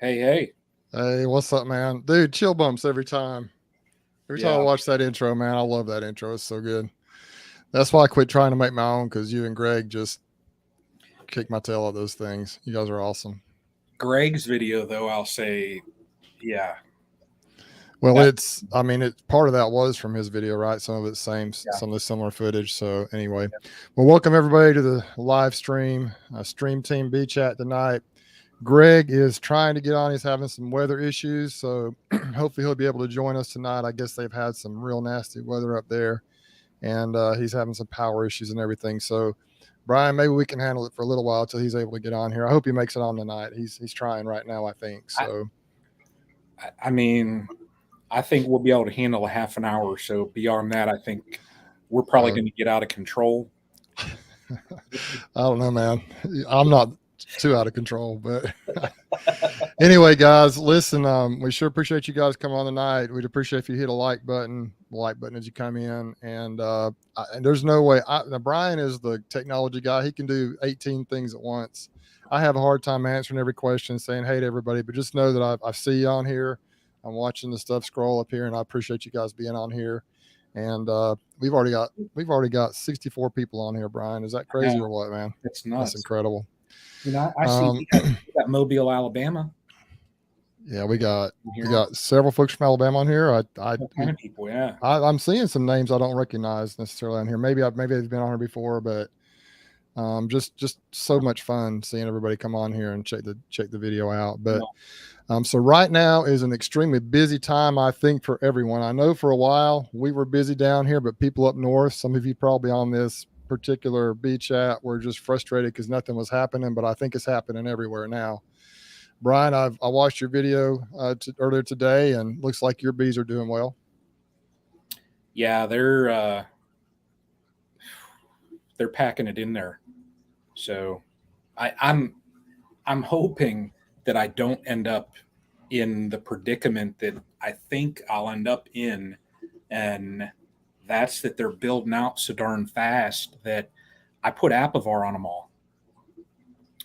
Hey, hey. Hey, what's up, man? Dude, chill bumps every time. Every time I Yeah, watch that intro, man, I love that intro. It's so good. That's why I quit trying to make my own because you and Greg just kick my tail at those things. You guys are awesome. Greg's video though, I'll say, yeah, Well, that I mean, part of that was from his video, right? Some of it's same, yeah. some of the similar footage. So, anyway, well, welcome everybody to the live stream, Stream Team B Chat tonight. Greg is trying to get on. He's having some weather issues. So, hopefully, he'll be able to join us tonight. I guess they've had some real nasty weather up there, and he's having some power issues and everything. So, Brian, maybe we can handle it for a little while until he's able to get on here. I hope he makes it on tonight. He's trying right now, I think. I, So, I mean, I think we'll be able to handle a half an hour or so. Beyond that, I think we're probably uh, going to get out of control. I don't know, man. I'm not too out of control, but anyway, guys, listen. We sure appreciate you guys coming on tonight. We'd appreciate if you hit a like button as you come in. And there's no way. Now Brian is the technology guy. He can do 18 things at once. I have a hard time answering every question, saying hey to everybody, but just know that I see you on here. I'm watching the stuff scroll up here, and I appreciate you guys being on here. And we've already got 64 people on here. Brian, is that I crazy know or what, man? it's That's nuts. incredible. I see Um, we got Mobile, Alabama. yeah, we got In we here, got several folks from Alabama on here. all kind of people. Yeah, I'm seeing some names I don't recognize necessarily on here. Maybe they've been on here before, but just so much fun seeing everybody come on here and check the video out. But no, so right now is an extremely busy time, I think, for everyone. I know for a while we were busy down here, but people up north, some of you probably on this particular bee chat were just frustrated because nothing was happening. But I think it's happening everywhere now. Brian, I watched your video earlier today, and looks like your bees are doing well. yeah, they're packing it in there. So I'm hoping that I don't end up in the predicament that I think I'll end up in, and that's that they're building out so darn fast that I put Apivar on them all.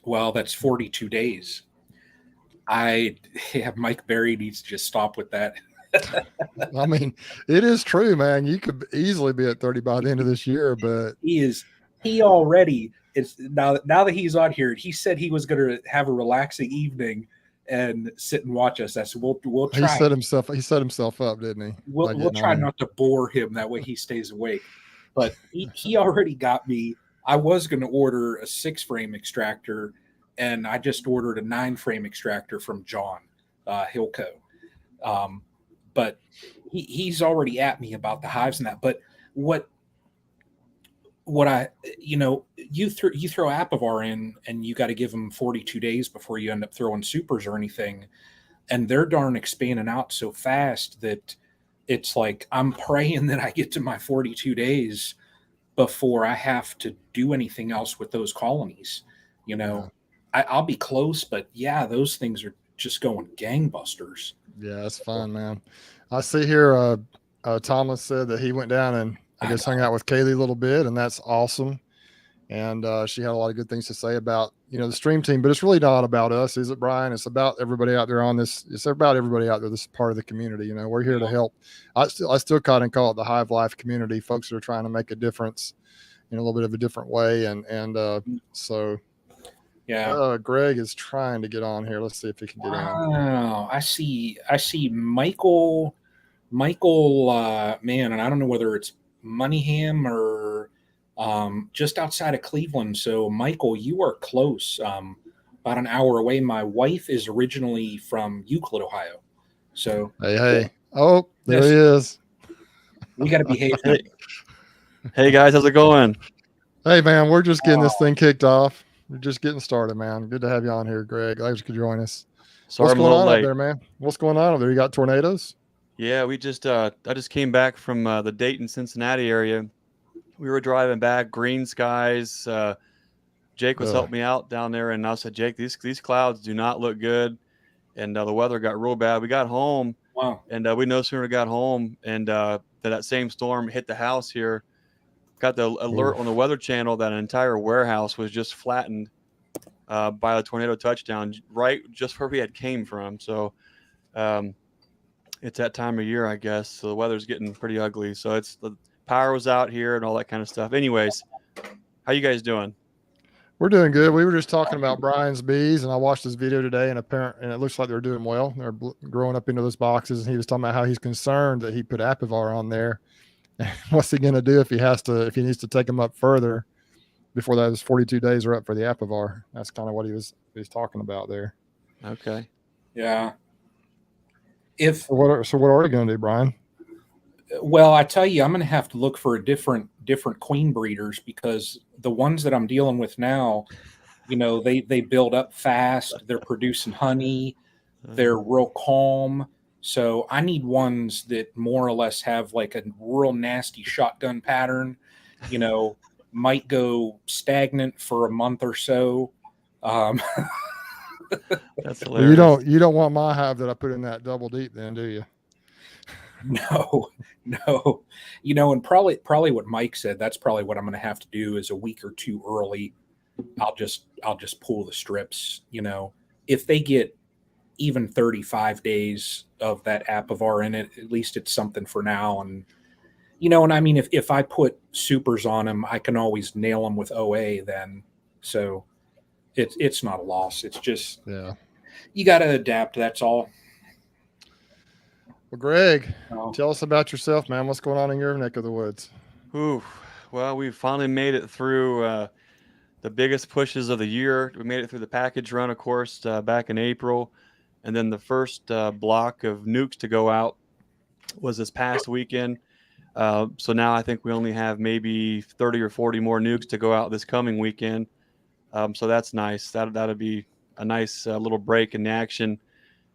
Well, that's 42 days. I yeah, Mike Berry needs to just stop with that. I mean, it is true, man. You could easily be at 30 by the end of this year, but He is he already is now that he's on here. He said he was going to have a relaxing evening and sit and watch us. I said we'll he try. set himself he set himself up, didn't he, by We'll getting on try here? not to bore him that way he stays awake. But he already got me. I was going to order a 6 frame extractor, and I just ordered a 9 frame extractor from John Hilco. Um, but he's already at me about the hives and that. But what what I you throw Apivar in, and you got to give them 42 days before you end up throwing supers or anything, and they're darn expanding out so fast that it's like I'm praying that I get to my 42 days before I have to do anything else with those colonies. You Yeah. know, I'll be close, but yeah, those things are just going gangbusters. Yeah, it's fun, man. I see here Thomas said that he went down and I I guess know. hung out with Kaylee a little bit, and that's awesome. And she had a lot of good things to say about the stream team, but it's really not about us, is it, Brian? It's about everybody out there on this. It's about everybody out there. This is part of the community. We're here to help. I still kind of call it the Hive Life community. Folks that are trying to make a difference in a little bit of a different way, and so Yeah. Greg is trying to get on here. Let's see if he can get in. Wow. I see Michael, man, and I don't know whether it's Moneyham or just outside of Cleveland. So, Michael, you are close, about an hour away. My wife is originally from Euclid, Ohio. So, Hey, hey! Oh, there he yes, is. we got to behave now. Hey, hey guys, how's it going? Hey, man, we're just getting this Oh, thing kicked off. We're just getting started, man. Good to have you on here, Greg. Glad you could join us. Sorry What's I'm a going little on up late. there, man? What's going on up there? You got tornadoes? Yeah, I just came back from the Dayton, Cincinnati area. We were driving back, green skies. Jake was Ugh. helping me out down there, and I said, Jake, these clouds do not look good, and the weather got real bad. We got home, wow. and we no sooner got home, and that same storm hit the house here. Got the alert on the Oof. Weather Channel that an entire warehouse was just flattened by the tornado touchdown, right just where we had came from. So it's that time of year, I guess. So the weather's getting pretty ugly. So it's the power was out here and all that kind of stuff. Anyways, how you guys doing? We're doing good. We were just talking about Brian's bees, and I watched this video today, and it looks like they're doing well. They're growing up into those boxes, and he was talking about how he's concerned that he put Apivar on there. What's he going to do if he needs to take them up further before those 42 days are up for the Apivar? That's kind of what he was talking about there. Okay. Yeah. So what are you going to do, Brian? Well, I tell you, I'm going to have to look for a different queen breeders, because the ones that I'm dealing with now, they build up fast. They're producing honey. They're real calm. So I need ones that more or less have like a real nasty shotgun pattern, might go stagnant for a month or so. That's hilarious. Well, you don't want my hive that I put in that double deep then, do you? No. And probably what Mike said, that's probably what I'm going to have to do is a week or two early. I'll just pull the strips, if they get even 35 days of that Apivar in it, at least it's something for now. And, and I mean, if I put supers on them, I can always nail them with OA then. So it's not a loss. It's just, you got to adapt. That's all. Well, Greg, tell us about yourself, man. What's going on in your neck of the woods? Ooh, well, we finally made it through the biggest pushes of the year. We made it through the package run, of course, back in April. And then the first block of nukes to go out was this past weekend. So now I think we only have maybe 30 or 40 more nukes to go out this coming weekend. So that's nice. That'll be a nice little break in the action.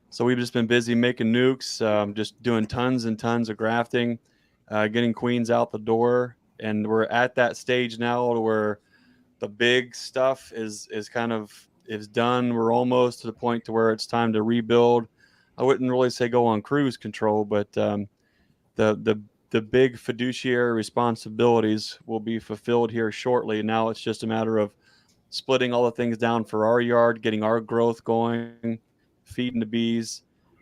So we've just been busy making nukes, just doing tons and tons of grafting, getting queens out the door. And we're at that stage now where the big stuff is done. We're almost to the point to where it's time to rebuild. I wouldn't really say go on cruise control, but the big fiduciary responsibilities will be fulfilled here shortly. Now it's just a matter of splitting all the things down for our yard, getting our growth going, feeding the bees,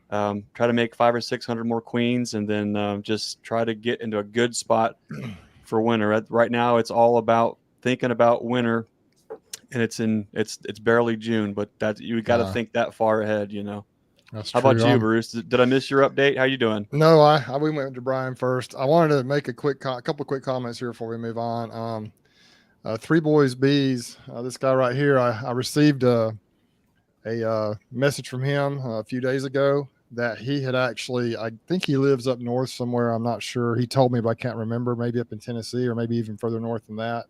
try to make 500 or 600 more queens, and then just try to get into a good spot for winter. Right now, it's all about thinking about winter, and it's barely June, but you got to think that far ahead, That's How true. about you, Bruce? Did I miss your update? How you doing? No, we went to Brian first. I wanted to make a couple quick comments here before we move on. Three Boys Bees. This guy right here, I received a message from him a few days ago that he had actually, I think he lives up north somewhere. I'm not sure. He told me, but I can't remember. Maybe up in Tennessee or maybe even further north than that.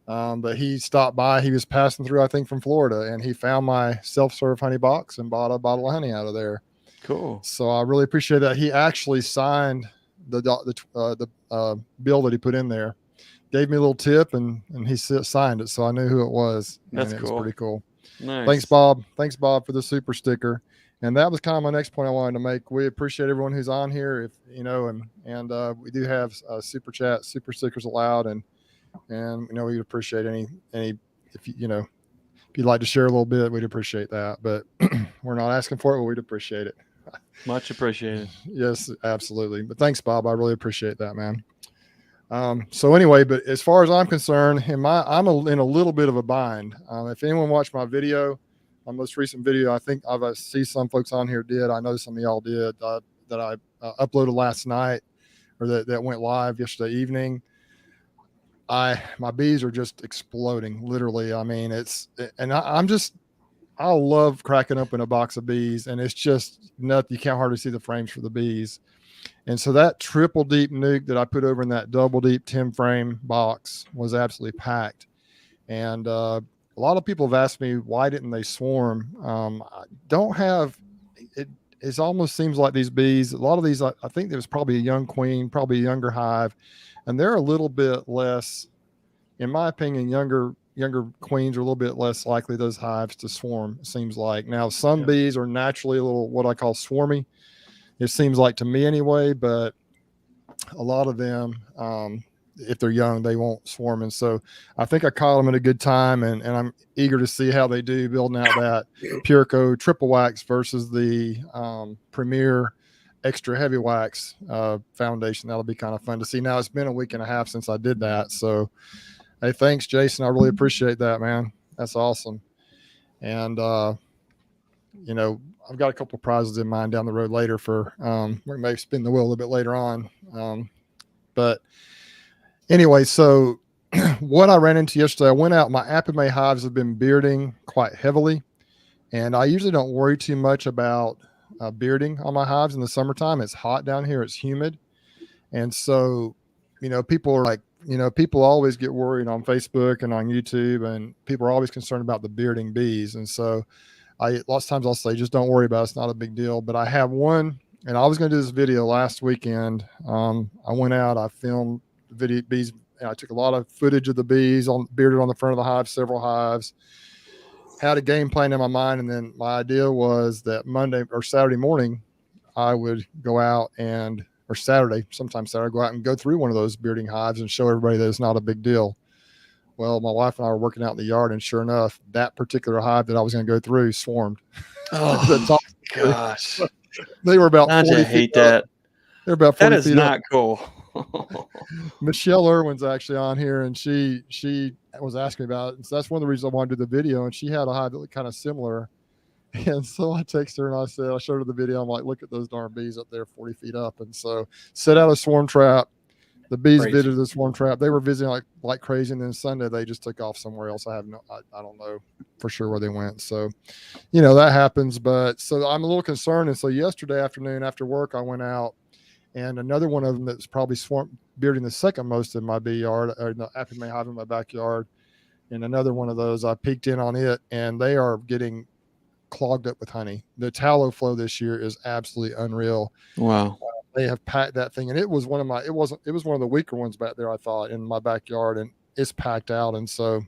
But he stopped by. He was passing through, I think, from Florida, and he found my self-serve honey box and bought a bottle of honey out of there. Cool. So I really appreciate that. He actually signed the bill that he put in there, gave me a little tip, and he signed it, so I knew who it was. That's cool. It was pretty cool. Nice. Thanks, Bob. Thanks, Bob, for the super sticker. And that was kind of my next point I wanted to make. We appreciate everyone who's on here, and we do have super chat, super stickers allowed, and we'd appreciate any if you'd like to share a little bit, we'd appreciate that. But we're not asking for it, but we'd appreciate it. Much appreciated. Yes, absolutely. But thanks, Bob. I really appreciate that, man. So anyway, but as far as I'm concerned, I'm in a little bit of a bind. If anyone watched my video, my most recent video, I think I see some folks on here did. I know some of y'all did that I uploaded last night, or that went live yesterday evening. My bees are just exploding, literally. I mean, I love cracking open a box of bees, and it's just nothing. You can't hardly see the frames for the bees. And so that triple deep nuke that I put over in that double deep 10 frame box was absolutely packed. And a lot of people have asked me, why didn't they swarm? I don't have it. It almost seems like these bees, a lot of these, I think there was probably a young queen, probably a younger hive, and they're a little bit less, in my opinion, younger queens are a little bit less likely, those hives, to swarm, it seems like. Now, some bees are naturally a little, what I call swarmy, it seems like to me anyway, but a lot of them, if they're young, they won't swarm. And so I think I caught them at a good time, and I'm eager to see how they do building out that Pureco triple wax versus the Premier extra heavy wax foundation. That'll be kind of fun to see. Now, it's been a week and a half since I did that. So, hey, thanks, Jason. I really appreciate that, man. That's awesome. And, you know, I've got a couple of prizes in mind down the road later for, we may spin the wheel a little bit later on. But anyway, so what I ran into yesterday, I went out, my Apame hives have been bearding quite heavily. And I usually don't worry too much about bearding on my hives in the summertime. It's hot down here. It's humid. And so, you know, people are like, you know, people always get worried on Facebook and on YouTube, and people are always concerned about the bearding bees. And so lots of times I'll say, just don't worry about it. It's not a big deal. But I have one, and I was going to do this video last weekend. I went out, I filmed video bees, and I took a lot of footage of the bees bearded on the front of the hive, several hives, had a game plan in my mind. And then my idea was that Monday or Saturday morning, I would go out or Saturday, sometimes Saturday, go out and go through one of those bearding hives and show everybody that it's not a big deal. Well, my wife and I were working out in the yard, and sure enough, that particular hive that I was going to go through swarmed. Oh, gosh. They were about 40 I feet hate up. that. They're about 40 That is feet not up. cool. Michelle Irwin's actually on here, and she was asking me about it. And so that's one of the reasons I wanted to do the video. And she had a hive that looked kind of similar. And so I texted her and I showed her the video. I'm like, look at those darn bees up there 40 feet up. And so set out a swarm trap. The bees visited the swarm trap. They were visiting like crazy. And then Sunday they just took off somewhere else. I don't know for sure where they went. So, you know, that happens. But so I'm a little concerned. And so yesterday afternoon after work, I went out, and another one of them that's probably bearding the second most in my bee yard, or the Apame hive in my backyard. And another one of those, I peeked in on it, and they are getting clogged up with honey. The tallow flow this year is absolutely unreal. Wow. They have packed that thing, and it was one of the weaker ones back there, I thought, in my backyard, and it's packed out. And so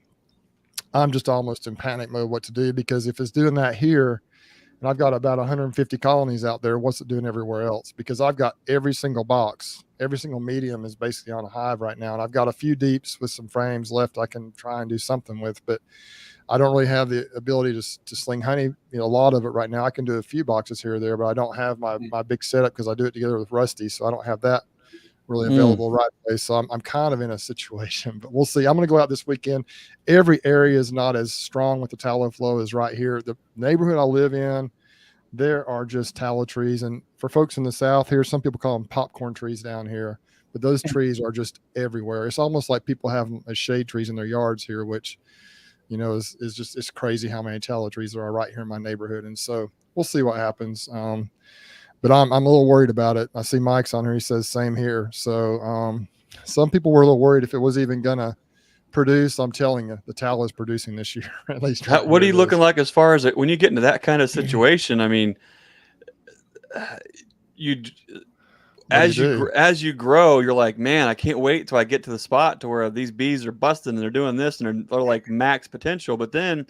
I'm just almost in panic mode what to do, because if it's doing that here, and I've got about 150 colonies out there, what's it doing everywhere else? Because I've got every single box, every single medium is basically on a hive right now. And I've got a few deeps with some frames left I can try and do something with, but I don't really have the ability to sling honey, you know, a lot of it right now. I can do a few boxes here or there, but I don't have my big setup because I do it together with Rusty. So I don't have that really available right away. So I'm kind of in a situation, but we'll see. I'm going to go out this weekend. Every area is not as strong with the tallow flow as right here. The neighborhood I live in, there are just tallow trees. And for folks in the South here, some people call them popcorn trees down here, but those trees are just everywhere. It's almost like people have them as shade trees in their yards here, which, you know, is just, it's crazy how many tallow trees there are right here in my neighborhood. And so we'll see what happens. But I'm a little worried about it. I see Mike's on here. He says same here. So some people were a little worried if it was even going to produce. I'm telling you, the tallow is producing this year. At least. What are you looking like as far as when you get into that kind of situation? I mean, as you grow, you're like, man, I can't wait till I get to the spot to where these bees are busting and they're doing this and they're like max potential. But then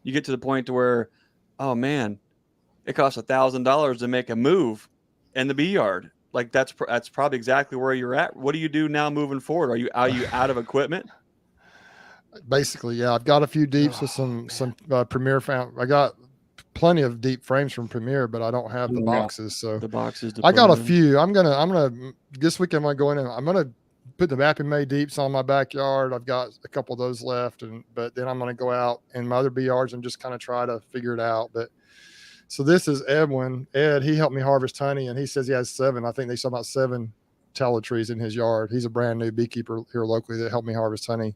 you get to the point to where, oh man, it costs $1,000 to make a move in the bee yard. Like that's probably exactly where you're at. What do you do now moving forward? Are you out of equipment? Basically, yeah. I've got a few deeps with some Premier found. I got plenty of deep frames from Premier, but I don't have the boxes. So the boxes. I got a few. I'm gonna this weekend. I'm gonna go in and I'm gonna put the Apame deeps on my backyard. I've got a couple of those left, but then I'm gonna go out in my other bee yards and just kind of try to figure it out. But so this is Edwin. Ed, he helped me harvest honey, and he says he has 7. I think they saw about 7 tallow trees in his yard. He's a brand new beekeeper here locally that helped me harvest honey.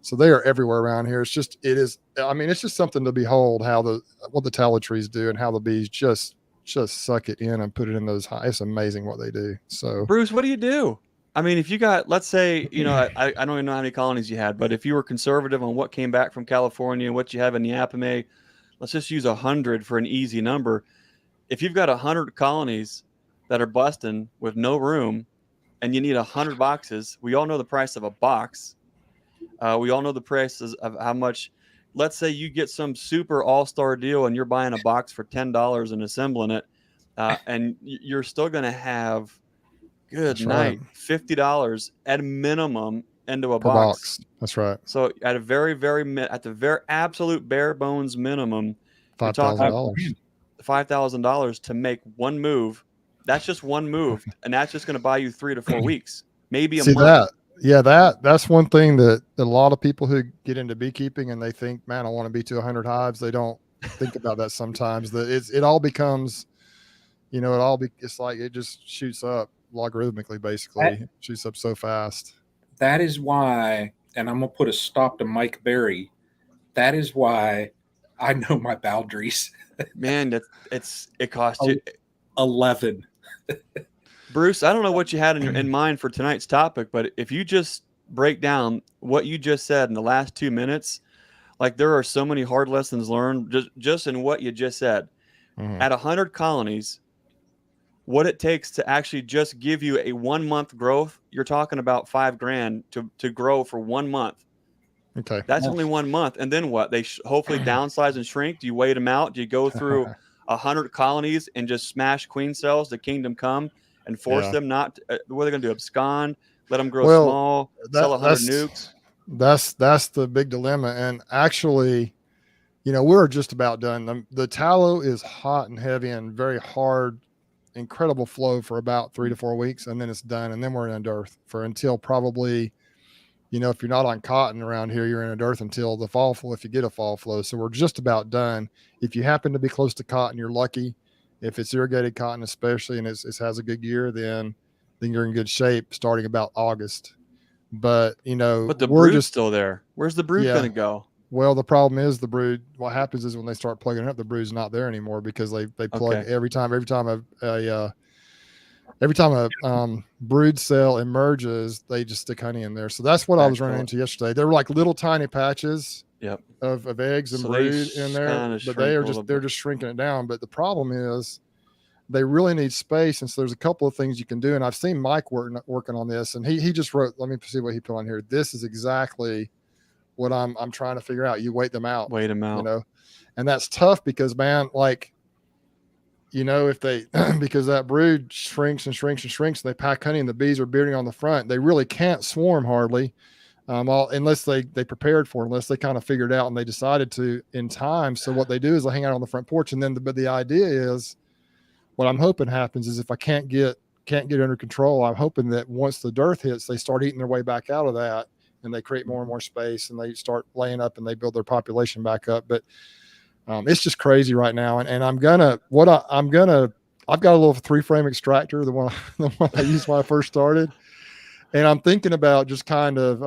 So they are everywhere around here. It's just something to behold what the tallow trees do and how the bees just suck it in and put it in those hives. It's amazing what they do. So Bruce, what do you do? I mean, if you got, let's say, you know, I don't even know how many colonies you had, but if you were conservative on what came back from California and what you have in the Apame, let's just use 100 for an easy number. If you've got 100 colonies that are busting with no room and you need 100 boxes, we all know the price of a box. We all know the prices of how much. Let's say you get some super all-star deal and you're buying a box for $10 and assembling it, and you're still going to have Good That's night. right. $50 at a minimum into a Per box. That's right. So at a at the very absolute bare bones minimum, you're talking $5,000. $5,000 to make one move. That's just one move, and that's just going to buy you 3 to 4 weeks, maybe a See month. that's one thing that a lot of people who get into beekeeping and they think, man, I want to be to 100 hives. They don't think about that sometimes. That it all becomes, it's like it just shoots up logarithmically, basically. It shoots up so fast. That is why, and I'm gonna put a stop to Mike Berry. That is why I know my boundaries. Man, it costs you 11. Bruce, I don't know what you had in mind for tonight's topic, but if you just break down what you just said in the last 2 minutes, like there are so many hard lessons learned just in what you just said. Mhm. At 100 colonies, what it takes to actually just give you a 1 month growth, you're talking about $5,000 to grow for 1 month. Okay. That's only 1 month. And then what? They hopefully downsize and shrink. Do you wait them out? Do you go through 100 colonies and just smash queen cells to kingdom come and force them not to, what are they going to do? Abscond, let them grow small, sell 100 nukes? That's the big dilemma. And actually, we're just about done. The tallow is hot and heavy and very hard, incredible flow for about 3 to 4 weeks, and then it's done. And then we're in a dearth for until probably, if you're not on cotton around here, you're in a dearth until the fall flow, if you get a fall flow. So we're just about done. If you happen to be close to cotton, you're lucky. If it's irrigated cotton, especially, and it has a good year, then you're in good shape starting about August. But but the brood's still there. Where's the brood going to go? Well, the problem is the brood. What happens is when they start plugging up, the brood's not there anymore because they plug every time a brood cell emerges, they just stick honey in there. So that's what I was running into yesterday. They were like little tiny patches of eggs and brood in there, but they're just shrinking it down. But the problem is they really need space, and so there's a couple of things you can do. And I've seen Mike working on this, and he just wrote. Let me see what he put on here. This is exactly what I'm trying to figure out. You wait them out, and that's tough because, man, like, if they because that brood shrinks and shrinks and shrinks, and they pack honey, and the bees are bearding on the front. They really can't swarm hardly, unless they prepared for it, unless they kind of figured out and they decided to in time. So what they do is they hang out on the front porch, and then but the idea is, what I'm hoping happens is if I can't get under control, I'm hoping that once the dearth hits, they start eating their way back out of that, and they create more and more space, and they start laying up, and they build their population back up. But it's just crazy right now. And I've got a little 3-frame extractor, the one I used when I first started. And I'm thinking about just kind of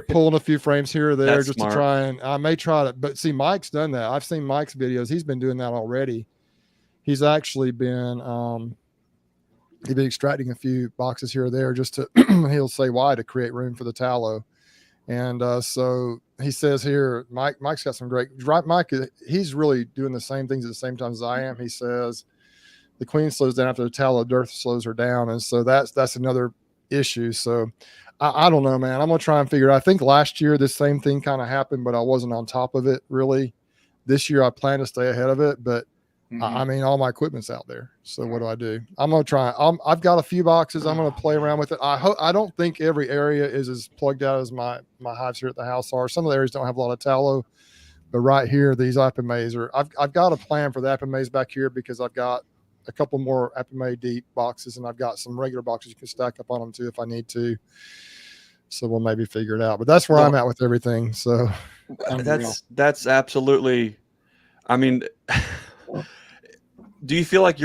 pulling a few frames here or there. That's just smart. To try, and I may try to, but see, Mike's done that. I've seen Mike's videos. He's been doing that already. He's actually been extracting a few boxes here or there just to, he'll say why, to create room for the tallow. And so he says here, Mike's got some right. Mike, he's really doing the same things at the same time as I am. He says the queen slows down after the tallow, dearth slows her down. And so that's another issue. So I don't know, man. I'm going to try and figure it out. I think last year this same thing kind of happened, but I wasn't on top of it really. This year I plan to stay ahead of it, but I mean, all my equipment's out there. So what do? I'm going to try. I've got a few boxes. I'm going to play around with it. I don't think every area is as plugged out as my hives here at the house are. Some of the areas don't have a lot of tallow, but right here, these Apimées are, I've got a plan for the Apimées back here because I've got a couple more Apimée deep boxes, and I've got some regular boxes you can stack up on them too if I need to. So we'll maybe figure it out, but that's where I'm at with everything. So that's absolutely, I mean, do you feel like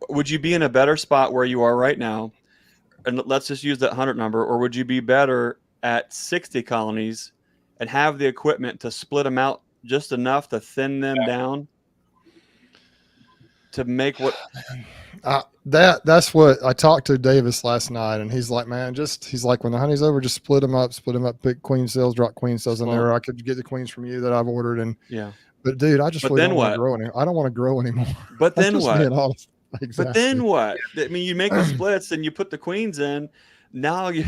would you be in a better spot where you are right now? And let's just use that 100 number, or would you be better at 60 colonies and have the equipment to split them out just enough to thin them down to make what? That's what I talked to Davis last night, and he's like, man, he's like, when the honey's over, just split them up, pick queen cells, drop queen cells in there. I could get the queens from you that I've ordered, and But dude, I just really don't want to grow anymore. I don't want to grow anymore. But then what? Exactly. But then what? I mean, you make the splits and you put the queens in. Now you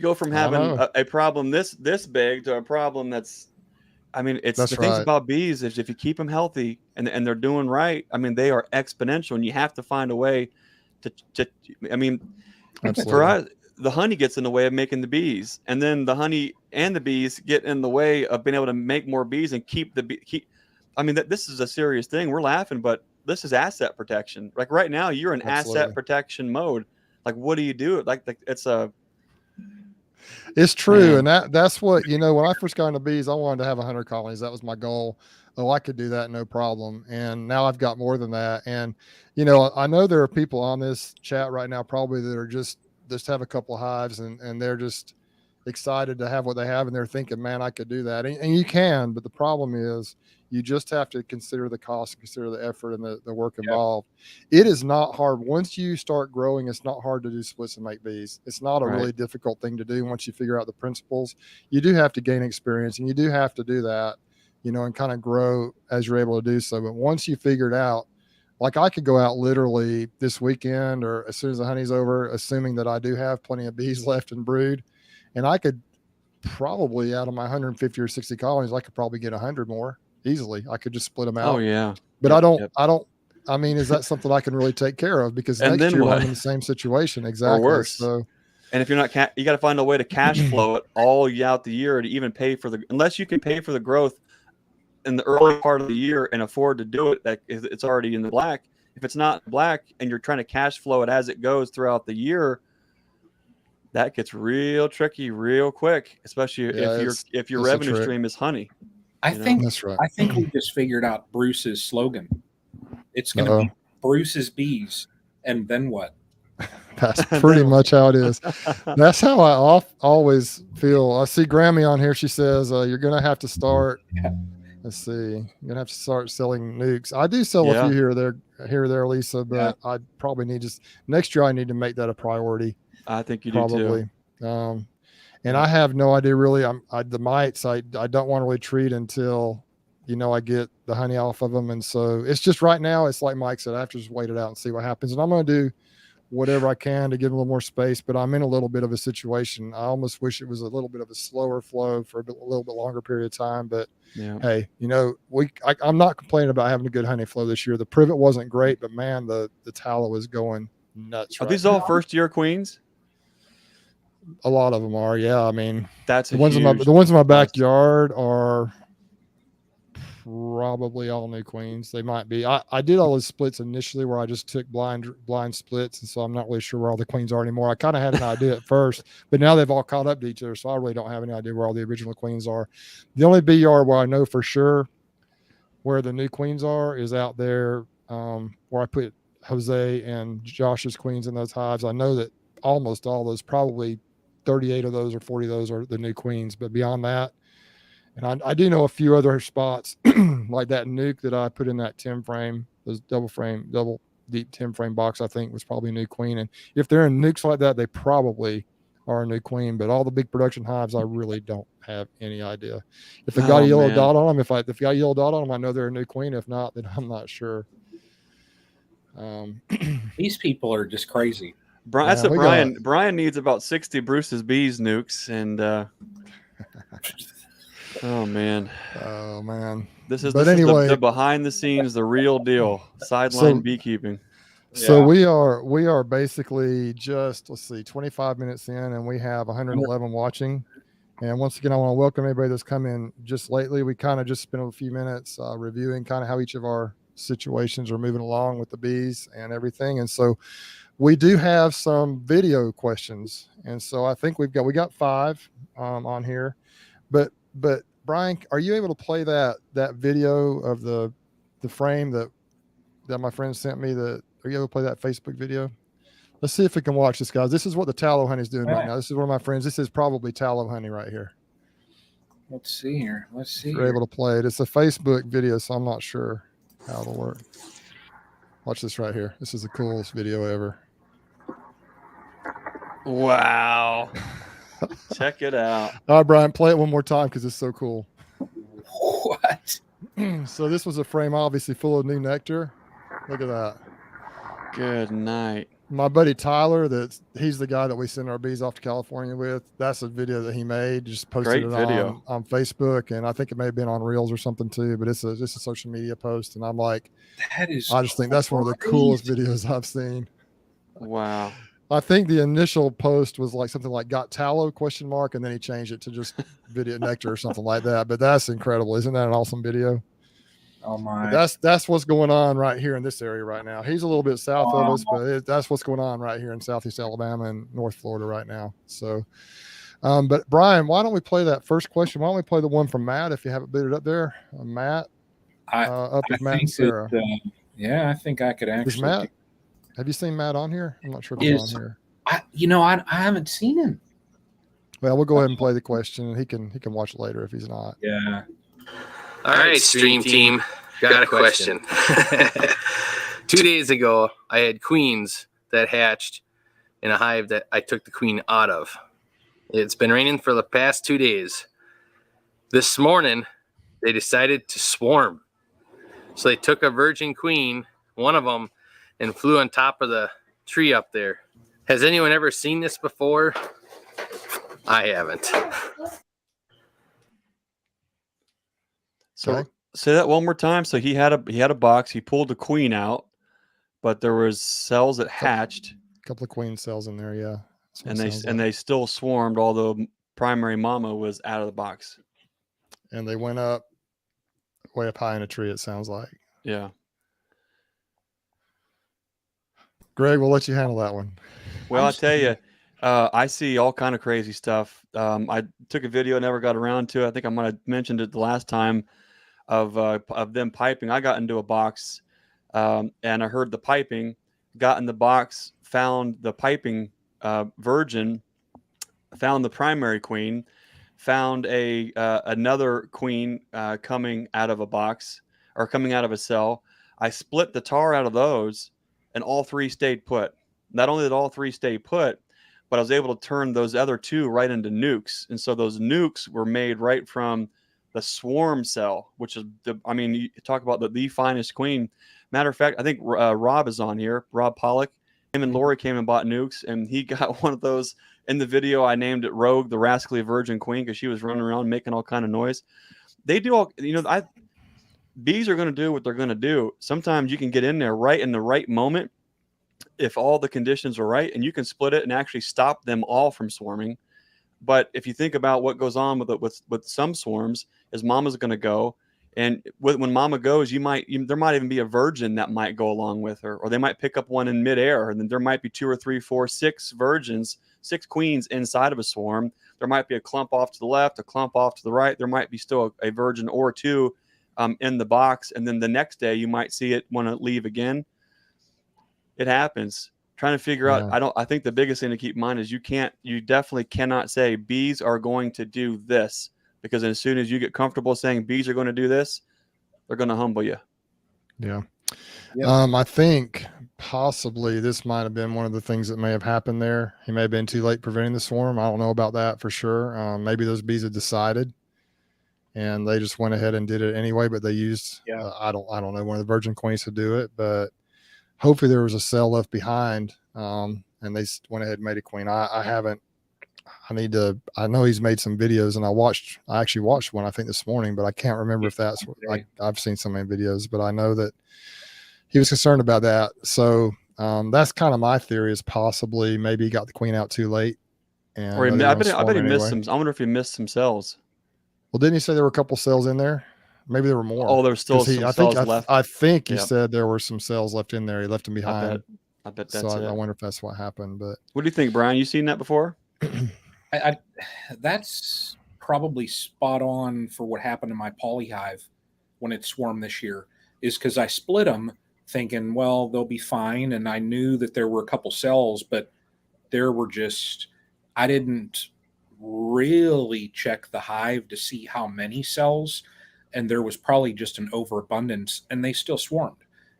go from having a problem this big to a problem that's. I mean, it's the things about bees is if you keep them healthy and they're doing right. I mean, they are exponential, and you have to find a way to. I mean, Absolutely. For us, the honey gets in the way of making the bees, and then the honey and the bees get in the way of being able to make more bees and keep the keep. I mean, this is a serious thing. We're laughing, but this is asset protection. Like right now, you're in Absolutely. asset protection mode. Like, what do you do? Like it's true. Man. And that's what, when I first got into bees, I wanted to have 100 colonies. That was my goal. Oh, I could do that, no problem. And now I've got more than that. And, I know there are people on this chat right now, probably that are just have a couple of hives and they're just excited to have what they have. And they're thinking, man, I could do that. And you can, but the problem is you just have to consider the cost, consider the effort and the work involved. It is not hard. Once you start growing, it's not hard to do splits and make bees. It's not a really difficult thing to do once you figure out the principles. You do have to gain experience, and you do have to do that, and kind of grow as you're able to do so. But once you figure it out, like I could go out literally this weekend or as soon as the honey's over, assuming that I do have plenty of bees left in brood, and I could probably, out of my 150 or 60 colonies, I could probably get 100 more easily. I could just split them out. Oh yeah. But I mean, is that something I can really take care of? Because next year I'm in the same situation. Exactly. Or worse. So, and if you're not, you got to find a way to cash flow it all out the year to even pay for unless you can pay for the growth in the early part of the year and afford to do it, that it's already in the black. If it's not black and you're trying to cash flow it as it goes throughout the year, that gets real tricky real quick, especially if your revenue stream is honey. I think that's right. I think we just figured out Bruce's slogan. It's going to be Bruce's bees, and then what? That's pretty much how it is. That's how I always feel. I see Grammy on here. She says you're going to have to start. Let's see. You're going to have to start selling nukes. I do sell a few here or there, Lisa, but I probably need next year I need to make that a priority. I think you probably. do too. And I have no idea really. The mites, I don't want to really treat until, I get the honey off of them. And so it's just right now, it's like Mike said, I have to just wait it out and see what happens. And I'm going to do whatever I can to give them a little more space, but I'm in a little bit of a situation. I almost wish it was a little bit of a slower flow for a little bit longer period of time. But hey, I'm not complaining about having a good honey flow this year. The privet wasn't great, but man, the tallow is going nuts. Are these all first year queens? A lot of them are. Yeah. I mean, that's the ones in my backyard are probably all new queens. They might be. I did all those splits initially where I just took blind splits, and so I'm not really sure where all the queens are anymore. I kind of had an idea at first, but now they've all caught up to each other, so I really don't have any idea where all the original queens are. The only bee yard where I know for sure where the new queens are is out there where I put Jose and Josh's queens in those hives. I know that almost all those, probably 38 of those or 40 of those are the new queens, but beyond that, and I do know a few other spots like that nuke that I put in that 10 frame, those double deep 10 frame box, I think was probably a new queen. And if they're in nukes like that, they probably are a new queen, but all the big production hives, I really don't have any idea. If they got a yellow dot on them, if got a yellow dot on them, I know they're a new queen. If not, then I'm not sure. These people are just crazy. That's what Brian needs about 60 Bruce's Bees nukes, and oh man, this is the behind the scenes, the real deal, sideline beekeeping. So we are basically just 25 minutes in, and we have 111 watching. And once again, I want to welcome everybody that's come in just lately. We kind of just spent a few minutes reviewing kind of how each of our situations are moving along with the bees and everything. And so we do have some video questions. And so I think we got 5 on here, but Brian, are you able to play that video of the frame that my friend sent me? Are you able to play that Facebook video? Let's see if we can watch this, guys. This is what the tallow honey is doing right now. This is one of my friends. This is probably tallow honey right here. Let's see here. We're able to play it. It's a Facebook video, so I'm not sure how it'll work. Watch this right here. This is the coolest video ever. Wow. Check it out. All right, Brian, play it one more time because it's so cool. What? So this was a frame obviously full of new nectar. Look at that. Good night. My buddy Tyler, he's the guy that we send our bees off to California with. That's a video that he made. Just posted it on Facebook, and I think it may have been on Reels or something too. But it's a social media post, and I'm like, I just think that's one of the coolest videos I've seen. Wow. I think the initial post was like something like "got tallow?" ? And then he changed it to just video nectar or something like that. But that's incredible, isn't that an awesome video? Oh my! But that's what's going on right here in this area right now. He's a little bit south of us, but that's what's going on right here in Southeast Alabama and North Florida right now. So, but Brian, why don't we play that first question? Why don't we play the one from Matt if you have it booted up there, Matt? Up with Matt and Sarah. Yeah, I think I could actually. Is Matt? Have you seen Matt on here? I'm not sure if he's on here. I haven't seen him. Well, we'll go ahead and play the question. He can watch it later if he's not. Yeah. All right, stream team. Got a question. 2 days ago, I had queens that hatched in a hive that I took the queen out of. It's been raining for the past 2 days. This morning, they decided to swarm. So they took a virgin queen, one of them, and flew on top of the tree up there. Has anyone ever seen this before? I haven't. So Okay. say that one more time. So he had a box. He pulled the queen out, but there was cells that hatched, A couple of queen cells in there, yeah. and they still swarmed, although primary mama was out of the box. And they went up way up high in a tree. It sounds like. Yeah. Greg, we'll let you handle that one. Well, I'll tell you, I see all kind of crazy stuff. I took a video, never got around to it. I think I might have mentioned it the last time of them piping. I got into a box, and I heard the piping. Got in the box, found the piping virgin, found the primary queen, found another queen coming out of a box or coming out of a cell. I split the tar out of those, and all three stayed put. Not only did all three stay put, but I was able to turn those other two right into nukes. And so those nukes were made right from the swarm cell, which is you talk about the finest queen. Matter of fact, I think Rob is on here, Rob Pollock. Him and Lori came and bought nukes, and he got one of those. In the video, I named it Rogue, the rascally virgin queen, because she was running around making all kind of noise. They do all, bees are going to do what they're going to do. Sometimes you can get in there right in the right moment if all the conditions are right, and you can split it and actually stop them all from swarming. But if you think about what goes on with some swarms, is mama's going to go, and when mama goes, there might even be a virgin that might go along with her, or they might pick up one in midair, and then there might be 2 or 3, 4, 6 virgins, 6 queens inside of a swarm. There might be a clump off to the left, a clump off to the right. There might be still a virgin or 2 in the box, and then the next day you might see it want to leave again. It happens. Trying to figure out. I think the biggest thing to keep in mind is you definitely cannot say bees are going to do this, because as soon as you get comfortable saying bees are going to do this, they're going to humble you. Yeah. Yep. I think possibly this might have been one of the things that may have happened there. He may have been too late preventing the swarm. I don't know about that for sure. Maybe those bees had decided, and they just went ahead and did it anyway. But they used I don't know, one of the virgin queens to do it, but hopefully there was a cell left behind, and they went ahead and made a queen. I know he's made some videos, and I actually watched one, I think this morning, but I can't remember if that's I've seen so many videos, but I know that he was concerned about that. So that's kind of my theory, is possibly maybe he got the queen out too late. And I bet he missed some. I wonder if he missed some cells. Well, didn't he say there were a couple cells in there? Maybe there were more. Oh, there's still some cells left. I think he said there were some cells left in there. He left them behind. I bet that's it. I wonder if that's what happened. But what do you think, Brian? You seen that before? That's probably spot on for what happened to my polyhive when it swarmed this year, is because I split them thinking, well, they'll be fine. And I knew that there were a couple cells, but there were I didn't really check the hive to see how many cells. And there was probably just an overabundance, and they still swarmed,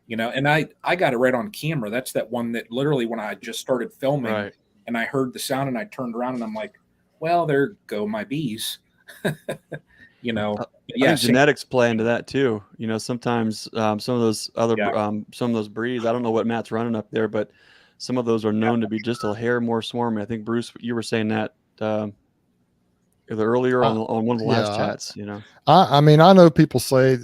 and I got it right on camera. That's that one that literally, when I just started filming and I heard the sound and I turned around and I'm like, well, there go my bees. I think genetics play into that too. Sometimes some of those other some of those breeds, I don't know what Matt's running up there, but some of those are known to be just a hair more swarmy. I think Bruce, you were saying that earlier on one of the last chats. I mean, I know some people say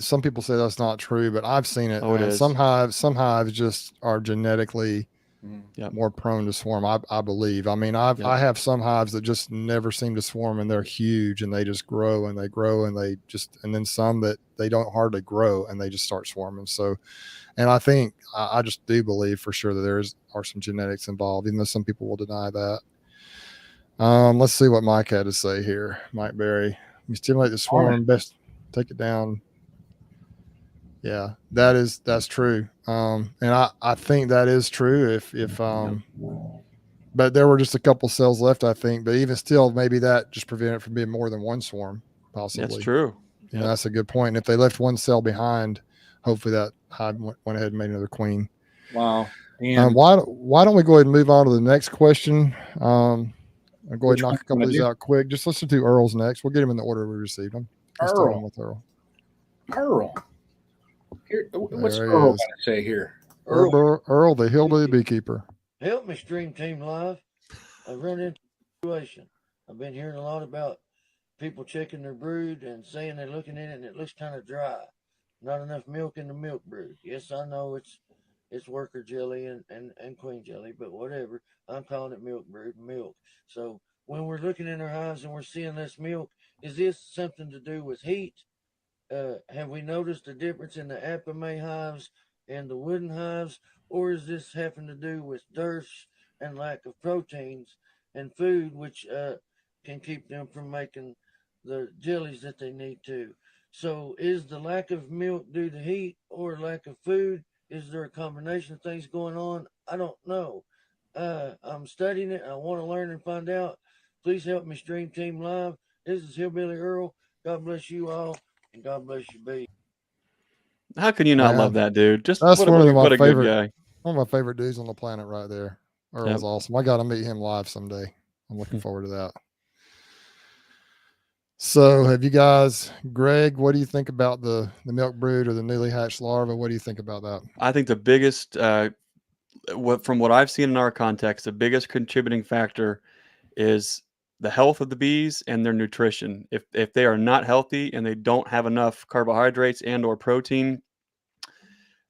that's not true, but I've seen it. Oh, it is. Some hives just are genetically Yep. more prone to swarm, I believe. I mean, I have some hives that just never seem to swarm, and they're huge, and they just grow and they grow, and and then some that they don't hardly grow and they just start swarming. So, and I think I just do believe for sure that are some genetics involved, even though some people will deny that. Let's see what Mike had to say here. Mike Berry, you stimulate the swarm, best take it down. Yeah, that's true. And I think that is true if but there were just a couple cells left, I think, but even still, maybe that just prevented it from being more than one swarm, possibly. That's true. Yeah, that's a good point. And if they left one cell behind, hopefully that hive went ahead and made another queen. Wow. And why don't we go ahead and move on to the next question? I'll go ahead and knock a couple of these out quick. Just listen to Earl's next. We'll get him in the order we received them. Let's start on with Earl. Earl. Here, what's Earl going to say here? Earl, the hillbilly beekeeper. Help me, Stream Team Live. I've run into a situation. I've been hearing a lot about people checking their brood and saying they're looking at it and it looks kind of dry. Not enough milk in the milk brood. Yes, I know it's worker jelly and queen jelly, but whatever. I'm calling it milk brood, milk. So when we're looking in our hives and we're seeing less milk, is this something to do with heat? Have we noticed a difference in the apame hives and the wooden hives, or is this having to do with dearths and lack of proteins and food, which can keep them from making the jellies that they need to? So is the lack of milk due to heat or lack of food? Is there a combination of things going on? I don't know. I'm studying it. I want to learn and find out. Please help me, Stream Team Live. This is Hillbilly Earl. God bless you all, and God bless you, B. How can you not love that dude? Just that's what a good guy. One of my favorite dudes on the planet right there. Earl's awesome. I got to meet him live someday. I'm looking forward to that. So have you guys, Greg, what do you think about the milk brood or the newly hatched larva? What do you think about that? I think the biggest, from what I've seen in our context, the biggest contributing factor is the health of the bees and their nutrition. If they are not healthy and they don't have enough carbohydrates and or protein,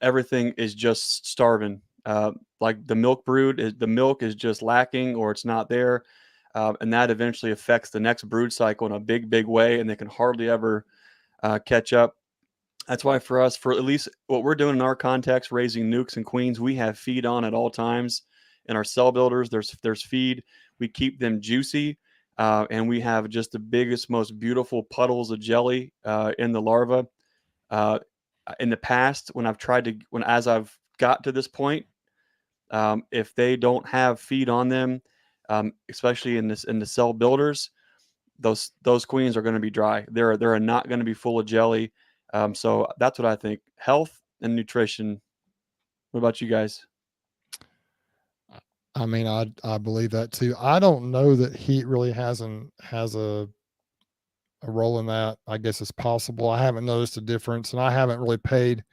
everything is just starving. Like the milk brood, the milk is just lacking or it's not there. And that eventually affects the next brood cycle in a big way, and they can hardly ever catch up. That's why for us, for at least what we're doing in our context, raising nukes and queens, we have feed on at all times. In our cell builders, there's feed. We keep them juicy, and we have just the biggest, most beautiful puddles of jelly in the larva. In the past, as I've got to this point, if they don't have feed on them, especially in the cell builders, those queens are going to be dry. They're not going to be full of jelly. So that's what I think. Health and nutrition. What about you guys? I mean, I believe that too. I don't know that heat really has a role in that. I guess it's possible. I haven't noticed a difference, and I haven't really paid.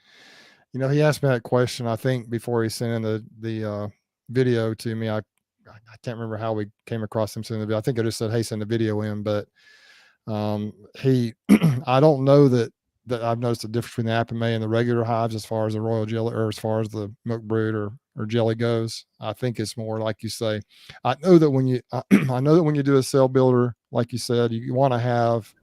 He asked me that question, I think, before he sent in the video to me. I can't remember how we came across him sending the video. I think I just said, hey, send the video in, but I don't know that I've noticed a difference between the apame and the regular hives as far as the royal jelly or as far as the milk brood or jelly goes. I think it's more like you say. I know that when you do a cell builder, like you said, you want to have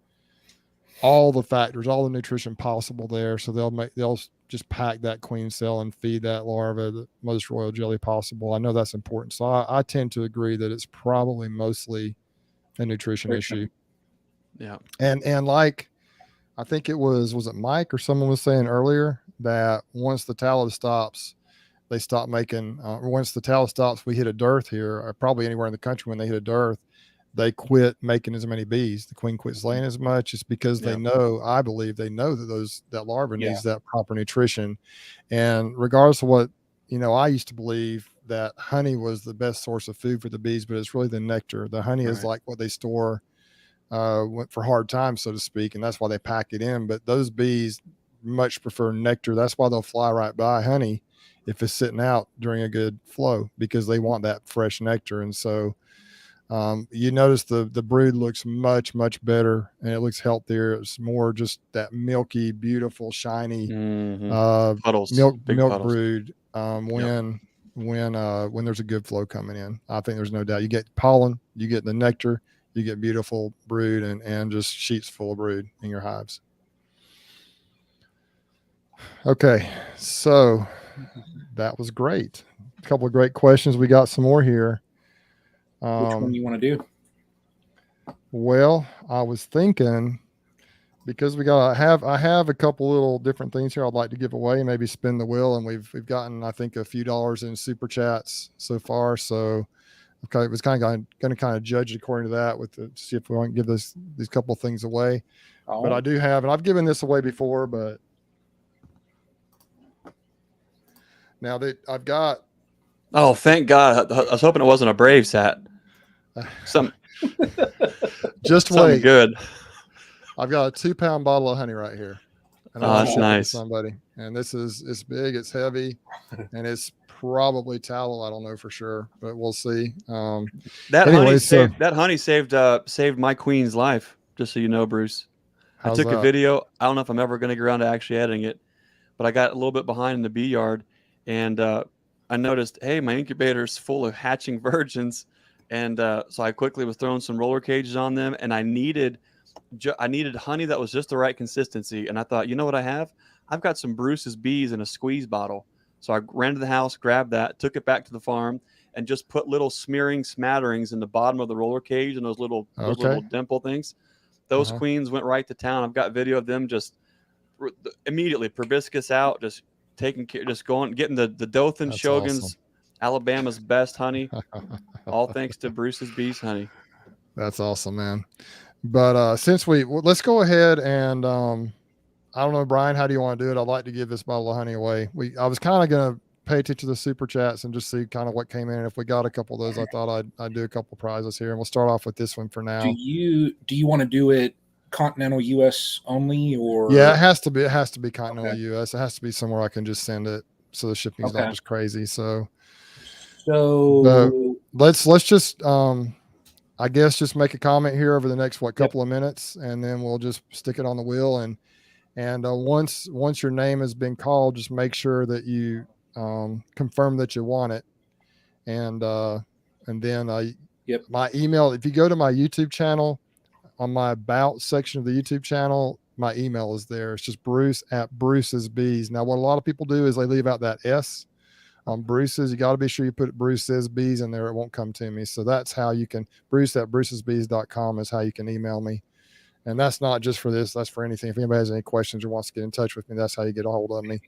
all the factors, all the nutrition possible there. So they'll just pack that queen cell and feed that larva the most royal jelly possible. I know that's important. So I tend to agree that it's probably mostly a nutrition issue. Yeah. And like, I think was it Mike or someone was saying earlier that once the tallow stops, they stop making, once the tallow stops, we hit a dearth here, or probably anywhere in the country when they hit a dearth, they quit making as many bees. The queen quits laying as much. It's because they know, I believe they know that larva needs that proper nutrition. And regardless of what, I used to believe that honey was the best source of food for the bees, but it's really the nectar. The honey is like what they store for hard times, so to speak. And that's why they pack it in. But those bees much prefer nectar. That's why they'll fly right by honey if it's sitting out during a good flow, because they want that fresh nectar. And so, you notice the brood looks much better and it looks healthier. It's more just that milky, beautiful, shiny puddles, milk puddles. brood. When when there's a good flow coming in. I think there's no doubt. You get pollen, you get the nectar, you get beautiful brood and just sheets full of brood in your hives. Okay, so that was great. A couple of great questions. We got some more here. Which one you want to do? Well, I was thinking, because I have a couple little different things here I'd like to give away, maybe spin the wheel, and we've gotten, I think, a few dollars in super chats so far. So okay, it was kind of going to kind of judge according to that see if we want to give these couple things away. Oh. But I do have, and I've given this away before, but now that I've got. Oh, thank God! I was hoping it wasn't a Braves hat. Just something wait. Good. I've got a 2-pound bottle of honey right here. And Oh, that's nice. Somebody. And it's big, it's heavy, and it's probably tallow. I don't know for sure, but we'll see. That honey saved my queen's life. Just so you know, Bruce. I took a video. I don't know if I'm ever going to get around to actually editing it, but I got a little bit behind in the bee yard, and I noticed, hey, my incubator's full of hatching virgins, and so I quickly was throwing some roller cages on them, and I needed honey that was just the right consistency. And I thought, you know what I have? I've got some Bruce's bees in a squeeze bottle. So I ran to the house, grabbed that, took it back to the farm, and just put little smatterings in the bottom of the roller cage and those little dimple things. Those queens went right to town. I've got video of them just immediately proboscis out, just taking care, just going, getting the Dothan Shogun's awesome. Alabama's best honey, all thanks to Bruce's Bees honey. That's awesome, man. But let's go ahead and I don't know, Brian, how do you want to do it? I'd like to give this bottle of honey away. I was kind of going to pay attention to the super chats and just see kind of what came in. If we got a couple of those, I thought I'd do a couple of prizes here, and we'll start off with this one for now. Do you want to do it continental US only, or? Yeah, it has to be continental US. It has to be somewhere I can just send it, so the shipping's not just crazy. So let's just I guess just make a comment here over the next couple of minutes, and then we'll just stick it on the wheel. And once your name has been called, just make sure that you confirm that you want it. And then my email, if you go to my YouTube channel, on my about section of the YouTube channel, my email is there. It's just Bruce@BrucesBees. Now, what a lot of people do is they leave out that S on Bruce's. You got to be sure you put Bruce Says Bees in there. It won't come to me. So that's how you can, Bruce@brucesbees.com is how you can email me. And that's not just for this, that's for anything. If anybody has any questions or wants to get in touch with me, that's how you get a hold of me.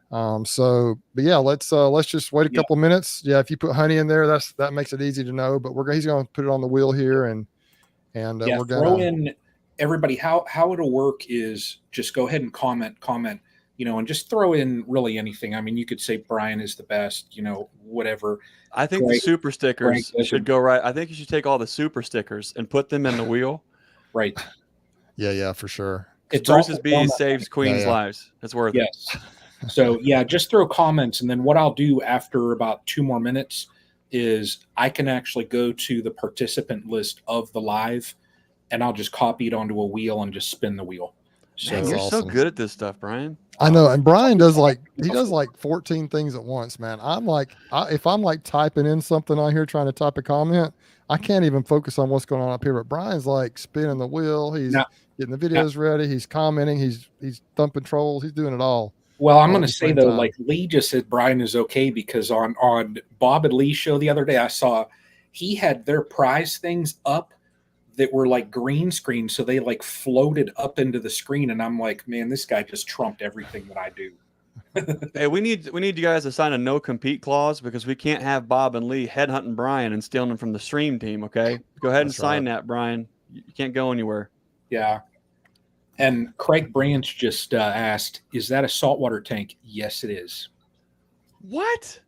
But yeah, let's just wait a couple minutes. Yeah. If you put honey in there, that makes it easy to know, but he's going to put it on the wheel here, and we're going to throw in everybody. How it'll work is just go ahead and comment, and just throw in really anything. I mean, you could say Brian is the best, whatever. I think the super stickers should go right. I think you should take all the super stickers and put them in the wheel. Right. Yeah, for sure. It's Bruce's Bees saves queens' lives. It's worth it. So just throw comments, and then what I'll do after about 2 more minutes is I can actually go to the participant list of the live, and I'll just copy it onto a wheel and just spin the wheel. So man, you're so good at this stuff, Brian. I know, and Brian does like 14 things at once, man. I'm like, if I'm like typing in something on here, trying to type a comment, I can't even focus on what's going on up here. But Brian's like spinning the wheel. He's getting the videos ready. He's commenting. He's thumping trolls. He's doing it all. Well, I'm going to say though, like Lee just said, Brian is okay, because on Bob and Lee's show the other day, I saw he had their prize things up that were like green screen, so they like floated up into the screen, and I'm like, man, this guy just trumped everything that I do. Hey, we need you guys to sign a no compete clause, because we can't have Bob and Lee headhunting Brian and stealing him from the stream team. Okay, go ahead and sign that, Brian. You can't go anywhere. Yeah. And Craig Branch just asked, is that a saltwater tank? Yes, it is. What?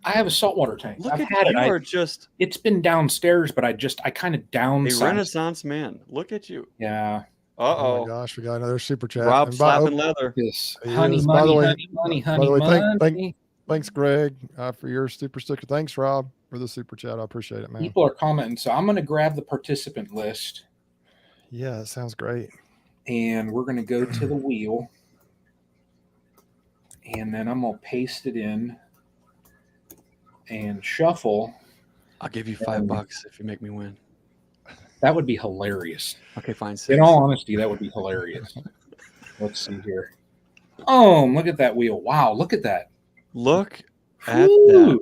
I have a saltwater tank. Look, I've had it. It's been downstairs, but I kind of downsized. A Renaissance man. Look at you. Yeah. Oh my gosh, we got another super chat. Rob slapping leather. Yes. Honey, money. Thanks, Greg, for your super sticker. Thanks, Rob, for the super chat. I appreciate it, man. People are commenting, so I'm going to grab the participant list. Yeah, that sounds great. And we're going to go to the wheel, and then I'm going to paste it in. and shuffle. I'll give you $5 if you make me win. That would be hilarious. Okay, fine. 6. In all honesty, that would be hilarious. Let's see here. Oh, look at that wheel. Wow, look at that. Look at that.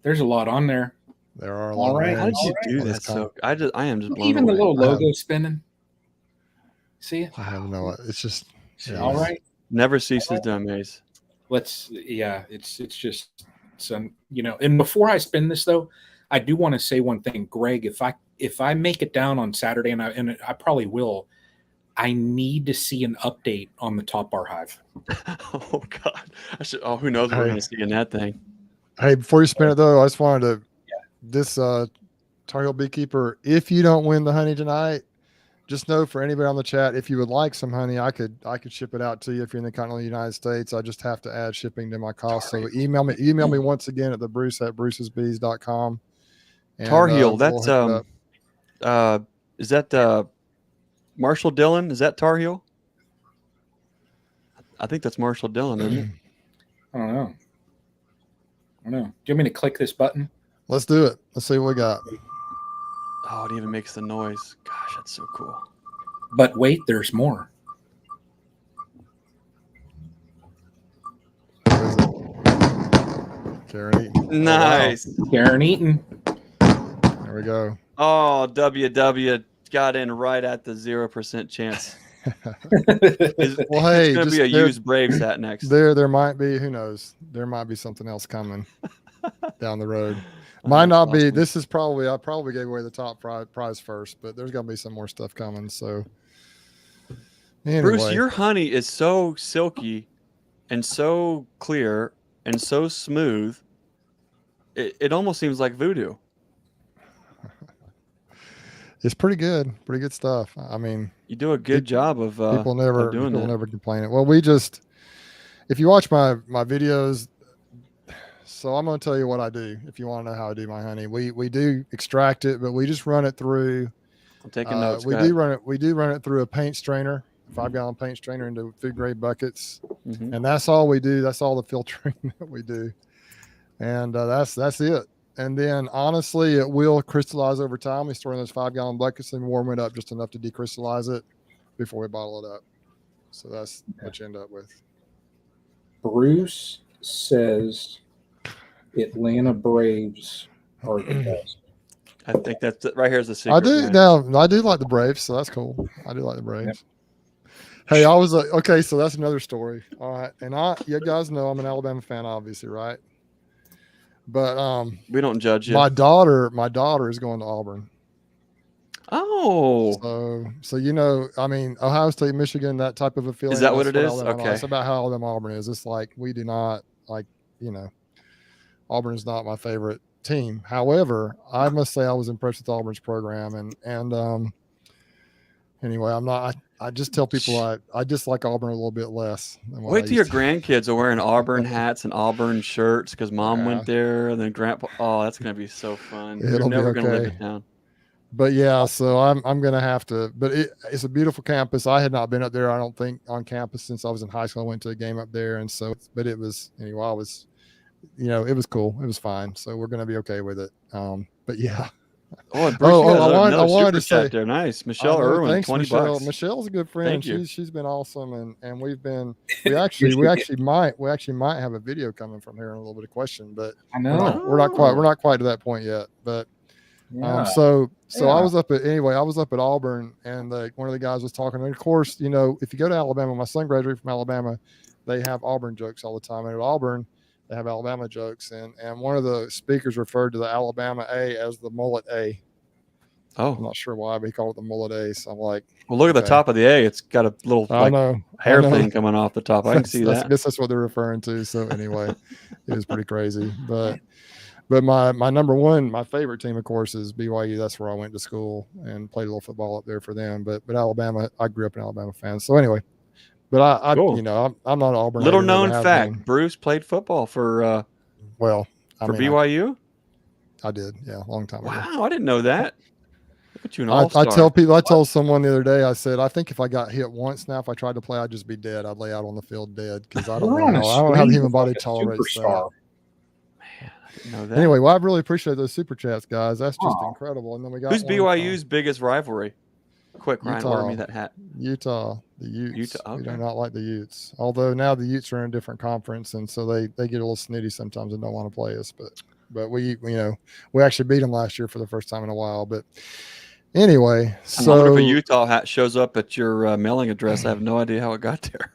There's a lot on there. There are a All lot. right. Of How did names you do on that? this comp. So I am just blown Even away. the little logo spinning. See it? I have no. It's just. All right. Never ceases to amaze. It's just some, and before I spin this though, I do want to say one thing, Greg, if I make it down on Saturday, and I probably will, I need to see an update on the top bar hive. Oh God! Who knows what we're gonna see in that thing? Hey, before you spin it though, I just wanted to this Tar Heel Beekeeper. If you don't win the honey tonight, just know for anybody on the chat, if you would like some honey, I could ship it out to you if you're in the continental United States. I just have to add shipping to my cost. So email me once again at brucesbees.com. Tar Heel. That's is that Marshall Dillon? Is that Tar Heel? I think that's Marshall Dillon, isn't it? I don't know. Do you want me to click this button? Let's do it. Let's see what we got. Oh, it even makes the noise. Gosh, that's so cool. But wait, there's more. What is it? Karen Eaton. Nice. Oh, wow. Karen Eaton. There we go. Oh, WW got in right at the 0% chance. Well, hey, it's going to be a used Braves hat next. There might be, who knows? There might be something else coming down the road. Might not be. This is I probably gave away the top prize first, but there's going to be some more stuff coming. So, anyway. Bruce, your honey is so silky and so clear and so smooth. It almost seems like voodoo. It's pretty good stuff. I mean, you do a good job of people never complain it. Well, if you watch my videos, so I'm going to tell you what I do. If you want to know how I do my honey, we do extract it, but we just run it through. I'm taking notes. We do run it through a paint strainer, 5-gallon paint strainer into food grade buckets, and that's all we do. That's all the filtering that we do, and that's it. And then honestly, it will crystallize over time. We store in those 5-gallon buckets and warm it up just enough to decrystallize it before we bottle it up. So that's what you end up with. Bruce says Atlanta Braves are the best. I think that's right. Here's the secret. I do now. I do like the Braves, so that's cool. I do like the Braves. Yep. Hey, I was okay. So that's another story. All right, and you guys know I'm an Alabama fan, obviously, right? But we don't judge you. My daughter is going to Auburn. Oh, so I mean, Ohio State, Michigan, that type of a feeling. Is that what it is? Okay, it's about how Alabama Auburn is. It's like we do not Auburn is not my favorite team. However, I must say I was impressed with Auburn's program, and anyway, I'm not. I just tell people I dislike Auburn a little bit less. Wait till your grandkids are wearing Auburn hats and Auburn shirts because mom went there and then grandpa. Oh, that's gonna be so fun. You're never gonna live it down. But yeah, so I'm gonna have to. But it's a beautiful campus. I had not been up there, I don't think, on campus since I was in high school. I went to a game up there, and so. But it was anyway. I was, it was cool. It was fine. So we're gonna be okay with it. But yeah. I wanted to say there. Nice, Michelle Irwin, thanks, $20. Michelle's a good friend. Thank you. She's been awesome, and we actually might have a video coming from here in a little bit of question, but I know we're not quite to that point yet. But so I was up at Auburn, and one of the guys was talking. And of course, if you go to Alabama, my son graduated from Alabama, they have Auburn jokes all the time, and at Auburn they have Alabama jokes, and one of the speakers referred to the Alabama A as the mullet A. Oh, I'm not sure why, but he called it the mullet A. So I'm like, well, look at the top of the A. It's got a little hair thing coming off the top. I can see that. I guess that's what they're referring to. So anyway, it was pretty crazy. But my number one, my favorite team, of course, is BYU. That's where I went to school and played a little football up there for them. But Alabama, I grew up an Alabama fan. So anyway. But cool. I'm not an Auburn. Little known fact: Bruce played football for BYU. I did, yeah, a long time ago. Wow, I didn't know that. Look at you, an all-star. I told someone the other day. I said, I think if I got hit once now, if I tried to play, I'd just be dead. I'd lay out on the field dead because I don't have the human body to tolerate that. Man, I didn't know that. Anyway, well, I really appreciate those super chats, guys. That's just Aw. incredible. And then we got Who's one BYU's biggest rivalry? Quick, Ryan, order me Utah. that hat. Utah, the Utes. Utah, We do okay. not like the Utes. Although now the Utes are in a different conference, and so they get a little snitty sometimes and don't want to play us. But we actually beat them last year for the first time in a while. But anyway, I wonder so if a Utah hat shows up at your mailing address. I have no idea how it got there.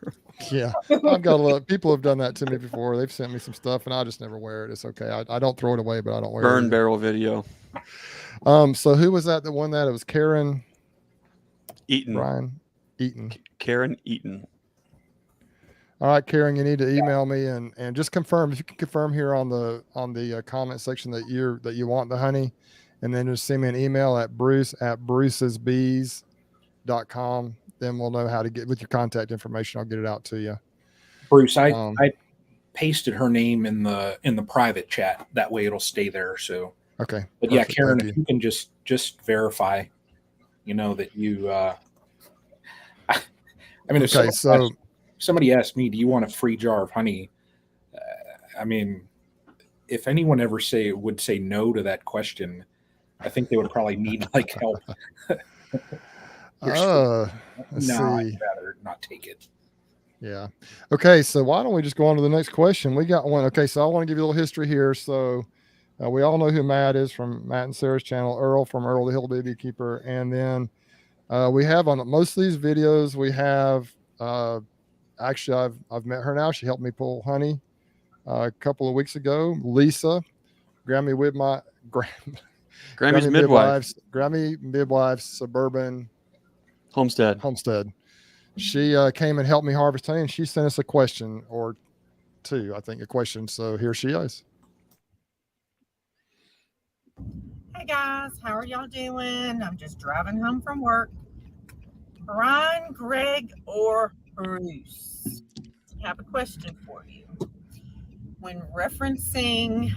yeah, I've got a lot. People have done that to me before. They've sent me some stuff, and I just never wear it. It's okay. I don't throw it away, but I don't wear it. Burn either. barrel video. So who was that won that? It was Karen Eaton. Brian Eaton. Karen Eaton. All right, Karen, you need to email me and just confirm, if you can confirm here on the comment section that you want the honey, and then just send me an email at bruce@brucesbees.com. Then we'll know how to get with your contact information. I'll get it out to you. Bruce, I pasted her name in the private chat. That way it'll stay there. So Okay. but Perfect. yeah, Karen, Thank if you can just verify, that you I mean, if Okay, so somebody asked me, do you want a free jar of honey? I mean, if anyone ever would say no to that question, I think they would probably need like help. let's No, see. I'd rather not take it. Yeah. Okay. So why don't we just go on to the next question? We got one. Okay. So I want to give you a little history here. So we all know who Matt is from Matt and Sarah's channel, Earl from Earl the Hillbilly Beekeeper. And then we have on most of these videos, we have actually I've met her now. She helped me pull honey a couple of weeks ago. Lisa, Grammy's midwife, suburban homestead. She came and helped me harvest honey, and she sent us a question or two, I think, a question. So here she is. Hey guys, how are y'all doing? I'm just driving home from work. Brian, Greg, or Bruce, I have a question for you. When referencing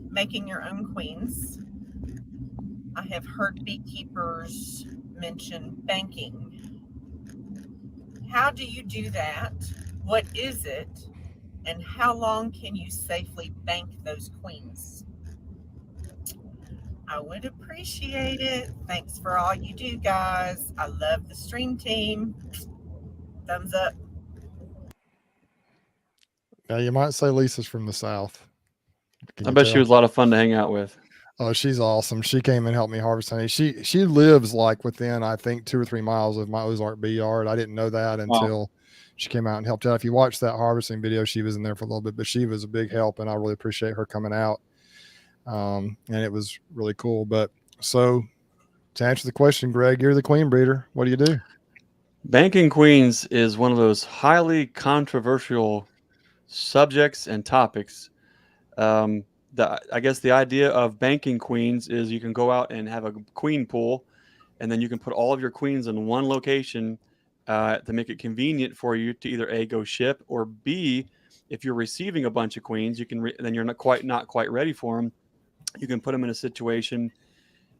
making your own queens, I have heard beekeepers mention banking. How do you do that? What is it? And how long can you safely bank those queens? I would appreciate it. Thanks for all you do, guys. I love the stream team. Thumbs up. Yeah, you might say Lisa's from the South. I bet she was a lot of fun to hang out with. Oh, she's awesome. She came and helped me harvest honey. She lives like within, I think, 2 or 3 miles of my Ozark bee yard. I didn't know that until she came out and helped out. If you watch that harvesting video, she was in there for a little bit, but she was a big help, and I really appreciate her coming out. And it was really cool. But so to answer the question, Greg, you're the queen breeder. What do you do? Banking queens is one of those highly controversial subjects and topics. I guess the idea of banking queens is you can go out and have a queen pool, and then you can put all of your queens in one location to make it convenient for you to either A, go ship, or B, if you're receiving a bunch of queens, you can then you're not quite ready for them. You can put them in a situation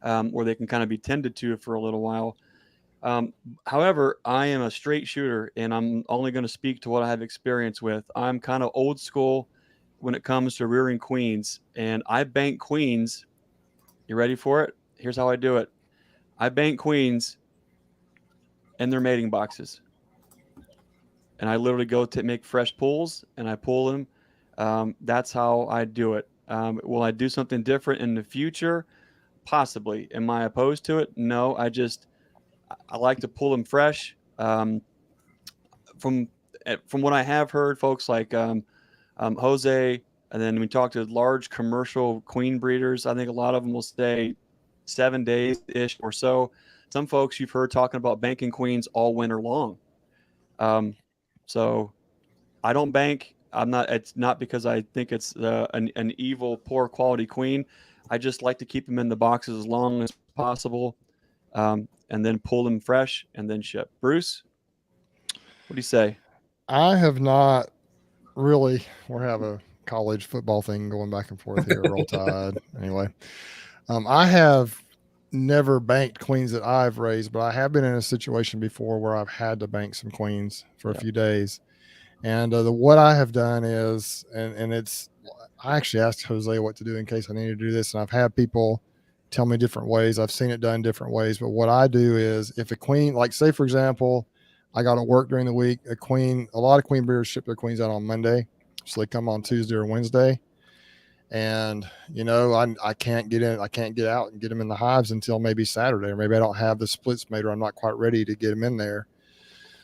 where they can kind of be tended to for a little while. However, I am a straight shooter, and I'm only going to speak to what I have experience with. I'm kind of old school when it comes to rearing queens, and I bank queens. You ready for it? Here's how I do it. I bank queens in their mating boxes, and I literally go to make fresh pulls, and I pull them. That's how I do it. Will I do something different in the future? Possibly. Am I opposed to it? No. I like to pull them fresh. From what I have heard, folks like Jose, and then we talk to large commercial queen breeders. I think a lot of them will stay 7 days ish or so. Some folks you've heard talking about banking queens all winter long. So I don't bank. It's not because I think it's an evil, poor quality queen. I just like to keep them in the boxes as long as possible, and then pull them fresh and then ship. Bruce, what do you say? I have not really. We have a college football thing going back and forth here. Roll Tide. Anyway, I have never banked queens that I've raised, but I have been in a situation before where I've had to bank some queens for a few days. And what I have done is, and I actually asked Jose what to do in case I needed to do this, and I've had people tell me different ways. I've seen it done different ways, but what I do is if a queen, like say for example, I got to work during the week, a lot of queen breeders ship their queens out on Monday, so they come on Tuesday or Wednesday. And I can't get out and get them in the hives until maybe Saturday, or maybe I don't have the splits made, or I'm not quite ready to get them in there.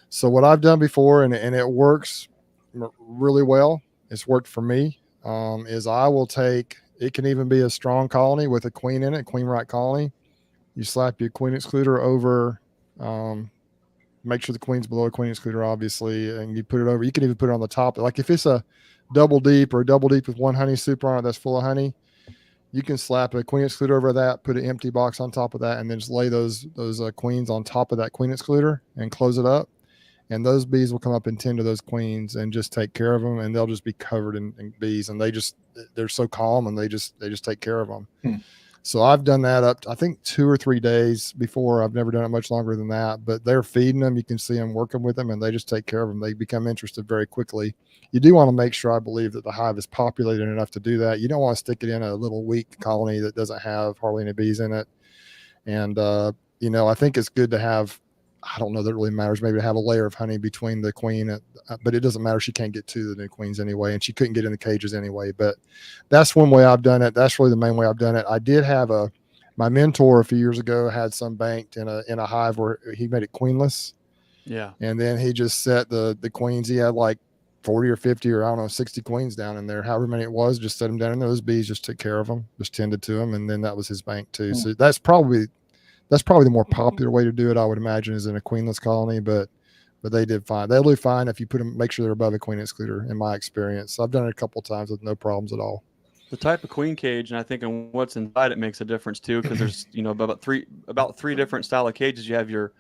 So what I've done before, and it works really well, it's worked for me, is I will take, it can even be a strong colony with a queen in it, queen right colony. You slap your queen excluder over, make sure the queen's below a queen excluder, obviously, and you put it over. You can even put it on the top. Like if it's a double deep or a double deep with one honey super on it that's full of honey, you can slap a queen excluder over that, put an empty box on top of that, and then just lay those queens on top of that queen excluder and close it up. And those bees will come up and tend to those queens and just take care of them, and they'll just be covered in bees, and they're so calm, and they just take care of them. So I've done that up to, I think 2 or 3 days before. I've never done it much longer than that, but they're feeding them. You can see them working with them, and they just take care of them. They become interested very quickly. You do want to make sure, I believe, that the hive is populated enough to do that. You don't want to stick it in a little weak colony that doesn't have hardly any bees in it. And, I think it's good to have, I don't know that it really matters, maybe to have a layer of honey between the queen, but it doesn't matter. She can't get to the new queens anyway, and she couldn't get in the cages anyway. But that's one way I've done it. That's really the main way I've done it. I did have my mentor a few years ago had some banked in a hive where he made it queenless. Yeah. And then he just set the queens. He had like 40 or 50 or I don't know, 60 queens down in there, however many it was, just set them down in there. Those bees just took care of them, just tended to them. And then that was his bank too. So that's probably the more popular way to do it, I would imagine, is in a queenless colony, but they did fine. They'll do fine if you put them, make sure they're above a queen excluder, in my experience. So I've done it a couple of times with no problems at all. The type of queen cage, and I think on what's inside it makes a difference too, because there's about three different style of cages. You have your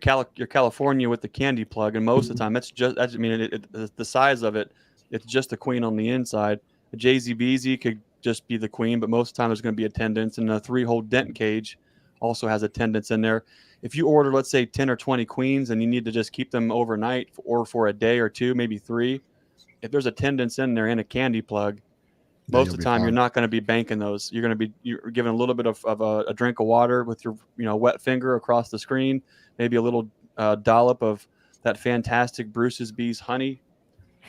California with the candy plug, and most of the time the size of it, it's just a queen on the inside. A JZBZ could just be the queen, but most of the time there's going to be attendants, and a 3-hole dent cage also has attendants in there. If you order, let's say 10 or 20 queens, and you need to just keep them overnight or for a day or 2, maybe 3, if there's attendants in there in a candy plug, most of the time you're not going to be banking those. You're giving a little bit of a drink of water with your wet finger across the screen, maybe a little dollop of that fantastic brucesbees honey,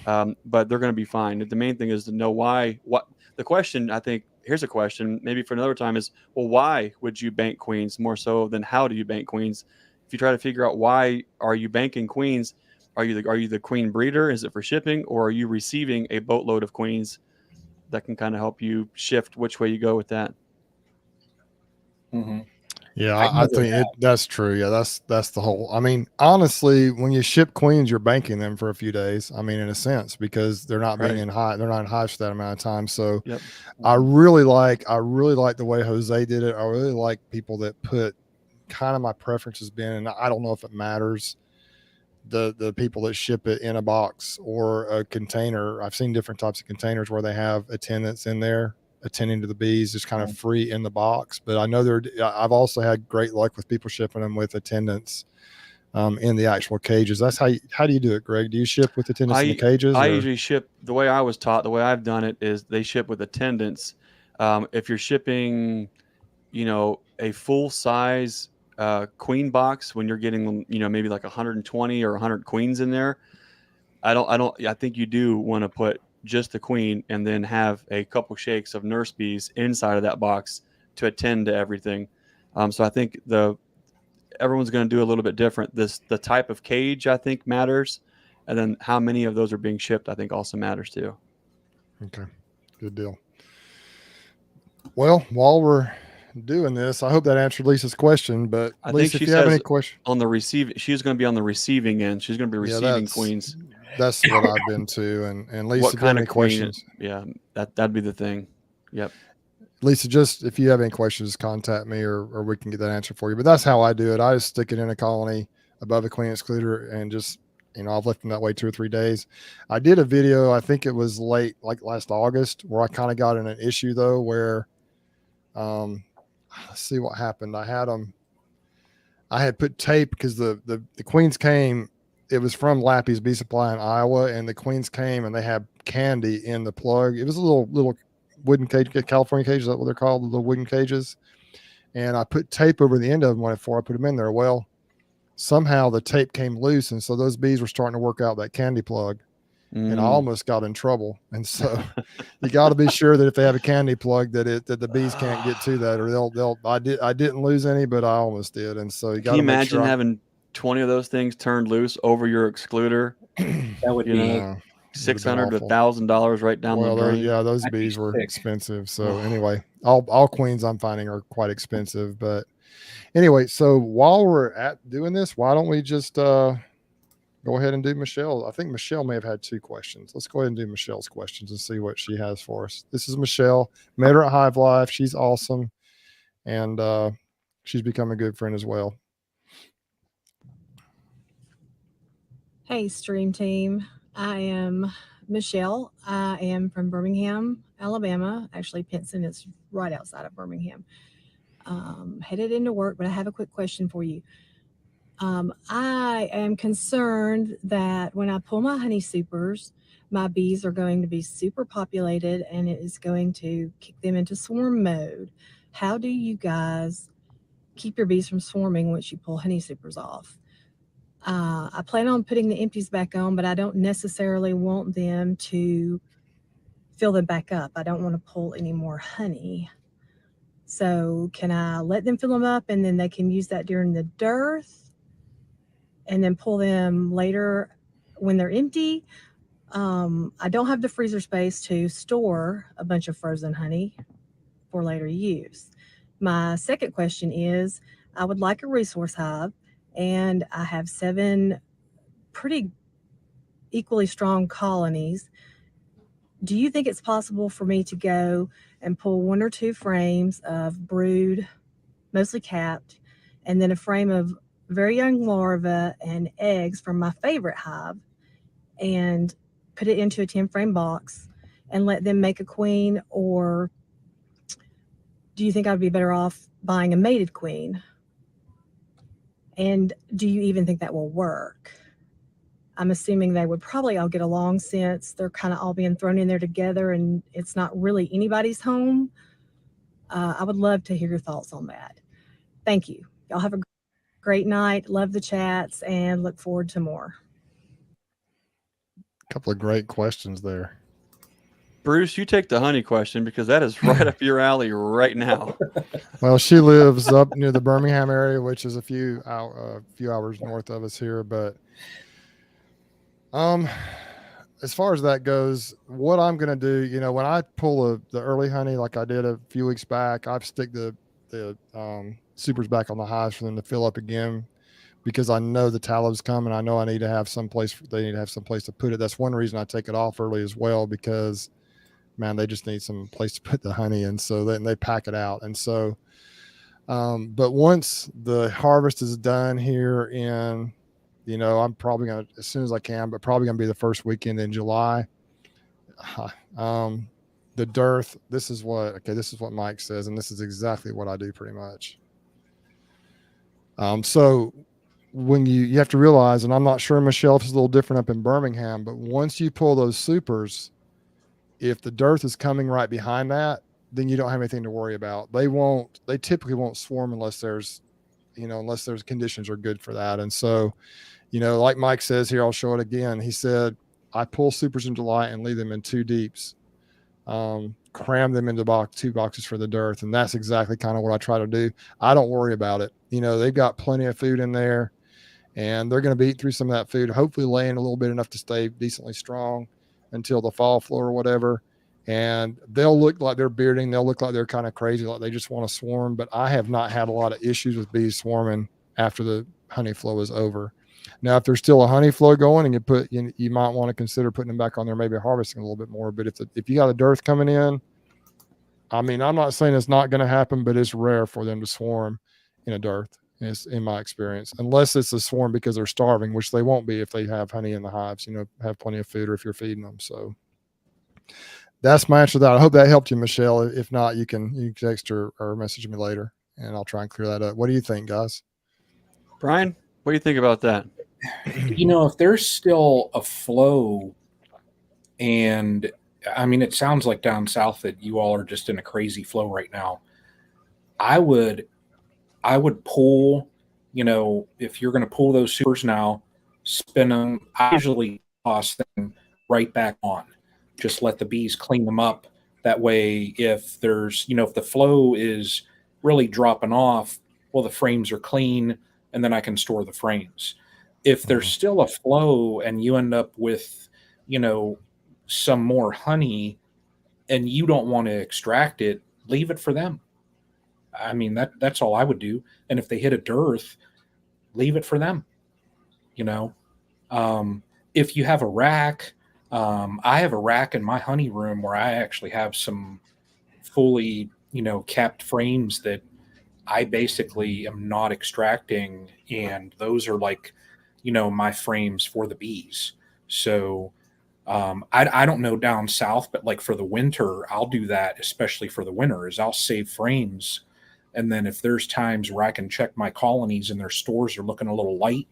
but they're going to be fine. The main thing is to know why. What the question, I think, here's a question maybe for another time is, well, why would you bank queens more so than how do you bank queens? If you try to figure out why are you banking queens, are you the queen breeder? Is it for shipping, or are you receiving a boatload of queens? That can kind of help you shift which way you go with that. Mm-hmm. Yeah, I think that's true. Yeah, that's the whole. I mean, honestly, when you ship queens, you're banking them for a few days. I mean, in a sense, because they're not being in hive, they're not in hives for that amount of time. So, yep. I really like the way Jose did it. I really like people that put kind of my preference has been, and I don't know if it matters, the people that ship it in a box or a container. I've seen different types of containers where they have attendants in there attending to the bees, just kind of free in the box. But I know I've also had great luck with people shipping them with attendants in the actual cages. That's how do you do it, Greg? Do you ship with attendants in the cages? I usually ship the way I was taught. The way I've done it is they ship with attendants. If you're shipping, a full size queen box, when you're getting, maybe like 120 or 100 queens in there, I think you do want to put just the queen and then have a couple shakes of nurse bees inside of that box to attend to everything. So I think everyone's going to do a little bit different. The type of cage, I think, matters. And then how many of those are being shipped, I think also matters too. Okay. Good deal. Well, while we're doing this, I hope that answered Lisa's question, but I Lisa, think if you have any questions on the receiving, she's going to be on the receiving end. She's going to be receiving queens. That's what I've been to. And Lisa, what if you have kind any of queen? questions? Yeah, that'd be the thing. Yep. Lisa, just if you have any questions, contact me or we can get that answer for you. But that's how I do it. I just stick it in a colony above a queen excluder and just, I've left them that way 2 or 3 days. I did a video, I think it was late, like last August, where I kind of got in an issue though, where, let's see what happened. I had put tape because the queens came, it was from Lappy's Bee Supply in Iowa, and the queens came and they had candy in the plug. It was a little wooden cage, California cage, is that what they're called, the little wooden cages. And I put tape over the end of them before I put them in there. Well, somehow the tape came loose, and so those bees were starting to work out that candy plug. And I almost got in trouble. And so you got to be sure that if they have a candy plug, that the bees can't get to that, or I didn't lose any, but I almost did. And so you got to imagine sure having 20 of those things turned loose over your excluder. That would be $600 to $1,000 right down the drain. Those bees were expensive. So anyway, all queens I'm finding are quite expensive. But anyway, so while we're at doing this, why don't we just go ahead and do Michelle? I think Michelle may have had 2 questions. Let's go ahead and do Michelle's questions and see what she has for us. This is Michelle. Met her at Hive Life. She's awesome. And she's become a good friend as well. Hey, Stream Team. I am Michelle. I am from Birmingham, Alabama. Actually, Pinson is right outside of Birmingham. Headed into work, but I have a quick question for you. I am concerned that when I pull my honey supers, my bees are going to be super populated and it is going to kick them into swarm mode. How do you guys keep your bees from swarming once you pull honey supers off? I plan on putting the empties back on, but I don't necessarily want them to fill them back up. I don't want to pull any more honey. So can I let them fill them up and then they can use that during the dearth and then pull them later when they're empty? I don't have the freezer space to store a bunch of frozen honey for later use. My second question is, I would like a resource hive, and I have 7 pretty equally strong colonies. Do you think it's possible for me to go and pull 1 or 2 frames of brood, mostly capped, and then a frame of very young larvae and eggs from my favorite hive, and put it into a 10-frame box and let them make a queen? Or do you think I'd be better off buying a mated queen? And do you even think that will work? I'm assuming they would probably all get along since they're kind of all being thrown in there together and it's not really anybody's home. I would love to hear your thoughts on that. Thank you. Y'all have a great night. Love the chats and look forward to more. A couple of great questions there. Bruce, you take the honey question because that is right up your alley right now. Well, she lives up near the Birmingham area, which is a few hours north of us here. But as far as that goes, what I'm going to do, when I pull the early honey, like I did a few weeks back, I stick the supers back on the hives for them to fill up again, because I know the tallow's coming. I know I need to have some place. They need to have some place to put it. That's one reason I take it off early as well, because man, they just need some place to put the honey in. So then they pack it out. And so, but once the harvest is done here in, I'm probably going to, as soon as I can, but probably going to be the first weekend in July. The dearth, this is what Mike says, and this is exactly what I do pretty much. So when you have to realize, and I'm not sure, Michelle, if it's a little different up in Birmingham, but once you pull those supers, if the dearth is coming right behind that, then you don't have anything to worry about. They typically won't swarm unless there's conditions are good for that. And so, like Mike says here, I'll show it again. He said, I pull supers in July and leave them in 2 deeps, cram them into 2 boxes for the dearth. And that's exactly kind of what I try to do. I don't worry about it. They've got plenty of food in there and they're going to be eating through some of that food, hopefully laying a little bit enough to stay decently strong until the fall floor or whatever. And they'll look like they're bearding. They'll look like they're kind of crazy, like they just want to swarm. But I have not had a lot of issues with bees swarming after the honey flow is over. Now, if there's still a honey flow going, and you might want to consider putting them back on there, maybe harvesting a little bit more. But if you got a dearth coming in, I mean, I'm not saying it's not going to happen, but it's rare for them to swarm in a dearth, in my experience, unless it's a swarm because they're starving, which they won't be if they have honey in the hives, have plenty of food, or if you're feeding them. So that's my answer to that. I hope that helped you, Michelle. If not, you can text or message me later and I'll try and clear that up. What do you think, guys? Brian, what do you think about that? If there's still a flow And I mean, it sounds like down south that you all are just in a crazy flow right now. I would I would pull, if you're going to pull those supers now, spin them. I usually toss them right back on. Just let the bees clean them up. That way, if if the flow is really dropping off, well, the frames are clean, and then I can store the frames. If there's Mhm. still a flow and you end up with, you know, some more honey and you don't want to extract it, leave it for them. I mean, that's all I would do. And if they hit a dearth, leave it for them. You know, if you have a rack, I have a rack in my honey room where I actually have some fully, capped frames that I basically am not extracting, and those are like, my frames for the bees. So I don't know down south, but like for the winter, I'll do that, especially for the winter, is I'll save frames. And then if there's times where I can check my colonies and their stores are looking a little light,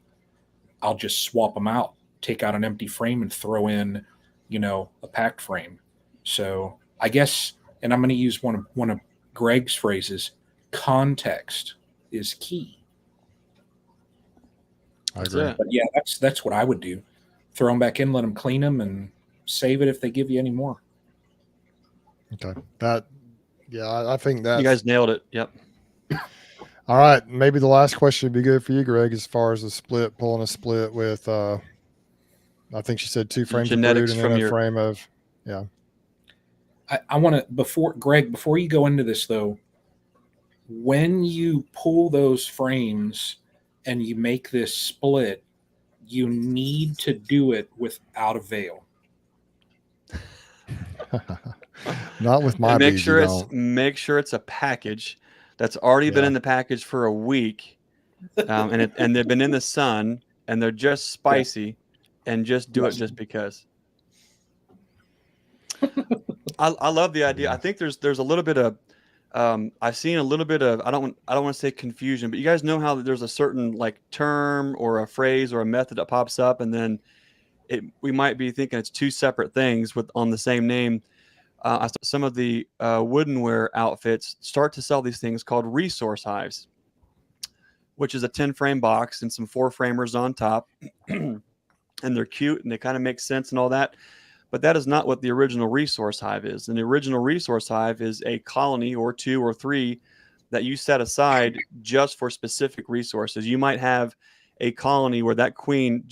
I'll just swap them out, take out an empty frame and throw in, a packed frame. So I guess, and I'm going to use one of Greg's phrases, context is key. I That's agree. it. But yeah, that's what I would do. Throw them back in, let them clean them, and save it if they give you any more. Okay. I think You that's guys nailed it. Yep. all right. Maybe the last question would be good for you, Greg, as far as pulling a split with, I think she said 2 frames of brood Genetics and from then a your frame of, yeah. I want to, before you go into this though, when you pull those frames and you make this split, you need to do it without a veil. Not with my and bees, you don't. make sure it's a package that's already been Yeah. in the package for a week, and they've been in the sun and they're just spicy, and just do it Yes. just because. I love the idea. Yeah. I think there's a little bit of I've seen a little bit of I don't want to say confusion, but you guys know how there's a certain like term or a phrase or a method that pops up, and then we might be thinking it's two separate things with on the same name. I saw some of the woodenware outfits start to sell these things called resource hives, which is a 10 frame box and some 4 framers on top. And they're cute and they kind of make sense and all that. But that is not what the original resource hive is. And the original resource hive is a colony or 2 or 3 that you set aside just for specific resources. You might have a colony where that queen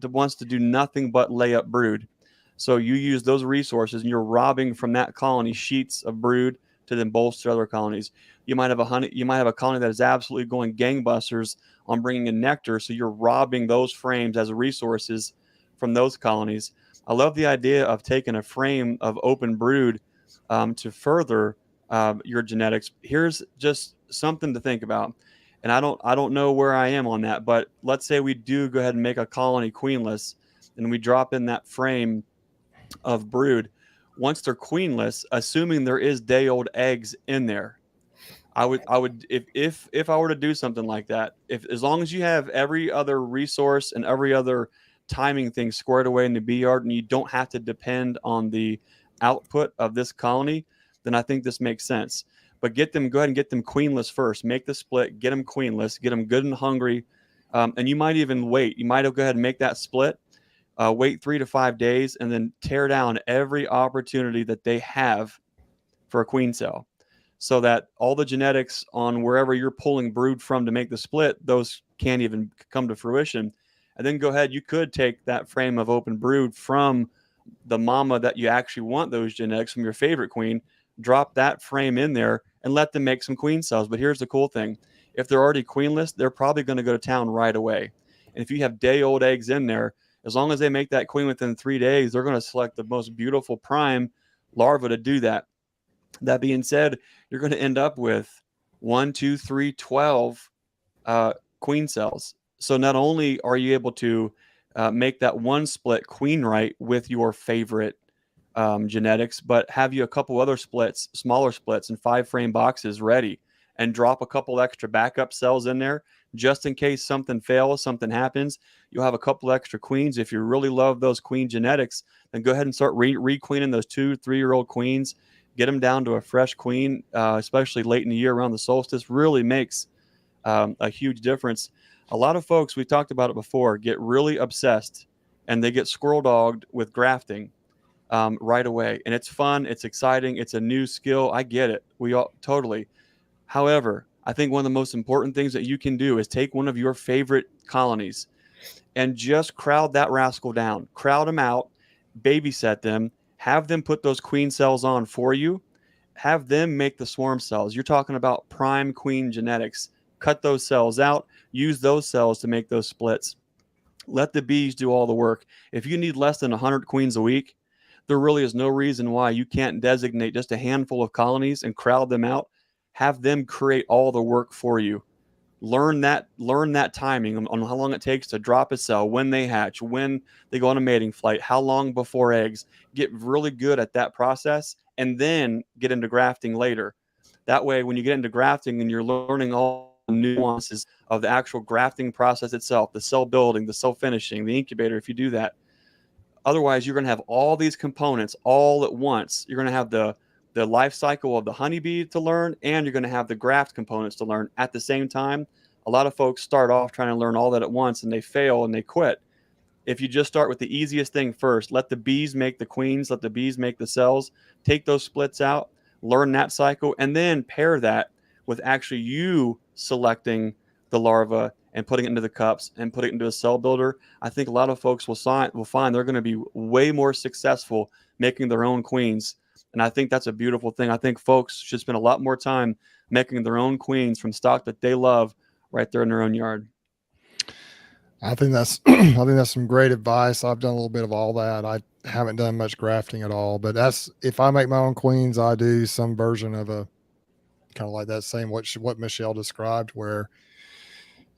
wants to do nothing but lay up brood. So you use those resources and you're robbing from that colony sheets of brood to then bolster other colonies. You might have a colony that is absolutely going gangbusters on bringing in nectar. So you're robbing those frames as resources from those colonies. I love the idea of taking a frame of open brood to further your genetics. Here's just something to think about. And I don't know where I am on that, but let's say we do go ahead and make a colony queenless and we drop in that frame of brood. Once they're queenless, assuming there is day old eggs in there, I would if I were to do something like that, if as long as you have every other resource and every other timing thing squared away in the bee yard and you don't have to depend on the output of this colony, then I think this makes sense. But go ahead and get them queenless first. Make the split, get them queenless, get them good and hungry. And you might even wait. You might go ahead and make that split, wait 3 to 5 days, and then tear down every opportunity that they have for a queen cell, so that all the genetics on wherever you're pulling brood from to make the split, those can't even come to fruition. And then go ahead, you could take that frame of open brood from the mama that you actually want those genetics from your favorite queen, drop that frame in there and let them make some queen cells. But here's the cool thing. If they're already queenless, they're probably going to go to town right away. And if you have day old eggs in there, as long as they make that queen within 3 days, they're going to select the most beautiful prime larva to do that. That being said, you're going to end up with 1, 2, 3, 12 queen cells. So not only are you able to make that one split queen right with your favorite genetics, but have you a couple other splits, smaller splits, and 5 frame boxes ready. and drop a couple extra backup cells in there just in case something fails, something happens. You'll have a couple extra queens. If you really love those queen genetics, then go ahead and start re-queening those 2-3-year-old queens. Get them down to a fresh queen, especially late in the year around the solstice. Really makes a huge difference. A lot of folks, we talked about it before, get really obsessed and they get squirrel dogged with grafting right away. And it's fun. It's exciting. It's a new skill. I get it. We all totally. However, I think one of the most important things that you can do is take one of your favorite colonies and just crowd that rascal down, crowd them out, babysit them, have them put those queen cells on for you, have them make the swarm cells. You're talking about prime queen genetics. Cut those cells out, use those cells to make those splits. Let the bees do all the work. If you need less than 100 queens a week, there really is no reason why you can't designate just a handful of colonies and crowd them out. Have them create all the work for you. Learn that timing on how long it takes to drop a cell, when they hatch, when they go on a mating flight, how long before eggs. Get really good at that process and then get into grafting later. That way, when you get into grafting and you're learning all the nuances of the actual grafting process itself, the cell building, the cell finishing, the incubator, if you do that. Otherwise, you're going to have all these components all at once. You're going to have the life cycle of the honeybee to learn, and you're going to have the graft components to learn at the same time. A lot of folks start off trying to learn all that at once, and they fail and they quit. If you just start with the easiest thing first, let the bees make the queens, let the bees make the cells, take those splits out, learn that cycle, and then pair that with actually you selecting the larva and putting it into the cups and putting it into a cell builder. I think a lot of folks will find they're going to be way more successful making their own queens. And I think that's a beautiful thing. I think folks should spend a lot more time making their own queens from stock that they love right there in their own yard. I think that's some great advice. I've done a little bit of all that. I haven't done much grafting at all, but that's, if I make my own queens, I do some version of a kind of like that same what Michelle described, where,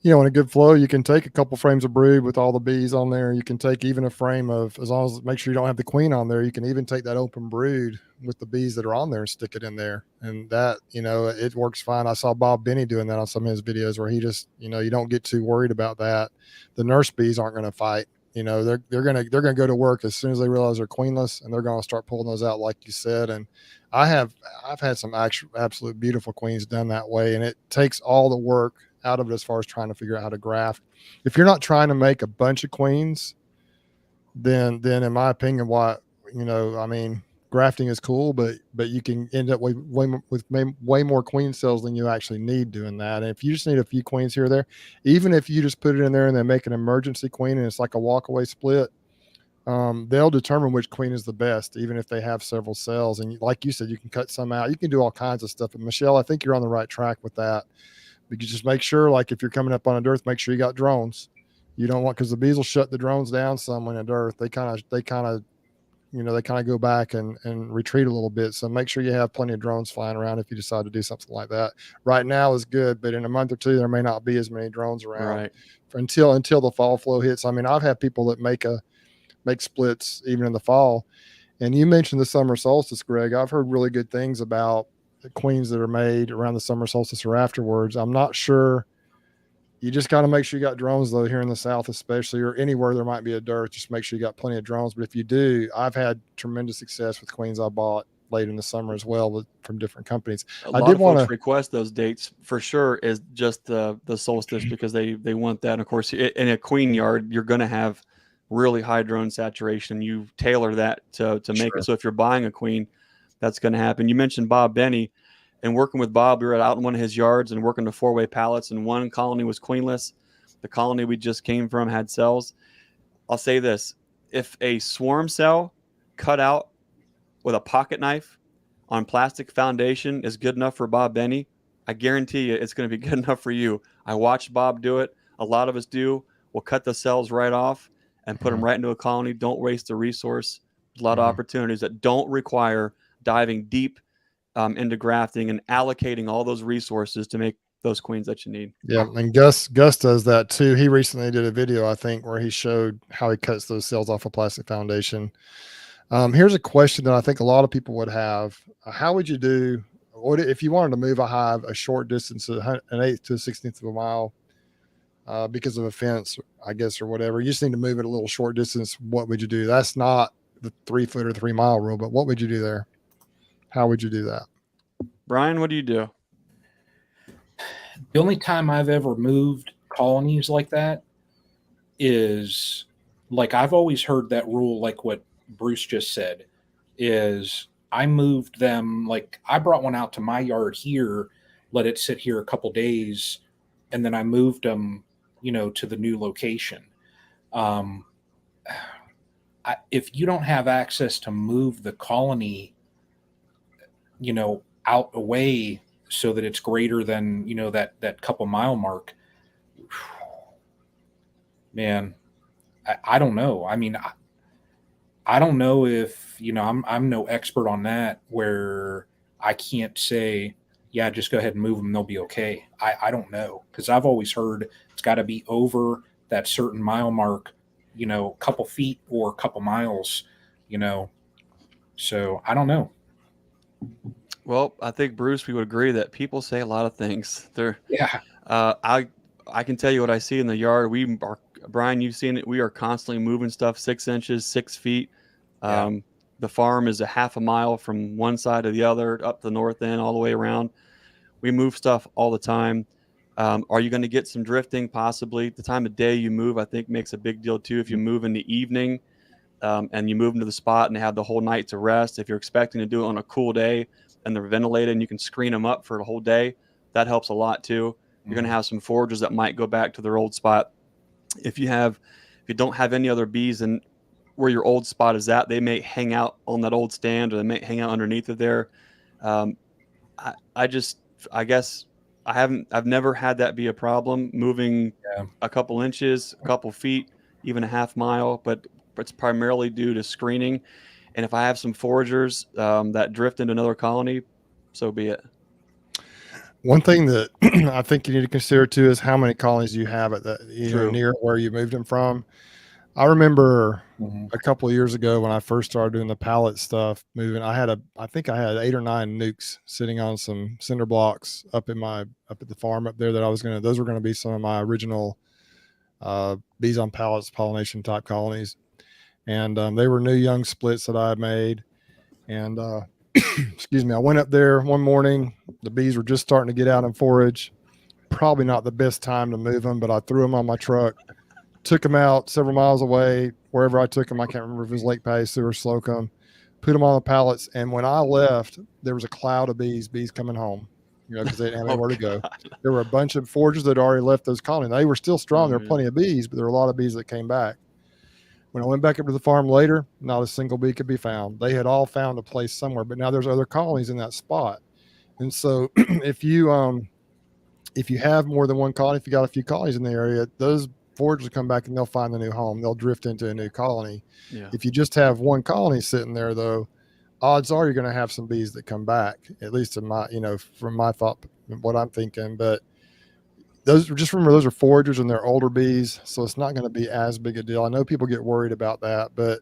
you know, in a good flow, you can take a couple frames of brood with all the bees on there. You can take even a frame of, as long as make sure you don't have the queen on there, you can even take that open brood with the bees that are on there and stick it in there. And that, you know, it works fine. I saw Bob Benny doing that on some of his videos where he just, you know, you don't get too worried about that. The nurse bees aren't going to fight. You know, they're going to go to work as soon as they realize they're queenless, and they're going to start pulling those out, like you said. And I've had some absolute beautiful queens done that way. And it takes all the work out of it as far as trying to figure out how to graft. If you're not trying to make a bunch of queens, then in my opinion, why, you know, I mean, grafting is cool, but you can end up with way more queen cells than you actually need doing that. And if you just need a few queens here or there, even if you just put it in there and then make an emergency queen and it's like a walkaway split, they'll determine which queen is the best, even if they have several cells. And like you said, you can cut some out. You can do all kinds of stuff. But Michelle, I think you're on the right track with that. But you just make sure, like if you're coming up on a dearth, make sure you got drones. You don't want, because the bees will shut the drones down some when a dearth. They kind of go back and retreat a little bit. So make sure you have plenty of drones flying around if you decide to do something like that. Right now is good, but in a month or two, there may not be as many drones around until the fall flow hits. I mean, I've had people that make splits even in the fall. And you mentioned the summer solstice, Greg. I've heard really good things about the queens that are made around the summer solstice or afterwards. I'm not sure. You just got to make sure you got drones, though, here in the South, especially, or anywhere there might be a dearth. Just make sure you got plenty of drones. But if you do, I've had tremendous success with queens I bought late in the summer as well from different companies. I did want to request those dates for sure, is just the solstice, because they want that. And of course, in a queen yard, you're going to have really high drone saturation. You tailor that to make it. So if you're buying a queen, that's going to happen. You mentioned Bob Benny. And working with Bob, we were out in one of his yards and working the 4-way pallets, and one colony was queenless. The colony we just came from had cells. I'll say this: if a swarm cell cut out with a pocket knife on plastic foundation is good enough for Bob Benny, I guarantee you it's going to be good enough for you. I watched Bob do it. A lot of us do. We'll cut the cells right off and put them right into a colony. Don't waste the resource. There's a lot of opportunities that don't require diving deep into grafting and allocating all those resources to make those queens that you need. Yeah, and Gus does that too. He recently did a video, I think, where he showed how he cuts those cells off a plastic foundation. Here's a question that I think a lot of people would have. How would you do what if you wanted to move a hive a short distance, an eighth to a 16th of a mile, because of a fence, I guess, or whatever, you just need to move it a little short distance. What would you do? That's not the 3 foot or 3 mile rule, but what would you do there? How would you do that? Brian, what do you do? The only time I've ever moved colonies like that is, like, I've always heard that rule, like what Bruce just said, is I moved them, like I brought one out to my yard here, let it sit here a couple days, and then I moved them, to the new location. If you don't have access to move the colony, out away so that it's greater than, that couple mile mark, man, I don't know. I mean, I don't know if, I'm no expert on that, where I can't say, yeah, just go ahead and move them, they'll be okay. I don't know, because I've always heard it's got to be over that certain mile mark, a couple feet or a couple miles, so I don't know. Well, I think, Bruce, we would agree that people say a lot of things. Yeah. I can tell you what I see in the yard. Brian, you've seen it. We are constantly moving stuff 6 inches, 6 feet. Yeah. The farm is a half a mile from one side to the other, up the north end, all the way around. We move stuff all the time. Are you going to get some drifting? Possibly. The time of day you move, I think, makes a big deal too. If you move in the evening, and you move them to the spot and they have the whole night to rest, if you're expecting to do it on a cool day and they're ventilated and you can screen them up for the whole day, that helps a lot too. You're going to have some foragers that might go back to their old spot. If you don't have any other bees and where your old spot is at, they may hang out on that old stand, or they may hang out underneath it there. I've never had that be a problem, moving a couple inches, a couple feet, even a half mile, but it's primarily due to screening. And if I have some foragers that drift into another colony, so be it. One thing that I think you need to consider too is how many colonies you have at that, True. near where you moved them from. I remember a couple of years ago when I first started doing the pallet stuff, moving, I think I had 8 or 9 nukes sitting on some cinder blocks up at the farm up there that those were going to be some of my original bees on pallets, pollination type colonies. And they were new young splits that I had made. And excuse me, I went up there one morning. The bees were just starting to get out and forage. Probably not the best time to move them, but I threw them on my truck, took them out several miles away, wherever I took them. I can't remember if it was Lake Pace or Slocum. Put them on the pallets. And when I left, there was a cloud of bees coming home, because they didn't have anywhere to go. There were a bunch of foragers that had already left those colonies. They were still strong. There were plenty of bees, but there were a lot of bees that came back. When I went back up to the farm later, not a single bee could be found. They had all found a place somewhere, but now there's other colonies in that spot. And so if you have more than one colony, if you got a few colonies in the area, those foragers will come back and they'll find a new home. They'll drift into a new colony. Yeah. If you just have one colony sitting there, though, odds are you're going to have some bees that come back, at least in my, from my thought, what I'm thinking. But just remember, those are foragers and they're older bees, so it's not going to be as big a deal. I know people get worried about that, but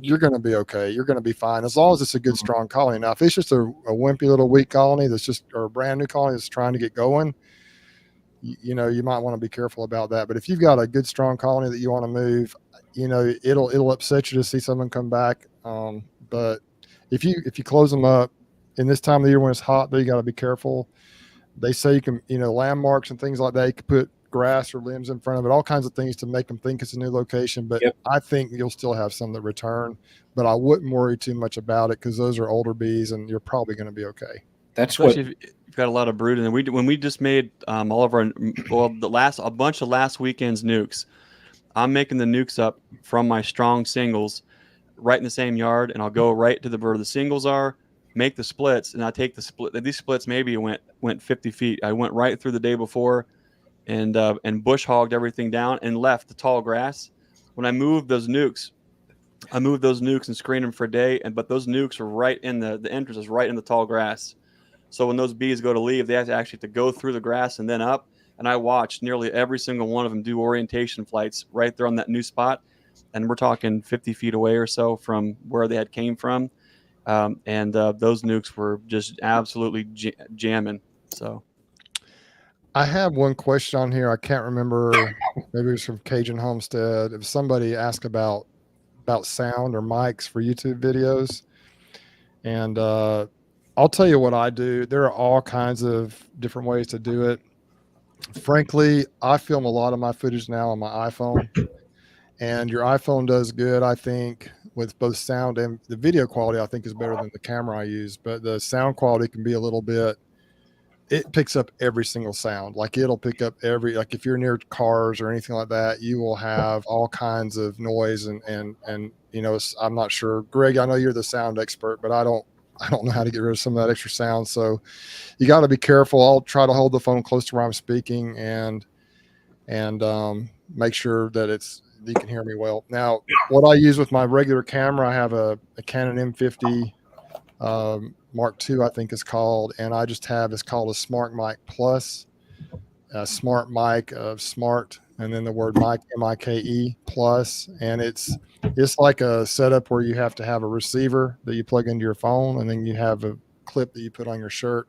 you're going to be okay. You're going to be fine as long as it's a good, strong colony. Now, if it's just a wimpy little weak colony or a brand new colony that's trying to get going, you might want to be careful about that. But if you've got a good, strong colony that you want to move, it'll upset you to see someone come back. But if you close them up in this time of the year when it's hot, though, you got to be careful. They say you can, landmarks and things like that, you can put grass or limbs in front of it, all kinds of things to make them think it's a new location. But I think you'll still have some that return, but I wouldn't worry too much about it because those are older bees and you're probably going to be okay. That's Especially if you've got a lot of brood in there. When we just made all of our, a bunch of last weekend's nukes, I'm making the nukes up from my strong singles right in the same yard, and I'll go right to where the singles are, make the splits, and I take the split. These splits maybe went 50 feet. I went right through the day before and bush hogged everything down and left the tall grass. When I moved those nukes, and screened them for a day, but those nukes are right in the entrance is right in the tall grass. So when those bees go to leave, they actually have to go through the grass and then up. And I watched nearly every single one of them do orientation flights right there on that new spot. And we're talking 50 feet away or so from where they came from. and those nukes were just absolutely jamming. So I have one question on here. I can't remember. Maybe it was from Cajun Homestead. If somebody asked about sound or mics for YouTube videos, and I'll tell you what I do. There are all kinds of different ways to do it. Frankly, I film a lot of my footage now on my iPhone, and your iPhone does good, I think, with both sound and the video quality. I think is better than the camera I use, but the sound quality can be a little bit. It picks up every single sound. Like it'll pick up like if you're near cars or anything like that, you will have all kinds of noise and I'm not sure, Greg, I know you're the sound expert, but I don't know how to get rid of some of that extra sound. So you got to be careful. I'll try to hold the phone close to where I'm speaking and make sure that you can hear me well. Now, what I use with my regular camera, I have a Canon M50 Mark II, I think is called, and I just have, it's called a Smart Mic Plus, a smart mic of smart, and then the word mic, MIKE plus, and it's like a setup where you have to have a receiver that you plug into your phone, and then you have a clip that you put on your shirt.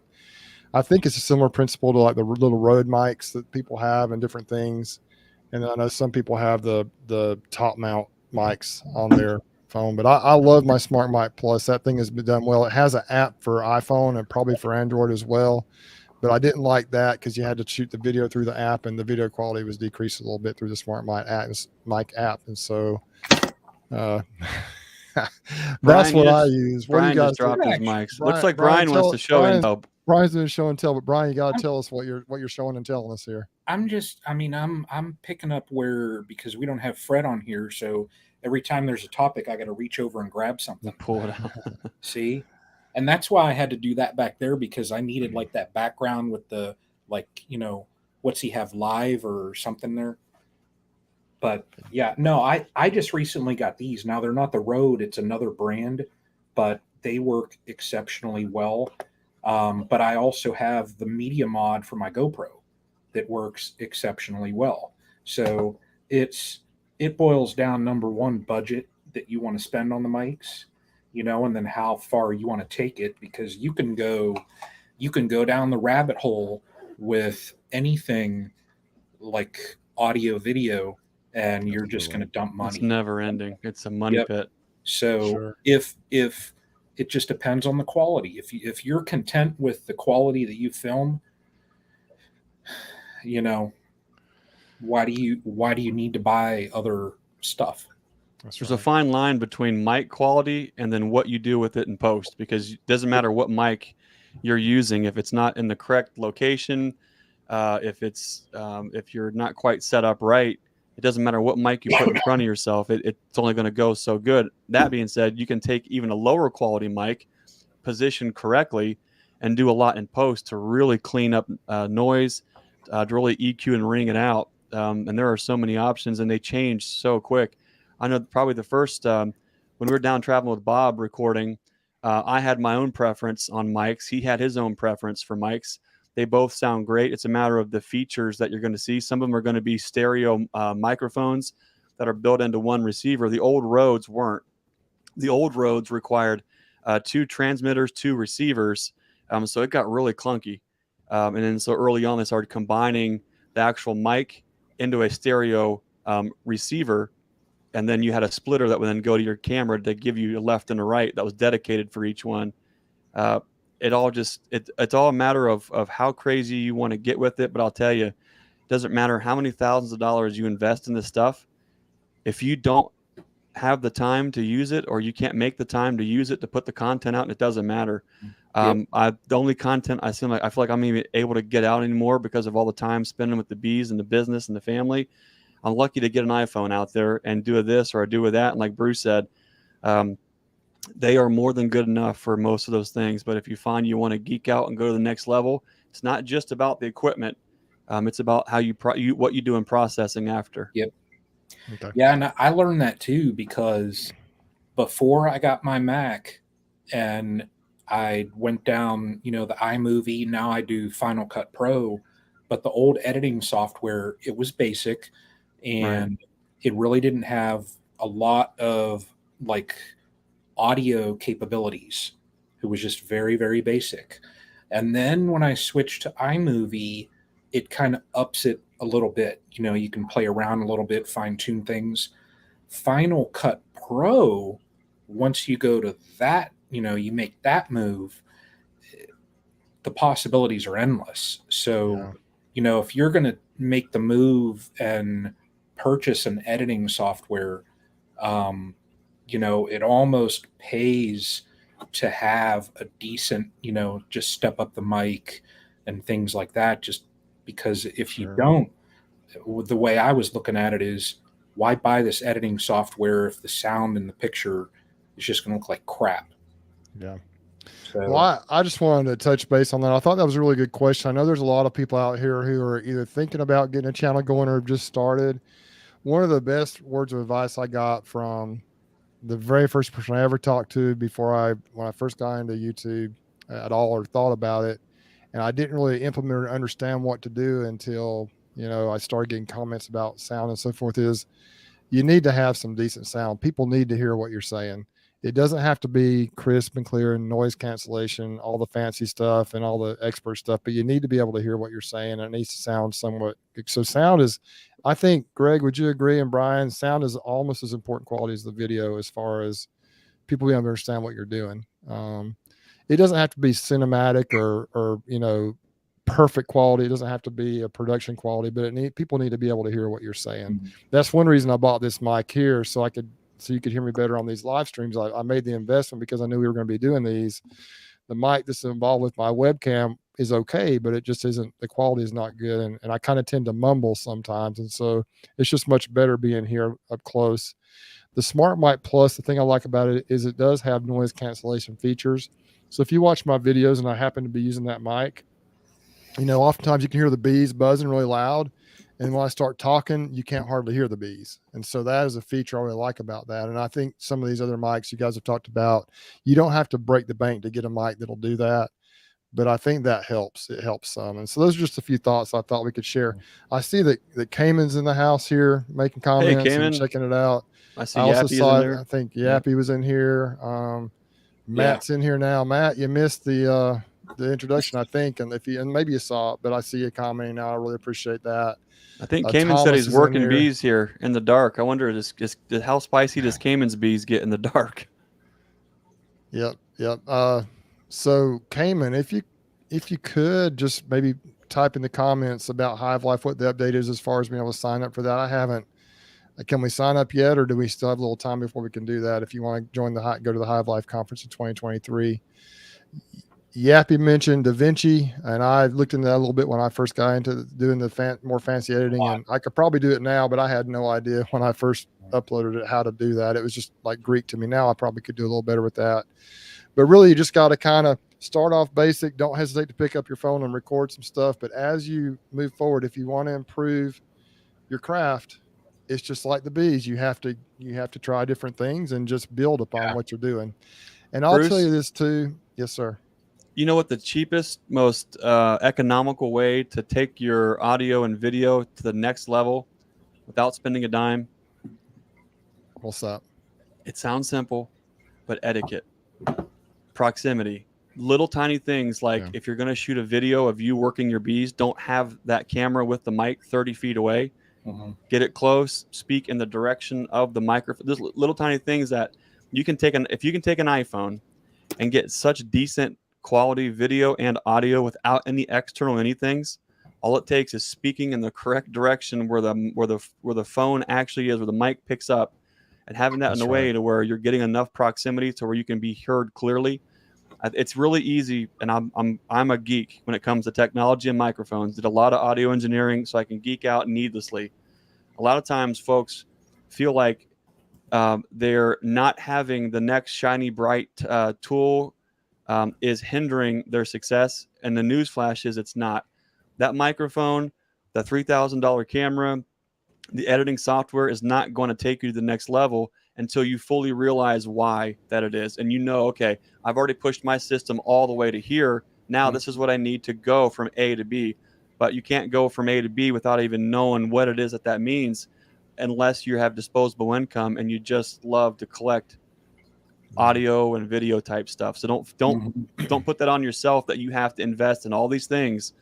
I think it's a similar principle to like the little Rode mics that people have and different things. And I know some people have the top mount mics on their phone, but I love my Smart Mic Plus. That thing has been done well. It has an app for iPhone and probably for Android as well, but I didn't like that because you had to shoot the video through the app, and the video quality was decreased a little bit through the Smart Mic app. And so that's what I use. What do you Brian guys just dropped do? his mics. Brian- Looks like Brian, Brian wants to show and tell. Brian's doing show and tell, but Brian, you got to tell us what you're showing and telling us here. I'm picking up because we don't have Fred on here, so every time there's a topic, I got to reach over and grab something. Pull it out. See? And that's why I had to do that back there, because I needed like that background with the, what's he have live or something there. But yeah, no, I just recently got these. Now they're not the Rode, it's another brand, but they work exceptionally well. But I also have the media mod for my GoPro that works exceptionally well. So it boils down, number one, budget that you want to spend on the mics, and then how far you want to take it, because you can go down the rabbit hole with anything like audio video, and you're just going to dump money. It's never ending. It's a money pit. So Sure. if it just depends on the quality. If you're content with the quality that you film, why do you need to buy other stuff? There's a fine line between mic quality and then what you do with it in post, because it doesn't matter what mic you're using if it's not in the correct location, if you're not quite set up right. It doesn't matter what mic you put in front of yourself. It's only going to go so good. That being said, you can take even a lower quality mic, positioned correctly, and do a lot in post to really clean up noise, to really EQ and ring it out. And there are so many options, and they change so quick. I know probably the first, when we were down traveling with Bob recording, I had my own preference on mics. He had his own preference for mics. They both sound great. It's a matter of the features that you're going to see. Some of them are going to be stereo microphones that are built into one receiver. The old Rhodes weren't. The old Rhodes required 2 transmitters, 2 receivers. So it got really clunky. And then so early on, they started combining the actual mic into a stereo receiver. And then you had a splitter that would then go to your camera to give you a left and a right that was dedicated for each one. It's all a matter of how crazy you want to get with it. But I'll tell you, it doesn't matter how many thousands of dollars you invest in this stuff. If you don't have the time to use it, or you can't make the time to use it to put the content out, it doesn't matter. The only content I feel like I'm even able to get out anymore because of all the time spending with the bees and the business and the family. I'm lucky to get an iPhone out there and do this or do with that. And like Bruce said, they are more than good enough for most of those things. But if you find you want to geek out and go to the next level, it's not just about the equipment. It's about how what you do in processing after. Yep. Okay. Yeah, and I learned that too, because before I got my Mac and I went down, the iMovie, now I do Final Cut Pro, but the old editing software, it was basic, and it really didn't have a lot of audio capabilities. It was just very, very basic. And then when I switched to iMovie, it kind of ups it a little bit. You can play around a little bit, fine tune things. Final Cut Pro, once you go to that, you make that move, the possibilities are endless. So, if you're going to make the move and purchase an editing software, it almost pays to have a decent, just step up the mic and things like that. Just because if you don't, the way I was looking at it is, why buy this editing software if the sound in the picture is just going to look like crap? Yeah. So, Well, I just wanted to touch base on that. I thought that was a really good question. I know there's a lot of people out here who are either thinking about getting a channel going or have just started. One of the best words of advice I got from the very first person I ever talked to when I first got into YouTube at all or thought about it, and I didn't really implement or understand what to do until, I started getting comments about sound and so forth, is you need to have some decent sound. People need to hear what you're saying. It doesn't have to be crisp and clear and noise cancellation, all the fancy stuff and all the expert stuff, but you need to be able to hear what you're saying, and it needs to sound somewhat. So sound is, I think, Greg, would you agree? And Brian, sound is almost as important quality as the video as far as people being able to understand what you're doing. It doesn't have to be cinematic or perfect quality. It doesn't have to be a production quality, but people need to be able to hear what you're saying. Mm-hmm. That's one reason I bought this mic here, so you could hear me better on these live streams. I made the investment because I knew we were going to be doing these. The mic that's involved with my webcam is okay, but it just isn't, the quality is not good. And I kind of tend to mumble sometimes. And so it's just much better being here up close. The Smart Mic Plus, the thing I like about it is it does have noise cancellation features. So if you watch my videos and I happen to be using that mic, oftentimes you can hear the bees buzzing really loud. And when I start talking, you can't hardly hear the bees. And so that is a feature I really like about that. And I think some of these other mics you guys have talked about, you don't have to break the bank to get a mic that'll do that. But I think that helps. It helps some. And so those are just a few thoughts I thought we could share. I see that Cayman's in the house here making comments and checking it out. I see also Yappy's saw, in there. I think Yappy was in here. Matt's in here now. Matt, you missed the introduction, I think. And maybe you saw it, but I see you commenting now. I really appreciate that. I think Cayman said he's working bees here in the dark. I wonder how spicy does Cayman's bees get in the dark? Yep. So Cayman, if you could just maybe type in the comments about Hive Life, what the update is as far as being able to sign up for that. I haven't. Can we sign up yet, or do we still have a little time before we can do that? If you want to go to the Hive Life conference in 2023. Yappy mentioned DaVinci, and I looked into that a little bit when I first got into doing the more fancy editing, and I could probably do it now, but I had no idea when I first uploaded it how to do that. It was just like Greek to me. Now I probably could do a little better with that. But really, you just got to kind of start off basic. Don't hesitate to pick up your phone and record some stuff. But as you move forward, if you want to improve your craft, it's just like the bees. You have to try different things and just build upon what you're doing. And I'll tell you this too. Yes, sir. You know what the cheapest, most economical way to take your audio and video to the next level without spending a dime? What's that? It sounds simple, but etiquette, proximity, little tiny things like if you're going to shoot a video of you working your bees, don't have that camera with the mic 30 feet away. Mm-hmm. Get it close, speak in the direction of the microphone. There's little tiny things that you can take if you can take an iPhone and get such decent quality video and audio without any external anythings, all it takes is speaking in the correct direction where the phone actually is, where the mic picks up, and having that in a way to where you're getting enough proximity to where you can be heard clearly. It's really easy, and I'm a geek when it comes to technology and microphones. Did a lot of audio engineering, so I can geek out needlessly. A lot of times folks feel like they're not having the next shiny bright tool is hindering their success, and the newsflash is it's not. That microphone, the $3,000 camera, the editing software is not going to take you to the next level until you fully realize why that it is. And okay, I've already pushed my system all the way to here. Now this is what I need to go from A to B. But you can't go from A to B without even knowing what it is that means, unless you have disposable income and you just love to collect audio and video type stuff. So don't put that on yourself that you have to invest in all these things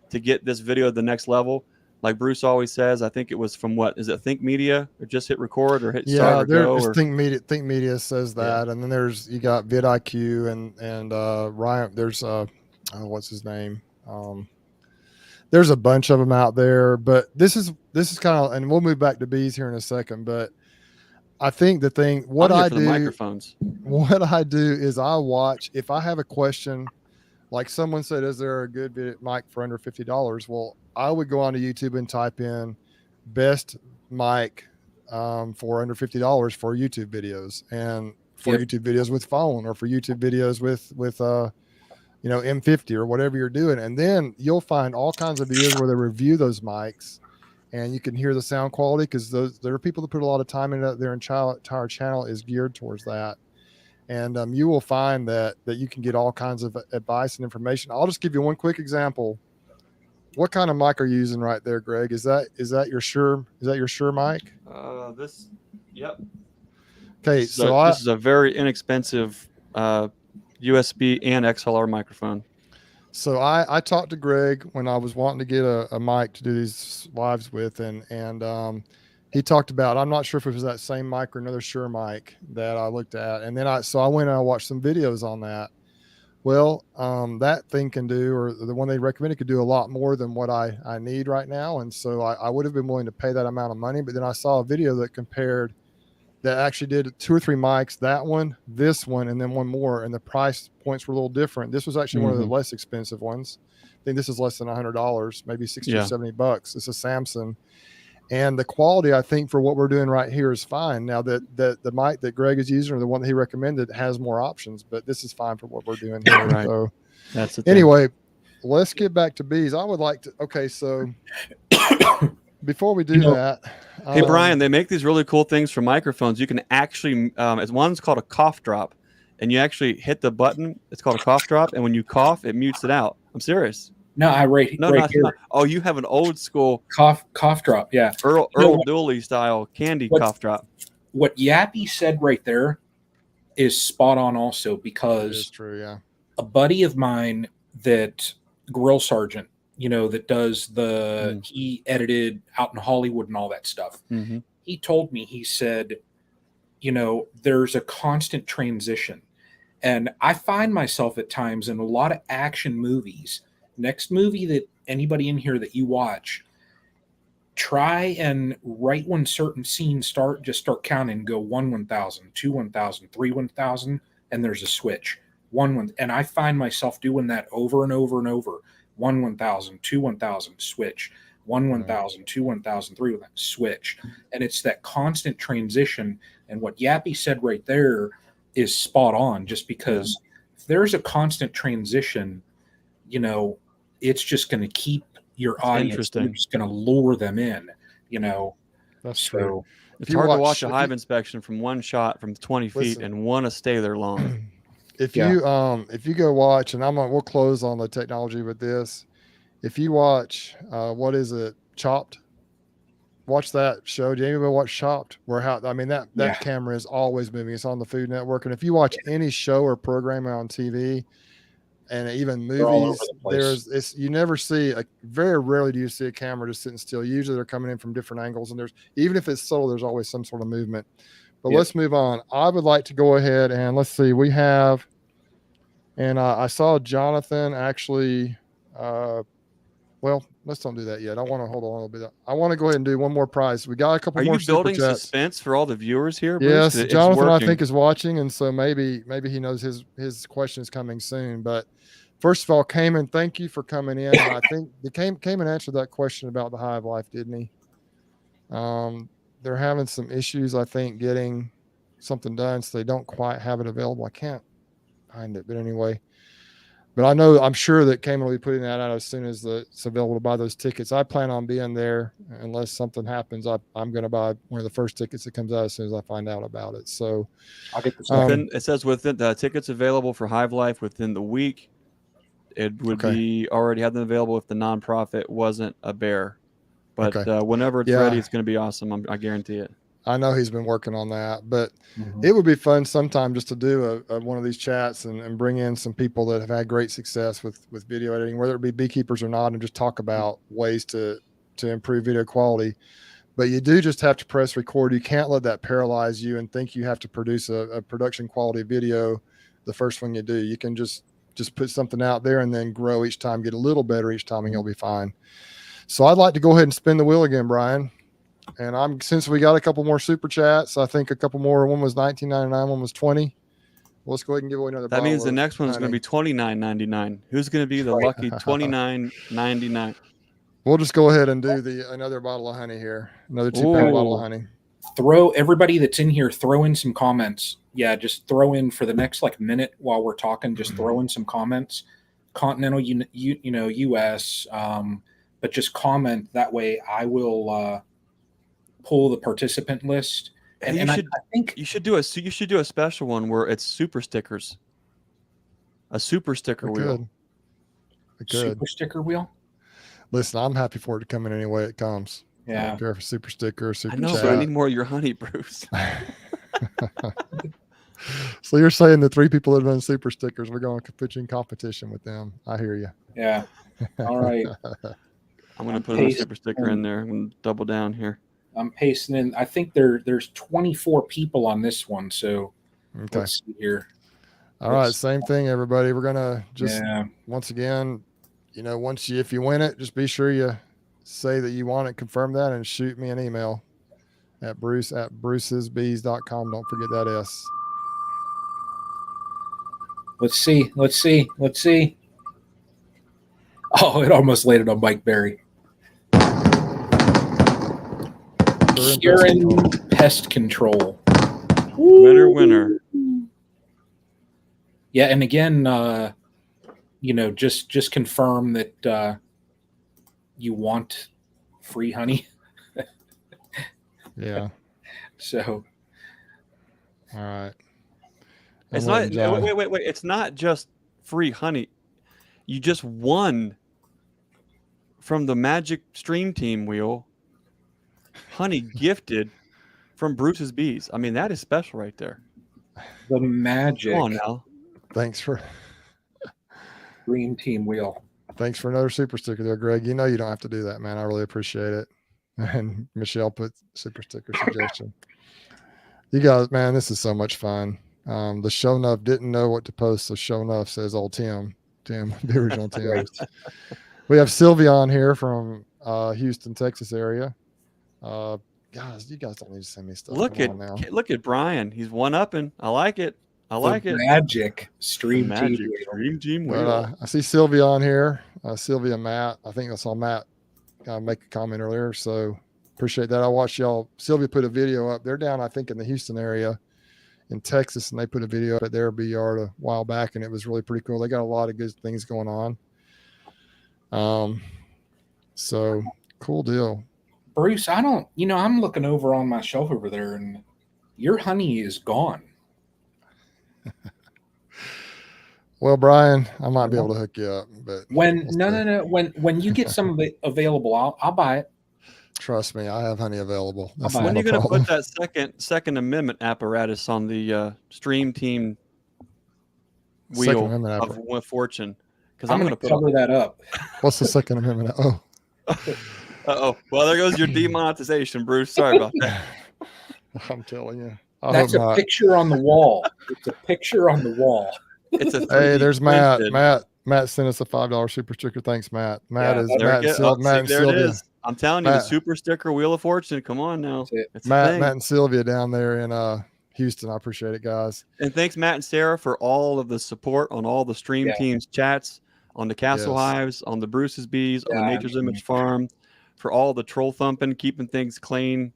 to get this video to the next level. Like Bruce always says, I think it was from what is it, Think Media, or just hit record or hit start or go? There's Or Think Media says that, and then you got vidIQ and Ryan. There's what's his name? There's a bunch of them out there, but this is kind of, and we'll move back to bees here in a second. But I think the thing, what I do is I watch. If I have a question, like someone said, is there a good mic for under $50? Well, I would go onto YouTube and type in best mic for under $50 for YouTube videos, and for YouTube videos with phone, or for YouTube videos with M50 or whatever you're doing. And then you'll find all kinds of videos where they review those mics, and you can hear the sound quality, because there are people that put a lot of time into it. Their entire channel is geared towards that. And you will find that you can get all kinds of advice and information. I'll just give you one quick example. What kind of mic are you using right there, Greg? Is that your Shure mic? Yep. Okay, this is a very inexpensive USB and XLR microphone. So I talked to Greg when I was wanting to get a mic to do these lives with, and he talked about, I'm not sure if it was that same mic or another Shure mic that I looked at, and then I went and I watched some videos on that. Well, that thing can do, or the one they recommended, could do a lot more than what I need right now, and so I would have been willing to pay that amount of money. But then I saw a video that actually did 2 or 3 mics, that one, this one, and then one more, and the price points were a little different. This was actually one of the less expensive ones. I think this is less than $100, maybe 60 or $70. It's a Samsung, and the quality, I think, for what we're doing right here is fine. Now that the mic that Greg is using, or the one that he recommended, has more options, but this is fine for what we're doing here. Right. So that's it. Anyway, let's get back to bees. I would like to. Okay, so before we do that, hey Brian, they make these really cool things for microphones. You can actually, one's called a cough drop, and you actually hit the button. It's called a cough drop, and when you cough, it mutes it out. I'm serious. No, right here. Oh, you have an old school cough drop. Yeah, Earl Dooley style candy cough drop. What Yappy said right there is spot on, also, because it's true. Yeah, a buddy of mine that Grill Sergeant, that does he edited out in Hollywood and all that stuff. Mm-hmm. He told me, he said, there's a constant transition. And I find myself at times in a lot of action movies. Next movie that anybody in here that you watch, try and right when certain scenes start, just start counting and go 1 1,000, 2 1,000, 3 1,000, and there's a switch. 1 and I find myself doing that over and over and over. 1 1,000, 2 1,000, switch. 1 1,000, 2 1,000, 3 1,000, switch. And it's that constant transition. And what Yappy said right there is spot on, just because if there's a constant transition, it's just going to keep your audience. You're just going to lure them in, That's true. It's hard to watch a hive inspection from one shot from 20 feet and want to stay there long. If you go watch, and we'll close on the technology with this. If you watch, what is it, Chopped? Watch that show. Do anybody watch Chopped? That camera is always moving. It's on the Food Network. And if you watch any show or program on TV, and even movies, you never see very rarely do you see a camera just sitting still. Usually they're coming in from different angles, and even if it's subtle, there's always some sort of movement. But let's move on. I would like to go ahead and let's see. We have, and I saw Jonathan actually. Well, let's don't do that yet. I want to hold on a little bit. I want to go ahead and do one more prize. We got a couple more. Are you building suspense for all the viewers here, Bruce? Yes, Jonathan, I think, is watching, and so maybe he knows his question is coming soon. But first of all, Cayman, thank you for coming in. I think Cayman answered that question about the hive life, didn't he? They're having some issues, I think, getting something done, so they don't quite have it available. I can't find it, but anyway. But I'm sure that Cayman will be putting that out as soon as it's available to buy those tickets. I plan on being there unless something happens. I'm going to buy one of the first tickets that comes out as soon as I find out about it. So I'll get this. It says within the tickets available for Hive Life within the week. It would be already have them available if the nonprofit wasn't a bear. But whenever it's ready, it's going to be awesome. I guarantee it. I know he's been working on that, but Mhm. it would be fun sometime just to do one of these chats and bring in some people that have had great success with video editing, whether it be beekeepers or not, and just talk about ways to improve video quality. But you do just have to press record. You can't let that paralyze you and think you have to produce a production quality video the first one you do. You can just put something out there and then grow each time, get a little better each time, and you'll be fine. So I'd like to go ahead and spin the wheel again, Brian. And since we got a couple more super chats, I think a couple more. One was $19.99, one was $20. Let's go ahead and give away another. That means the bottle next one's going to be $29.99. Who's going to be the lucky $29.99? We'll just go ahead and do another bottle of honey here. Another 2-pound bottle of honey. Throw everybody that's in here, throw in some comments. Yeah, just throw in for the next like minute while we're talking. Just throw in some comments. Continental, U.S. But just comment that way. I will pull the participant list. And I think you should do a special one where it's super stickers. A super sticker wheel. Super sticker wheel. Listen, I'm happy for it to come in any way it comes. Yeah. I don't care if it's super sticker or super I know, chat. but I need more of your honey, Bruce. So you're saying the 3 people that have done super stickers, we're going to put you in competition with them. I hear you. Yeah. All right. I'm going to put a super sticker in there and double down here. I'm pasting in. I think there's 24 people on this one. So let's see here. All right. Same thing, everybody. We're going to just, once again, if you win it, just be sure you say that you want it, confirm that, and shoot me an email at brucesbees.com. Don't forget that S. Let's see. Oh, it almost landed on Mike Berry. Kieran Pest Control. Winner. Yeah, and again, just confirm that you want free honey. Yeah. So. All right. It's not. Wait. It's not just free honey. You just won from the Magic Stream Team wheel. Honey gifted from Bruce's Bees. I mean, that is special right there. The magic. Come on now. Thanks for Dream Team wheel. Thanks for another super sticker there, Greg. You don't have to do that, man. I really appreciate it. And Michelle put super sticker suggestion. You guys, man, this is so much fun. The show enough didn't know what to post, so show enough says old Tim, the original Tim. Right. We have Sylvia on here from Houston, Texas area. Guys, you guys don't need to send me stuff. Look at Brian. He's one-upping. I like it. Magic Stream Team wheel. I see Sylvia on here. Sylvia and Matt. I think I saw Matt make a comment earlier, so appreciate that. I watched y'all. Sylvia put a video up. They're down, I think, in the Houston area in Texas, and they put a video up at their bee yard a while back, and it was really pretty cool. They got a lot of good things going on. So cool deal. Bruce, I'm looking over on my shelf over there, and your honey is gone. Well, Brian, I might be able to hook you up, but when you get some of it available, I'll buy it. Trust me, I have honey available. When are you going to put that second amendment apparatus on the Stream Team wheel of fortune? Because I'm going to cover that up. What's the Second Amendment? Oh, well, there goes your demonetization, Bruce. Sorry about that. I'm telling you. That's a picture on the wall. It's a picture on the wall. Hey, there's Matt. Matt sent us a $5 super sticker. Thanks, Matt. Matt and Sylvia. I'm telling you, the super sticker Wheel of Fortune. Come on now. Matt and Sylvia down there in Houston. I appreciate it, guys. And thanks, Matt and Sarah, for all of the support on all the Stream Teams chats, on the Castle Hives, on the Bruce's Bees, on the Nature's Image Farm, for all the troll thumping, keeping things clean.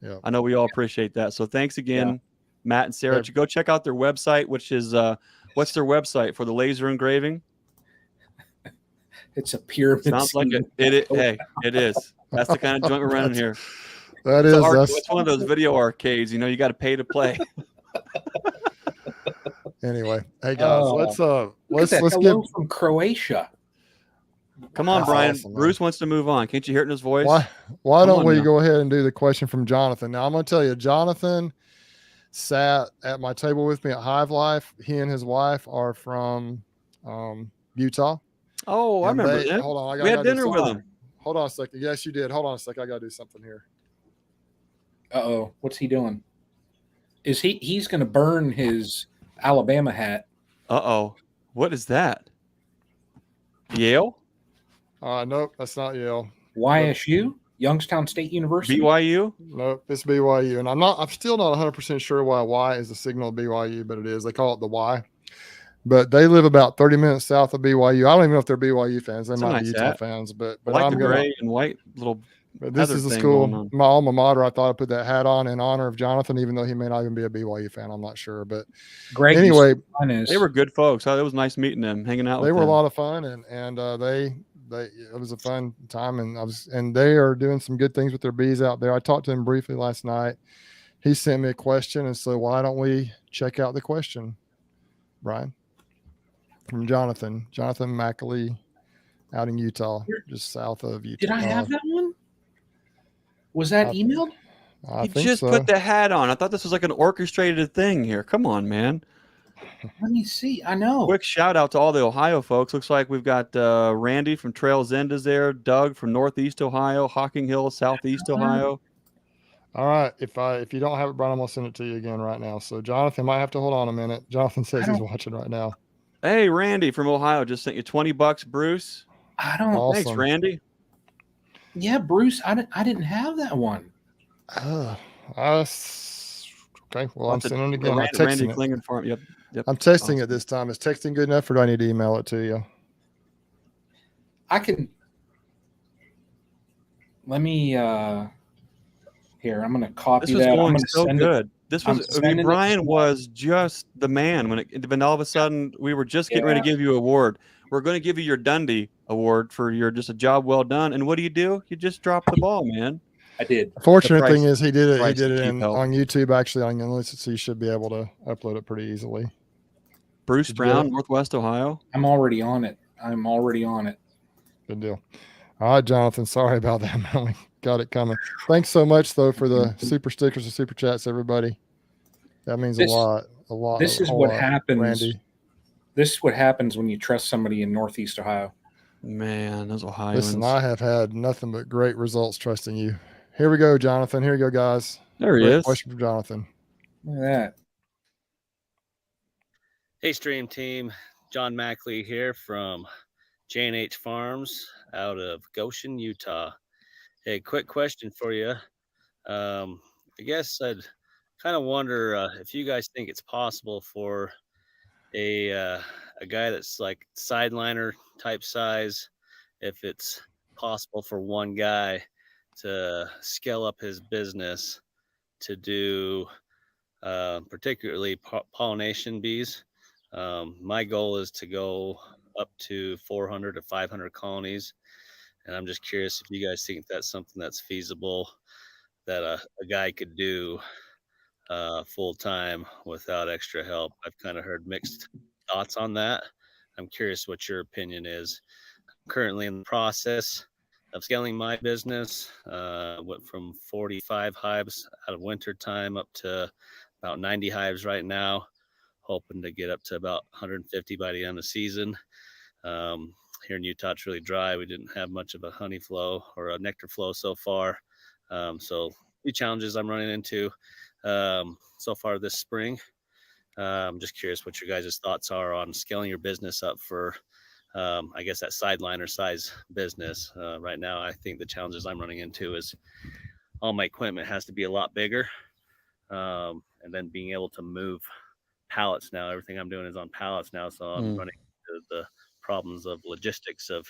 Yeah. I know we all appreciate that. So thanks again, Matt and Sarah. Go check out their website, which is what's their website for the laser engraving? It's a pyramid. Sounds like it. Hey, it is. That's the kind of joint we're running here. It's one of those video arcades. You got to pay to play. Anyway, hey guys, let's get from Croatia. Come on, That's Brian. awesome, man. Bruce wants to move on. Can't you hear it in his voice? Why Come don't on we now. go ahead and do the question from Jonathan? Now I'm going to tell you, Jonathan sat at my table with me at Hive Life. He and his wife are from Utah. Oh, I And remember they, that. hold on, We had gotta do dinner with something. him. Hold on a second. Yes, you did. Hold on a second. I got to do something here. Uh-oh. What's he doing? Is he's going to burn his Alabama hat. Uh-oh. What is that? Yale? Nope, that's not Yale. YSU? Youngstown State University? BYU? Nope, it's BYU. And I'm still not 100% sure why Y is the signal of BYU, but it is. They call it the Y. But they live about 30 minutes south of BYU. I don't even know if they're BYU fans. They That's a might be nice Utah hat. fans, but I like I'm the gonna. gray and white little But this heather is the thing going school, on. my alma mater. I thought I'd put that hat on in honor of Jonathan, even though he may not even be a BYU fan. I'm not sure. But Greg, anyway, They were good folks. It was nice meeting them, hanging out they with were a them. lot of fun, and it was a fun time, and they are doing some good things with their bees out there. I talked to him briefly last night. He sent me a question, and so why don't we check out the question, Brian, from Jonathan Mackley, out in Utah, just south of Utah. Did I have that one? Was that emailed? I He think just so. put the hat on. I thought this was like an orchestrated thing here. Come on, man. Let me see. I know. Quick shout out to all the Ohio folks. Looks like we've got Randy from Trails End is there, Doug from Northeast Ohio, Hocking Hill, Southeast Ohio. All right. If you don't have it, Brian, I'm gonna send it to you again right now. So Jonathan might have to hold on a minute. Jonathan says he's watching right now. Hey, Randy from Ohio just sent you $20, Bruce. I don't. Awesome. Thanks, Randy. Yeah, Bruce. I didn't have that one. Okay. Well, I'm sending it again. I'm Randy texting it. Klingen Farm. Yep. I'm texting it this time. Is texting good enough, or do I need to email it to you? I can. Let me. Here, I'm going to copy This was that. I'm going gonna so send good. It. This I'm was. I sending mean, it Brian to was just the man when all of a sudden we were just getting ready to give you an award. We're going to give you your Dundee Award for your just a job well done. And what do? You just dropped the ball, man. I did. Fortunate thing is he did it. He price did it keep help. on YouTube actually on Unlisted, so you should be able to upload it pretty easily. Bruce Did you get Brown, it? Northwest Ohio. I'm already on it. Good deal. All right, Jonathan. Sorry about that, man. We got it coming. Thanks so much though for the super stickers and super chats, everybody. That means a lot. This is a what lot, happens. Randy. This is what happens when you trust somebody in Northeast Ohio. Man, those Ohioans. Listen, I have had nothing but great results trusting you. Here we go, Jonathan. Here you go, guys. There he Great is. question from Jonathan. Look at that. Hey, Stream Team. John Mackley here from J&H Farms out of Goshen, Utah. Hey, quick question for you. I guess I'd kind of wonder if you guys think it's possible for a guy that's like sideliner type size, if it's possible for one guy to scale up his business to do particularly pollination bees. My goal is to go up to 400 to 500 colonies. And I'm just curious if you guys think that's something that's feasible that a guy could do full time without extra help. I've kind of heard mixed thoughts on that. I'm curious what your opinion is. I'm currently in the process of scaling my business. Went from 45 hives out of winter time up to about 90 hives right now, hoping to get up to about 150 by the end of the season. Here in Utah, it's really dry. We didn't have much of a honey flow or a nectar flow so far. So few challenges I'm running into so far this spring. I'm just curious what your guys' thoughts are on scaling your business up for, I guess, that sideliner size business. Right now, I think the challenges I'm running into is all my equipment has to be a lot bigger. And then being able to move pallets now. Everything I'm doing is on pallets now. So I'm running into the problems of logistics of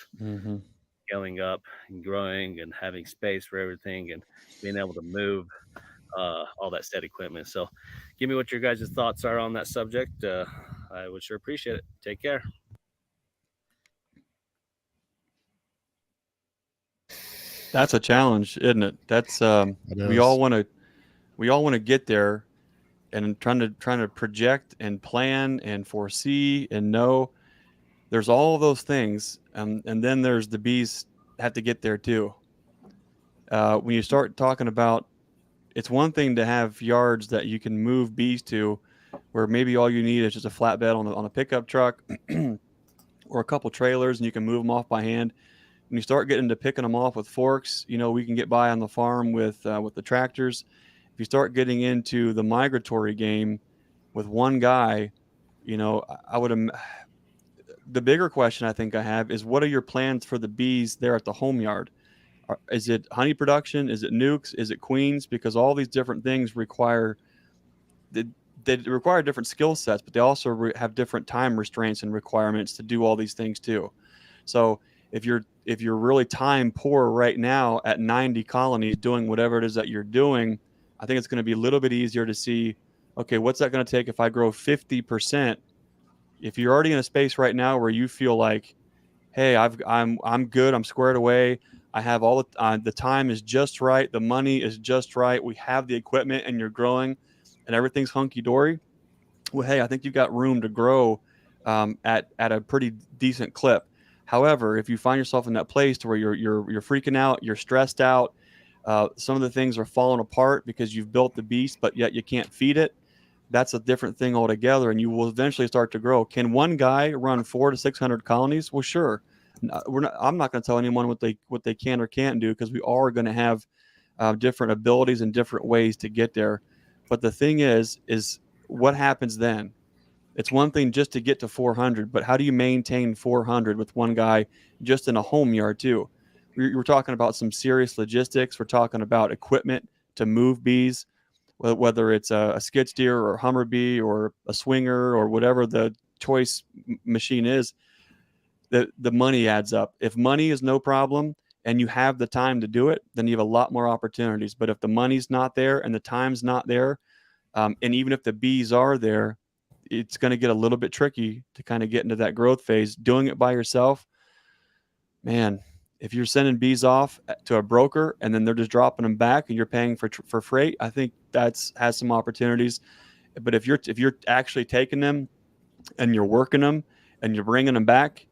scaling up and growing and having space for everything and being able to move all that set equipment. So give me what your guys' thoughts are on that subject. I would sure appreciate it. Take care. That's a challenge, isn't it? That's we all want to get there, and trying to project and plan and foresee and know. there's all of those things, and then there's the bees have to get there too. When you start talking about, it's one thing to have yards that you can move bees to, where maybe all you need is just a flatbed on a pickup truck or a couple trailers, and you can move them off by hand. When you start getting into picking them off with forks, we can get by on the farm with the tractors. If you start getting into the migratory game with one guy, I would. The bigger question I think I have is, what are your plans for the bees there at the home yard? Is it honey production? Is it nukes? Is it queens? Because all these different things require they require different skill sets, but they also have different time restraints and requirements to do all these things too. So if you're really time poor right now at 90 colonies doing whatever it is that you're doing, I think it's going to be a little bit easier to see, okay, what's that going to take if I grow 50%? If you're already in a space right now where you feel like, hey, I'm good, I'm squared away, I have all the time is just right, the money is just right, we have the equipment, and you're growing, and everything's hunky dory. Well, hey, I think you've got room to grow at a pretty decent clip. However, if you find yourself in that place to where you're freaking out, you're stressed out, some of the things are falling apart because you've built the beast, but yet you can't feed it. That's a different thing altogether, and you will eventually start to grow. Can one guy run 400 to 600 colonies? Well, sure. I'm not going to tell anyone what they can or can't do, because we are going to have different abilities and different ways to get there. But the thing is what happens then? It's one thing just to get to 400, but how do you maintain 400 with one guy just in a home yard too? We're talking about some serious logistics. We're talking about equipment to move bees, whether it's a skid steer or a Hummer bee or a swinger or whatever the choice machine is. The money adds up. If money is no problem and you have the time to do it, then you have a lot more opportunities. But if the money's not there and the time's not there, and even if the bees are there, it's going to get a little bit tricky to kind of get into that growth phase. Doing it by yourself, man, if you're sending bees off to a broker and then they're just dropping them back and you're paying for freight, I think has some opportunities. But if you're actually taking them and you're working them and you're bringing them back,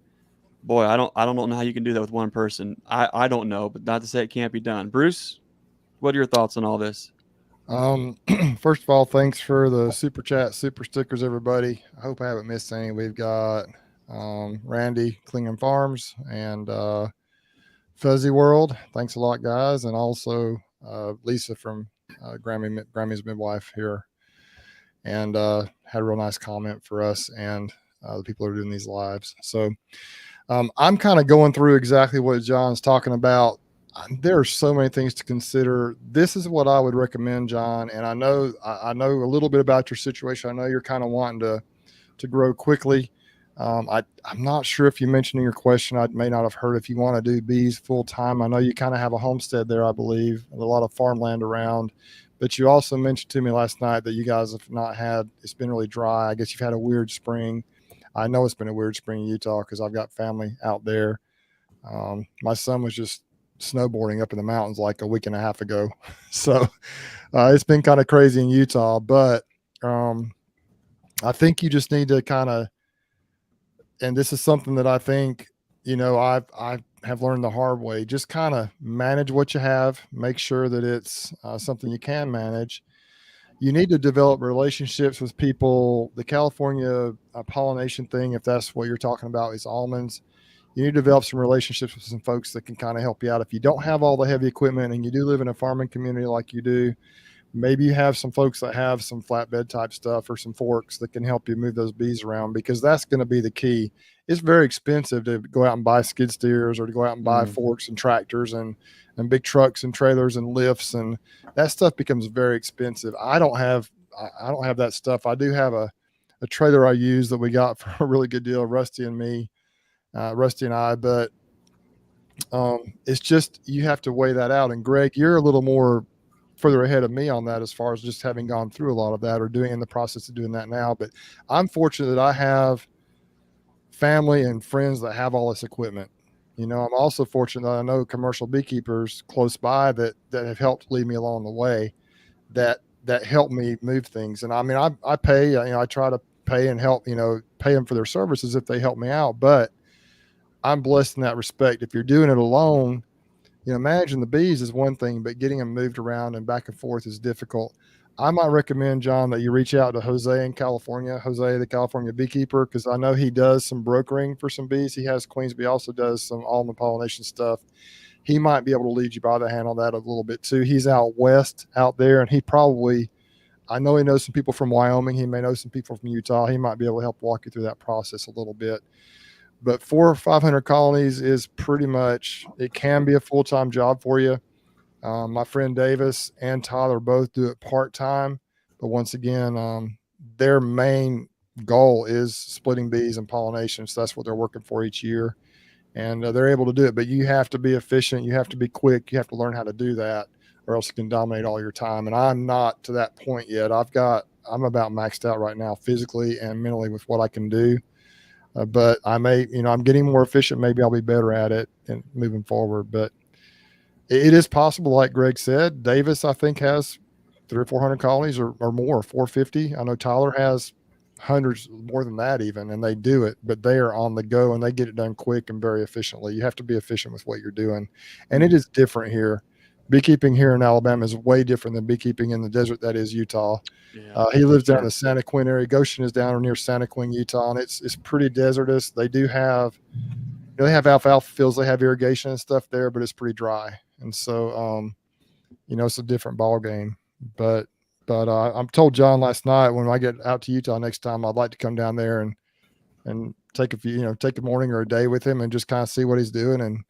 boy, I don't know how you can do that with one person. I don't know, but not to say it can't be done. Bruce, what are your thoughts on all this? First of all, thanks for the super chat, super stickers, everybody. I hope I haven't missed any. We've got Randy, Klingon Farms, and Fuzzy World. Thanks a lot, guys. And also Lisa from Grammy's midwife here, and had a real nice comment for us and the people who are doing these lives. So I'm kind of going through exactly what John's talking about. There are so many things to consider. This is what I would recommend, John. And I know a little bit about your situation. I know you're kind of wanting to grow quickly. I'm not sure if you mentioned in your question, I may not have heard, if you want to do bees full time. I know you kind of have a homestead there, I believe, and a lot of farmland around. But you also mentioned to me last night that you guys have not had, it's been really dry. I guess you've had a weird spring. I know it's been a weird spring in Utah because I've got family out there. My son was just snowboarding up in the mountains like a week and a half ago. So it's been kind of crazy in Utah, but I think you just need to kind of, and this is something that I think, I have learned the hard way, just kind of manage what you have, make sure that it's something you can manage. You need to develop relationships with people. The California pollination thing, if that's what you're talking about, is almonds. You need to develop some relationships with some folks that can kind of help you out. If you don't have all the heavy equipment and you do live in a farming community like you do, maybe you have some folks that have some flatbed type stuff or some forks that can help you move those bees around, because that's going to be the key. It's very expensive to go out and buy skid steers or to go out and buy forks and tractors and big trucks and trailers and lifts, and that stuff becomes very expensive. I don't have that stuff. I do have a trailer I use that we got for a really good deal, Rusty and I, but it's just, you have to weigh that out. And Greg, you're a little more further ahead of me on that, as far as just having gone through a lot of that or doing in the process of doing that now. But I'm fortunate that I have family and friends that have all this equipment. I'm also fortunate that I know commercial beekeepers close by that have helped lead me along the way, that help me move things. And I mean, I pay, I try to pay and help, pay them for their services if they help me out. But I'm blessed in that respect. If you're doing it alone, managing the bees is one thing, but getting them moved around and back and forth is difficult. I might recommend, John, that you reach out to Jose in California, Jose, the California beekeeper, because I know he does some brokering for some bees. He has queens, but he also does some almond pollination stuff. He might be able to lead you by the hand on that a little bit too. He's out west out there, and I know he knows some people from Wyoming. He may know some people from Utah. He might be able to help walk you through that process a little bit. But 400 or 500 colonies is pretty much, it can be a full-time job for you. My friend Davis and Tyler both do it part-time, but once again, their main goal is splitting bees and pollination. So that's what they're working for each year, and they're able to do it. But you have to be efficient. You have to be quick. You have to learn how to do that, or else it can dominate all your time. And I'm not to that point yet. I'm about maxed out right now, physically and mentally, with what I can do. But I may, I'm getting more efficient. Maybe I'll be better at it and moving forward. But it is possible, like Greg said. Davis, I think, has 300 or 400 colonies or more, 450. I know Tyler has hundreds more than that even, and they do it, but they are on the go and they get it done quick and very efficiently. You have to be efficient with what you're doing. And it is different here. Beekeeping here in Alabama is way different than beekeeping in the desert that is Utah. Yeah. He lives down in the Santa Quin area. Goshen is down near Santa Quin, Utah, and it's pretty desertous. They do have, they have alfalfa fields, they have irrigation and stuff there, but it's pretty dry. And so, it's a different ball game. But I'm told John last night, when I get out to Utah next time, I'd like to come down there and take take a morning or a day with him and just kind of see what he's doing and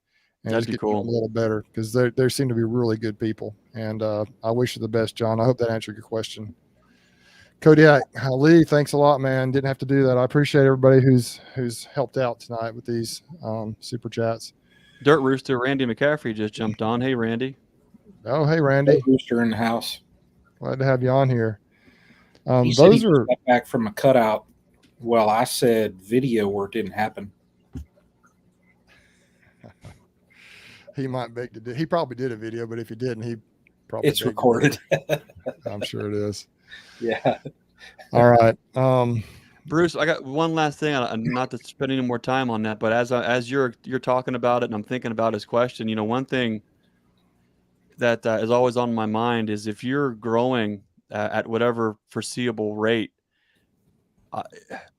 That'd just be get cool. a little better, because they seem to be really good people. And I wish you the best, John. I hope that answered your question. Kodiak, Lee, thanks a lot, man. Didn't have to do that. I appreciate everybody who's helped out tonight with these super chats. Dirt Rooster Randy McCaffrey just jumped on. Hey, Randy. Oh, hey, Randy. Rooster in the house. Glad to have you on here. He said he got back from a cutout. Well, I said video where it didn't happen. He might beg to do. He probably did a video, but if he didn't, he probably it's recorded. I'm sure it is. Yeah. All right. Bruce, I got one last thing. Not to spend any more time on that, but as you're talking about it, and I'm thinking about his question. One thing that is always on my mind is, if you're growing at whatever foreseeable rate,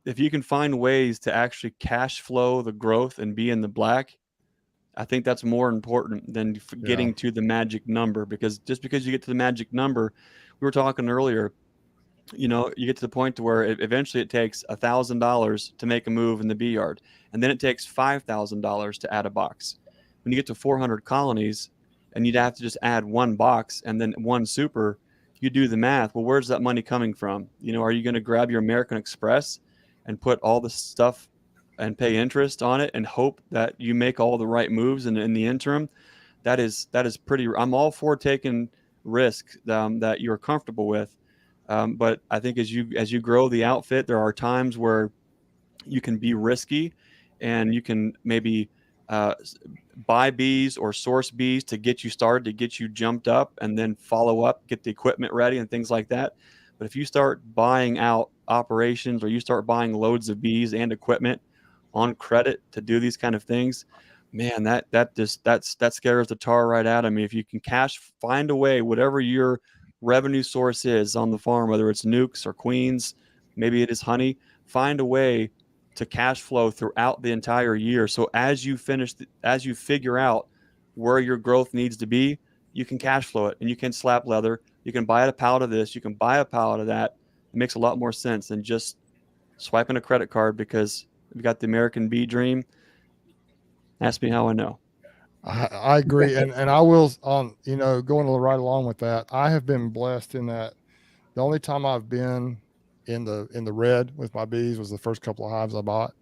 if you can find ways to actually cash flow the growth and be in the black, I think that's more important than getting to the magic number. Because just because you get to the magic number, we were talking earlier, you get to the point to where eventually it takes $1,000 to make a move in the bee yard, and then it takes $5,000 to add a box. When you get to 400 colonies and you'd have to just add one box and then one super, you do the math. Well, where's that money coming from? Are you going to grab your American Express and put all the stuff and pay interest on it and hope that you make all the right moves in the interim? That is pretty. I'm all for taking risk that you're comfortable with. But I think as you grow the outfit, there are times where you can be risky, and you can maybe buy bees or source bees to get you started, to get you jumped up, and then follow up, get the equipment ready and things like that. But if you start buying out operations, or you start buying loads of bees and equipment on credit to do these kind of things, man, that scares the tar right out of me. If you can find a way, whatever your revenue source is on the farm, whether it's nukes or queens, maybe it is honey, find a way to cash flow throughout the entire year. So as you figure out where your growth needs to be, you can cash flow it, and you can slap leather. You can buy a pallet of this, you can buy a pallet of that. It makes a lot more sense than just swiping a credit card because we've got the American bee dream. Ask me how I know. I agree. And I will, going right along with that, I have been blessed in that the only time I've been in the red with my bees was the first couple of hives I bought.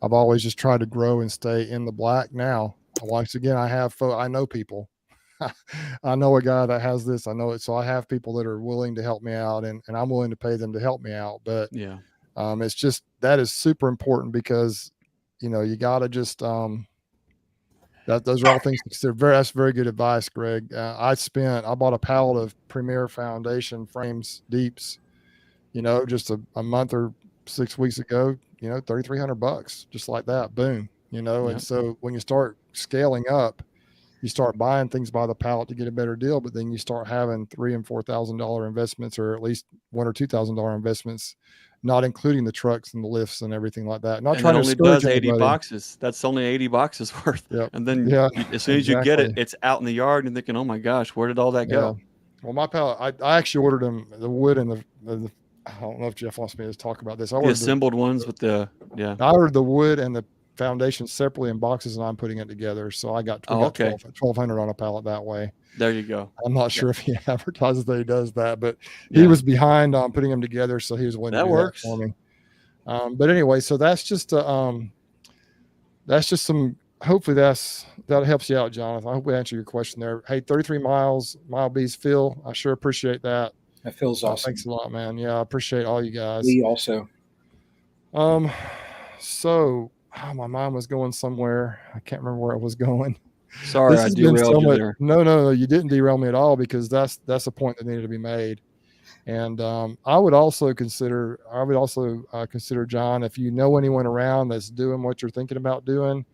I've always just tried to grow and stay in the black. Now, once again, I know people. I know a guy that has this. I know it. So I have people that are willing to help me out, and I'm willing to pay them to help me out. But yeah, it's just, that is super important, because, you got to just, those are all things that's very good advice, Greg. I bought a pallet of Premier Foundation frames deeps, just a month or 6 weeks ago, $3,300, just like that. Boom. Yep. And so when you start scaling up, you start buying things by the pallet to get a better deal, but then you start having $3,000 and $4,000 investments, or at least $1,000 or $2,000 investments, not including the trucks and the lifts and everything like that. Not And trying it to only discourage does 80 anybody. boxes. That's only 80 boxes worth. Yep. And then Yeah, as soon as you get it, exactly. it's out in the yard and thinking, oh my gosh, where did all that go? Well, my pallet, I actually ordered them, the wood and the I don't know if Jeff wants me to talk about this. I The ordered assembled ones with I ordered the wood and the foundation separately in boxes, and I'm putting it together. So we got okay. 1,200 on a pallet that way. There you go. I'm not sure if he advertises that he does that, but he was behind on putting them together, so he was willing to do that for me. But anyway, so that's just some. Hopefully that helps you out, Jonathan. I hope we answered your question there. Hey, 33 mile bees, Phil. I sure appreciate that. That feels awesome. Thanks a lot, man. Yeah, I appreciate all you guys. We also. So my mind was going somewhere. I can't remember where it was going. Sorry, I derailed you there. No, you didn't derail me at all, because that's a point that needed to be made. And I would also consider, John, if you know anyone around that's doing what you're thinking about doing.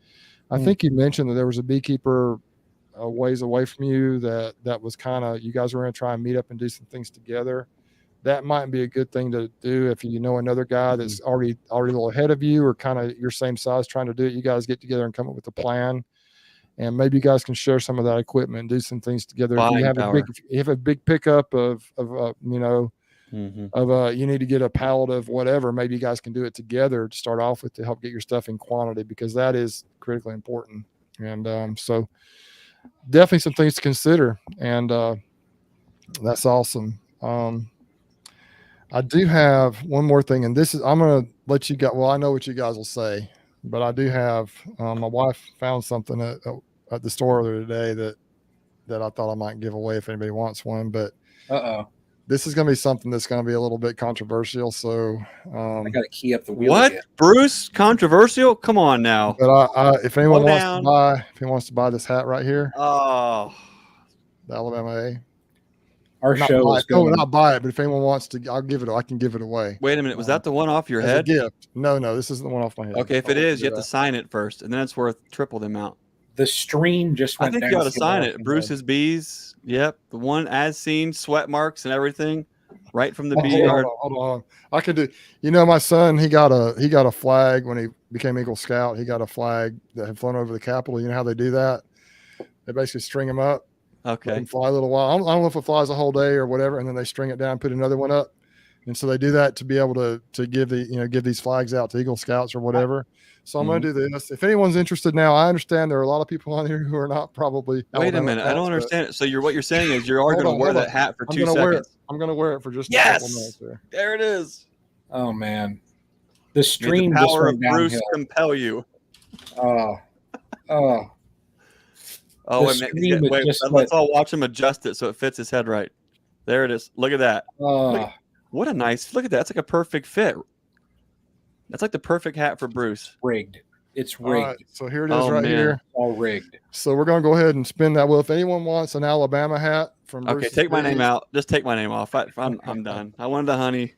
I think you mentioned that there was a beekeeper a ways away from you that was kind of, you guys were going to try and meet up and do some things together. That might be a good thing to do if you know another guy that's already a little ahead of you, or kind of your same size trying to do it. You guys get together and come up with a plan, and maybe you guys can share some of that equipment and do some things together. If you have a big pickup of you need to get a pallet of whatever, maybe you guys can do it together to start off with, to help get your stuff in quantity, because that is critically important. And so definitely some things to consider, and that's awesome. I do have one more thing, and this is, I'm going to let you go. Well, I know what you guys will say, but I do have, my wife found something at the store today that I thought I might give away if anybody wants one, but this is going to be something that's going to be a little bit controversial. So I got to key up the wheel. What, again. Bruce? Controversial? Come on now. But if anyone wants to buy this hat right here, the Alabama A. Our show is going. Not buy it, but if anyone wants to, I can give it away. Wait a minute, was that the one off your head? A gift. No, this isn't the one off my head. Okay, if it is, you have to sign it first, and then it's worth triple the amount. The stream just went down. I think you ought to sign it. Bruce's Bees. Yep, the one as seen, sweat marks and everything, right from the bee yard. Hold on. I could do. My son, he got a flag when he became Eagle Scout. He got a flag that had flown over the Capitol. You know how they do that? They basically string them up. Okay. And fly a little while. I don't know if it flies a whole day or whatever, and then they string it down, put another one up, and so they do that to be able to give these flags out to Eagle Scouts or whatever. So I'm going to do this. If anyone's interested now, I understand there are a lot of people on here who are not probably. Wait a minute, I don't understand it. So what you're saying is you are going to wear that hat for 2 seconds. I'm going to wear it for just a couple minutes there. There it is. Oh man, the stream. May the power of Bruce compel you. Wait, let's all watch him adjust it so it fits his head right. There it is. Look at that. What a nice, look at that. It's like a perfect fit. That's like the perfect hat for Bruce. Rigged. It's rigged. Right, so here it is here. All rigged. So we're going to go ahead and spin that wheel. If anyone wants an Alabama hat from Bruce's take my name out. Just take my name off. I'm done. I wanted the honey.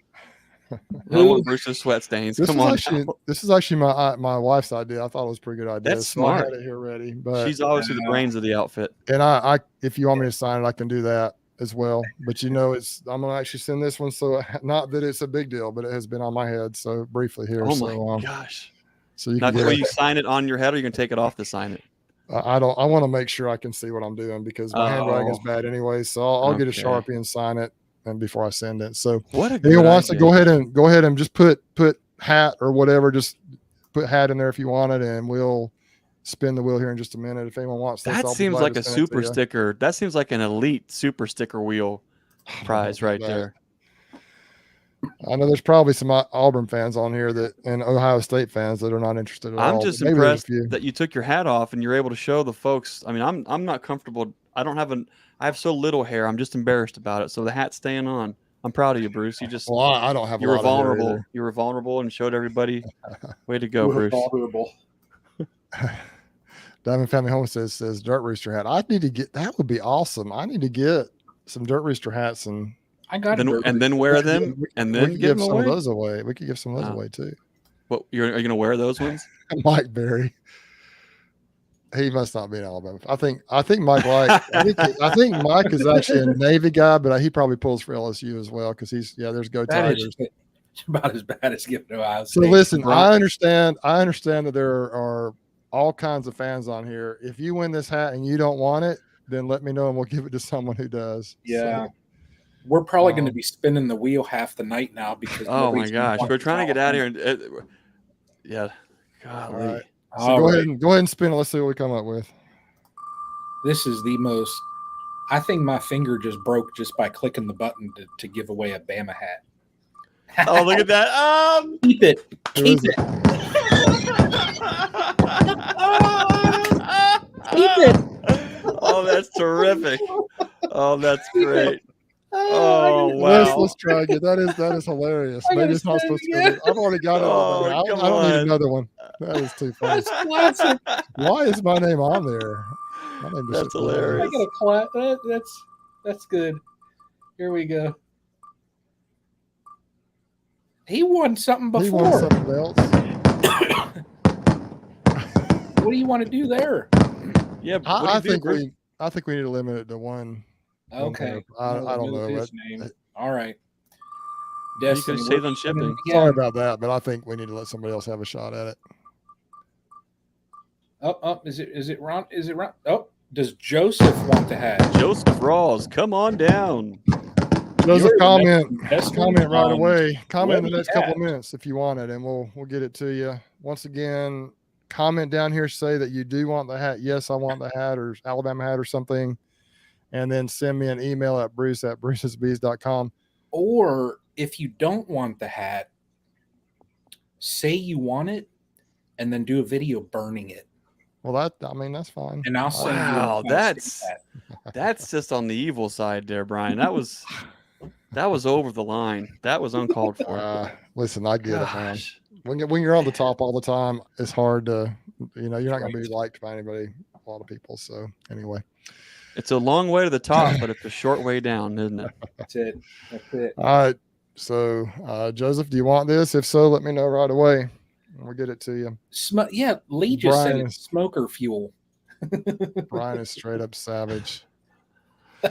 I don't want Bruce's sweat stains. Come on. This is actually my wife's idea. I thought it was a pretty good idea. That's smart. I had it here ready. But she's obviously the brains of the outfit. And I if you want me to sign it, I can do that as well. But I'm gonna actually send this one. So not that it's a big deal, but it has been on my head so briefly here. Oh my gosh. So you now, will you sign it on your head, or you can take it off to sign it? I want to make sure I can see what I'm doing, because my handwriting is bad anyway. So I'll get a Sharpie and sign it, and before I send it. So if anyone wants to go ahead and just put hat or whatever, just put hat in there if you want it, and we'll spin the wheel here in just a minute. If anyone wants this, that seems like a super sticker. That seems like an elite super sticker wheel prize right there. I know there's probably some Auburn fans on here and Ohio State fans that are not interested at all. I'm just impressed that you took your hat off and you're able to show the folks. I mean, I'm not comfortable. I have so little hair. I'm just embarrassed about it. So the hat's staying on. I'm proud of you, Bruce. You just I don't have. You were vulnerable. You were vulnerable and showed everybody. Way to go, Bruce. Vulnerable. Diamond Family Home says Dirt Rooster hat. I need to get that. Would be awesome. I need to get some Dirt Rooster hats and I got then, it. and then wear them, and we then could give give them some away. of those away. We could give some of those Oh. away too. What are you gonna wear those ones? Mike Berry. He must not be in Alabama. I think Mike like. I think Mike is actually a Navy guy, but he probably pulls for LSU as well because there's Go That Tigers. is about as bad as giving Ohio So State. listen, Brian- I understand that there are all kinds of fans on here. If you win this hat and you don't want it, then let me know and we'll give it to someone who does. Yeah. So, We're probably going to be spinning the wheel half the night now because Oh my nobody's gonna gosh, want we're this trying to get out of Alabama. here. Yeah, golly. all right. So All go right. ahead and spin it. Let's see what we come up with. This is the most. I think my finger just broke just by clicking the button to give away a Bama hat. Oh, look at that. Keep it. Who Keep is it. Keep it. Oh, that's terrific. Oh, that's great. Oh, wow. Let's try again. That is hilarious. I Maybe gotta it's not say it supposed to again. be. I've already got it. Oh, I come don't need on. another one. That is too funny. That's classic. Why is my name on there? My name That's hilarious. I got a clap. That's good. Here we go. He won something He before. won something else. What do you want to do there? Yeah, I think we need to limit it to one. Okay. I don't know. His name. All right. You Destiny, could save we're on spinning shipping. again. Sorry about that, but I think we need to let somebody else have a shot at it. Oh, is it Ron? Is it Ron? Oh, does Joseph want the hat? Joseph Rawls, come on down. Joseph, You're the comment next right one. away. Comment in the What next he couple of had. minutes if you want it, and we'll get it to you. Once again, comment down here, say that you do want the hat. Yes, I want the hat, or Alabama hat or something. And then send me an email at bruce@brucesbees.com. Or if you don't want the hat, say you want it, and then do a video burning it, Well, that's fine. and I'll send you. Wow, a Ohio State hat. that's just on the evil side there, Brian. That was over the line. That was uncalled for. Listen, I get it, man. Gosh. When you're on the top all the time, it's hard to, you're not going to be liked by anybody, a lot of people. So anyway. It's a long way to the top, but it's a short way down, isn't it? That's it. All right. So, Joseph, do you want this? If so, let me know right away. And we'll get it to you. Yeah, Lee just said Brian it's smoker fuel. Brian is straight up savage. Oh,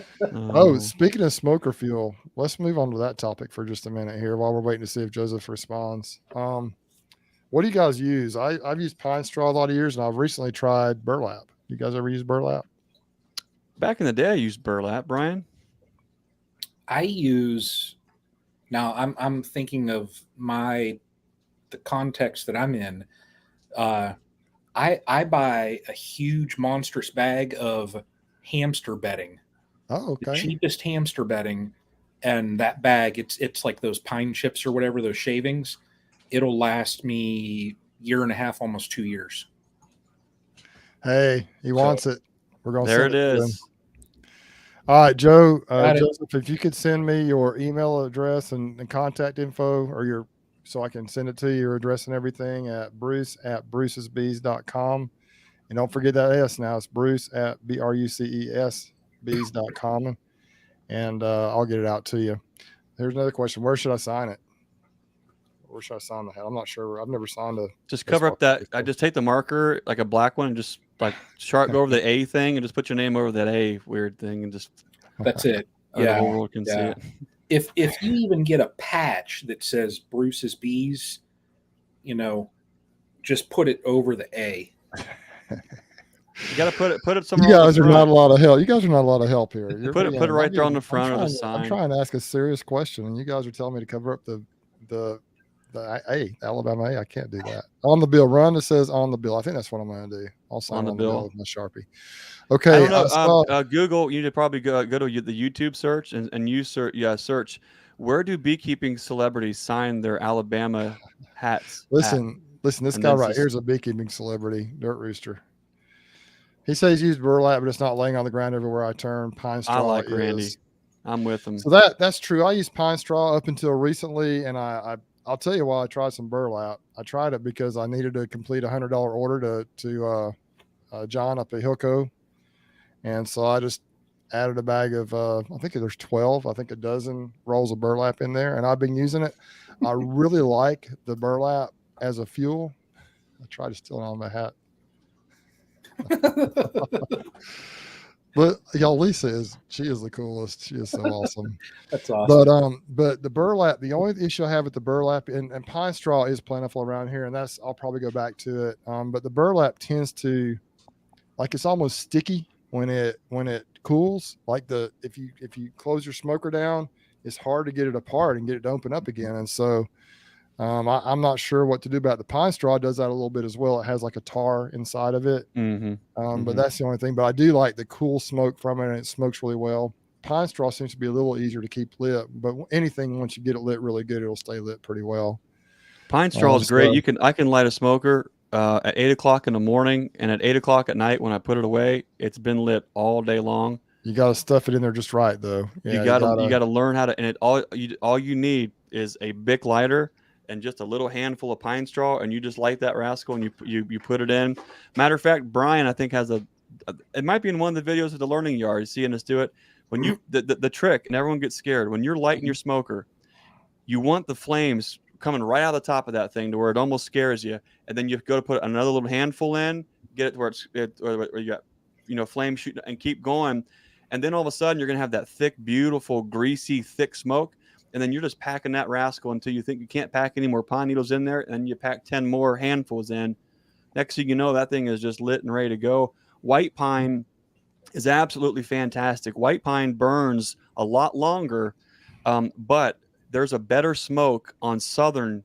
Oh, speaking of smoker fuel, let's move on to that topic for just a minute here while we're waiting to see if Joseph responds. What do you guys use? I've used pine straw a lot of years, and I've recently tried burlap. You guys ever use burlap? back in the day, I used burlap, Brian. I use now. I'm thinking of the context that I'm in. I buy a huge monstrous bag of hamster bedding. Oh, The okay. cheapest hamster bedding, and that bag it's like those pine chips or whatever, those shavings. It'll last me year and a half, almost 2 years. Hey, he wants it. We're going to There send it to him. is. All right, Joe, Got it. Joseph, if you could send me your email address and contact info, or so I can send it to you, your address and everything at bruce@brucesbees.com. And don't forget that S now. It's bruce@BRUCES.bees.com. And I'll get it out to you. There's another question. Where should I sign it? Where should I sign the hat? I'm not sure. I've never signed a. Just cover up baseball that. card I just take the marker, like a black one, and just like go over the A thing, and just put your name over that A weird thing, and just That's it. the Yeah. whole world can see Yeah. it. If you even get a patch that says Bruce's Bees, just put it over the A. You got to put it You somewhere. on guys the are not front. a lot of help. You guys are not a lot of help here. Put it right there on the front of the I'm sign. trying to ask a serious question, and you guys are telling me to cover up the A, Alabama A. I can't do that. On the bill, run. It says on the bill. I think that's what I'm going to do. I'll sign On on the the bill bill. with my Sharpie. Okay. I don't know. I saw- Google. You need to probably go to the YouTube search and you search. Where do beekeeping celebrities sign their Alabama hats? at? listen. This And guy then right just- here is a beekeeping celebrity, Dirt Rooster. He says he's used burlap, but it's not laying on the ground everywhere I turn. Pine straw. I like Randy. is. I'm with him. So that's true. I used pine straw up until recently, and I'll tell you why I tried some burlap. I tried it because I needed to complete a $100 order to John up at Hilco, and so I added a bag of, I think there's 12, I think a dozen rolls of burlap in there, and I've been using it. I really like the burlap as a fuel. I tried to steal it on my hat. But y'all, she is the coolest. She is so awesome. That's awesome. But the burlap, the only issue I have with the burlap, and pine straw is plentiful around here, and I'll probably go back to it. But the burlap tends to, like, it's almost sticky when it cools. Like if you close your smoker down, it's hard to get it apart and get it to open up again. And so I'm not sure what to do about the pine straw. It does that a little bit as well. It has like a tar inside of it. But that's the only thing. But I do like the cool smoke from it, and it smokes really well. Pine straw seems to be a little easier to keep lit, but anything, once you get it lit really good, it'll stay lit pretty well. Pine straw is great. I can light a smoker at 8 o'clock in the morning, and at 8 o'clock at night when I put it away, it's been lit all day long. You got to stuff it in there just right, though. Yeah, you got to learn how to. And all you need is a Bic lighter and just a little handful of pine straw, and you just light that rascal and you put it in. Matter of fact, Brian, I think, has it might be in one of the videos of the learning yard, seeing us do it. When you the trick, and everyone gets scared, when you're lighting your smoker, you want the flames coming right out of the top of that thing to where it almost scares you, and then you go to put another little handful in, get it to where you got flames shooting, and keep going, and then all of a sudden you're gonna have that thick, beautiful, greasy, thick smoke. And then you're just packing that rascal until you think you can't pack any more pine needles in there. And you pack 10 more handfuls in. Next thing you know, that thing is just lit and ready to go. White pine is absolutely fantastic. White pine burns a lot longer, but there's a better smoke on southern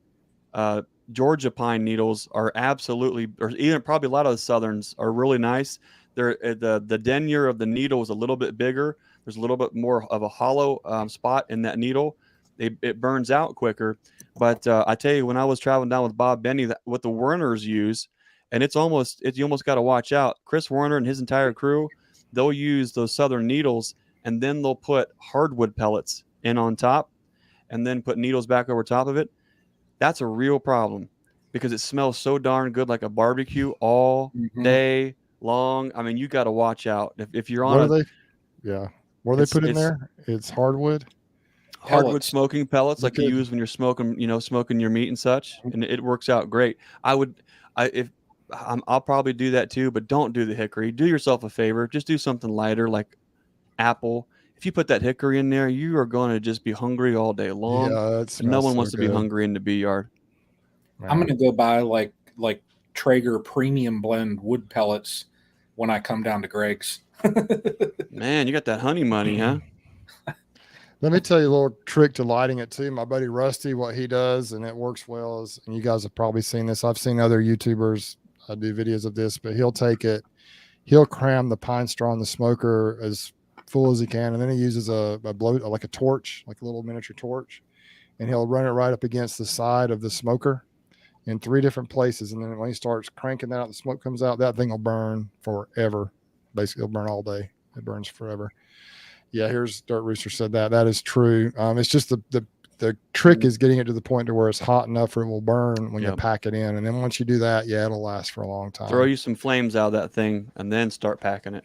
Georgia pine needles are absolutely, or even probably a lot of the southerns are really nice. The denier of the needle is a little bit bigger. There's a little bit more of a hollow spot in that needle. It burns out quicker. But I tell you, when I was traveling down with Bob Benny, what the Werners use, and you almost got to watch out. Chris Werner and his entire crew, they'll use those southern needles, and then they'll put hardwood pellets in on top, and then put needles back over top of it. That's a real problem because it smells so darn good, like a barbecue all day long. I mean, you got to watch out if you're on. What do they put in there? It's hardwood Smoking pellets, like you use when you're smoking your meat and such, and it works out great. I'll probably do that too, but don't do the hickory. Do yourself a favor. Just do something lighter, like apple. If you put that hickory in there, you are going to just be hungry all day long. Yeah, no one wants to be hungry in the bee yard. I'm going to go buy like Traeger premium blend wood pellets when I come down to Greg's. Man, you got that honey money, huh? Let me tell you a little trick to lighting it too. My buddy Rusty, what he does, and it works well, is, and you guys have probably seen this. I've seen other YouTubers do videos of this, but he'll cram the pine straw in the smoker as full as he can, and then he uses a torch, like a little miniature torch, and he'll run it right up against the side of the smoker in 3 different places. And then when he starts cranking that out, the smoke comes out, that thing will burn forever. Basically, it'll burn all day. It burns forever. Yeah, here's Dirt Rooster said that. That is true. It's just the trick is getting it to the point to where it's hot enough where it will burn when you pack it in. And then once you do that, it'll last for a long time. Throw you some flames out of that thing and then start packing it.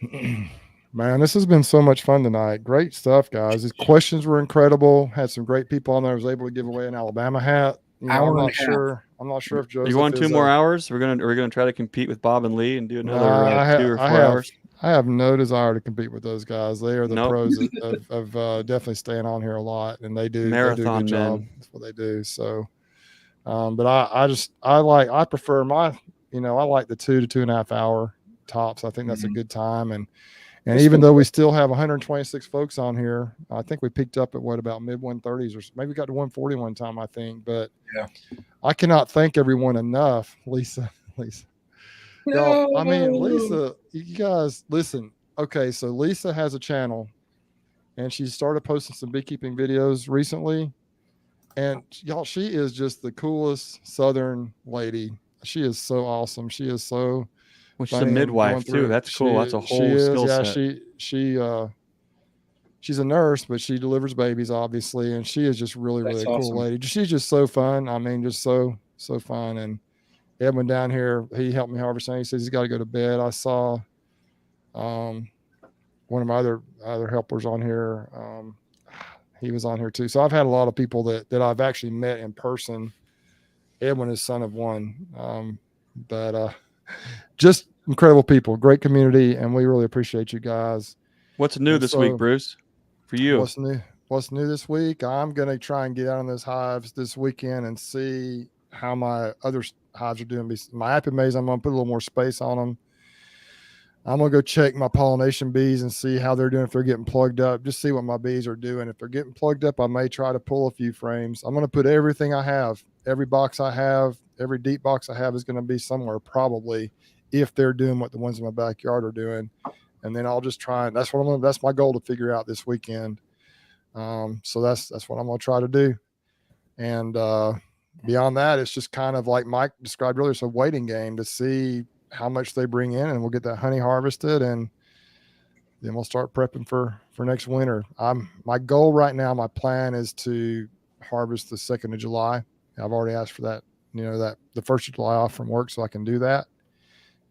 Man, this has been so much fun tonight. Great stuff, guys. These questions were incredible. Had some great people on there. I was able to give away an Alabama hat. I'm not sure if Joseph. You want 2 more hours? We're gonna try to compete with Bob and Lee and do another 2 or 4 hours. I have no desire to compete with those guys. They are the pros of definitely staying on here a lot, and they do a good job. That's what they do. So, but I prefer I like the 2 to 2.5 hour tops. I think that's a good time. And even though we still have 126 folks on here, I think we peaked up at about mid 130s, or maybe got to 140 one time, I think. But I cannot thank everyone enough, Lisa. No. I mean, Lisa, you guys listen. Okay, so Lisa has a channel, and she started posting some beekeeping videos recently. And y'all, she is just the coolest Southern lady. She is so awesome. She is so. Well, she's a midwife too. That's cool. That's a whole skill set. She's a nurse, but she delivers babies, obviously, and she is just really a cool lady. She's just so fun. I mean, just so fun. And Edwin down here, he helped me harvest. He says he's got to go to bed. I saw one of my other helpers on here. He was on here too. So I've had a lot of people that I've actually met in person. Edwin is son of one. But just incredible people, great community, and we really appreciate you guys. What's new this week, Bruce, for you? What's new this week? I'm going to try and get out on those hives this weekend and see how my other hives are doing. My apple maze, I'm going to put a little more space on them. I'm going to go check my pollination bees and see how they're doing, if they're getting plugged up, just see what my bees are doing. If they're getting plugged up, I may try to pull a few frames. I'm going to put everything I have, every box I have, every deep box I have is going to be somewhere probably, if they're doing what the ones in my backyard are doing. And then I'll just try, and that's my goal to figure out this weekend. So that's what I'm going to try to do. And beyond that, it's just kind of like Mike described earlier, it's a waiting game to see how much they bring in, and we'll get that honey harvested, and then we'll start prepping for next winter. My goal right now, my plan is to harvest the 2nd of July. I've already asked for that, that the 1st of July off from work so I can do that.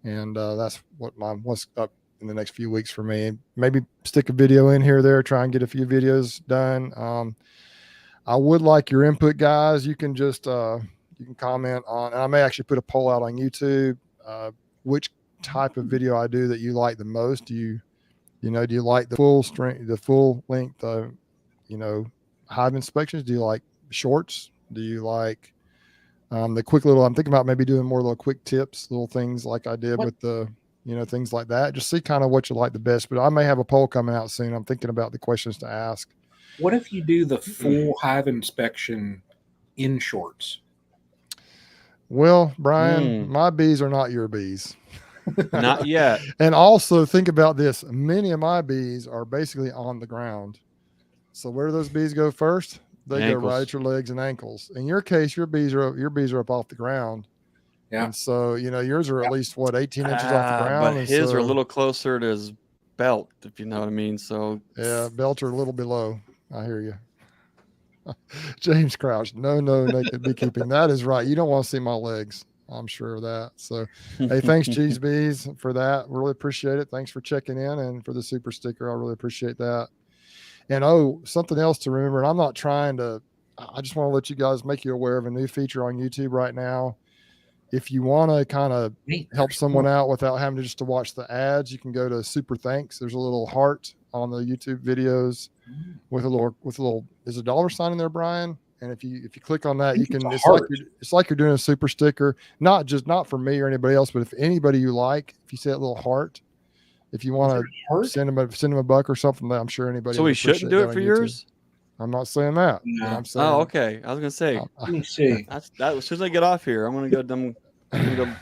And that's what's up in the next few weeks for me. Maybe stick a video in here or there, try and get a few videos done. I would like your input, guys. You can just you can comment on, and I may actually put a poll out on YouTube, which type of video I do that you like the most. Do you like the full strength, the full length, hive inspections? Do you like shorts? Do you like the quick little, I'm thinking about maybe doing more little quick tips, little things like I did with the, things like that. Just see kind of what you like the best, but I may have a poll coming out soon. I'm thinking about the questions to ask. What if you do the full hive inspection in shorts? Well, Brian, my bees are not your bees. Not yet. And also think about this. Many of my bees are basically on the ground. So where do those bees go first? They go right at your legs and ankles. In your case, your bees are up off the ground. Yeah. And so, yours are at least 18 inches off the ground. But his are a little closer to his belt, if you know what I mean. So yeah, belt are a little below. I hear you. James Crouch. No, naked beekeeping. That is right. You don't want to see my legs. I'm sure of that. So, hey, thanks, Cheese Bees, for that. Really appreciate it. Thanks for checking in and for the super sticker. I really appreciate that. And something else to remember. And I'm not trying to. I just want to let you guys make you aware of a new feature on YouTube right now. If you want to kind of help someone out without having to watch the ads, you can go to Super Thanks. There's a little heart on the YouTube videos with a little. Is a dollar sign in there, Brian? And if you click on that, you can. It's like you're doing a super sticker. Not for me or anybody else, but if anybody you like, if you say that little heart, if you want to send them a buck or something, I'm sure anybody. So we shouldn't do it for yours. I'm not saying that. No. I'm saying, okay. I was gonna say. Let me see. As soon as I get off here, I'm gonna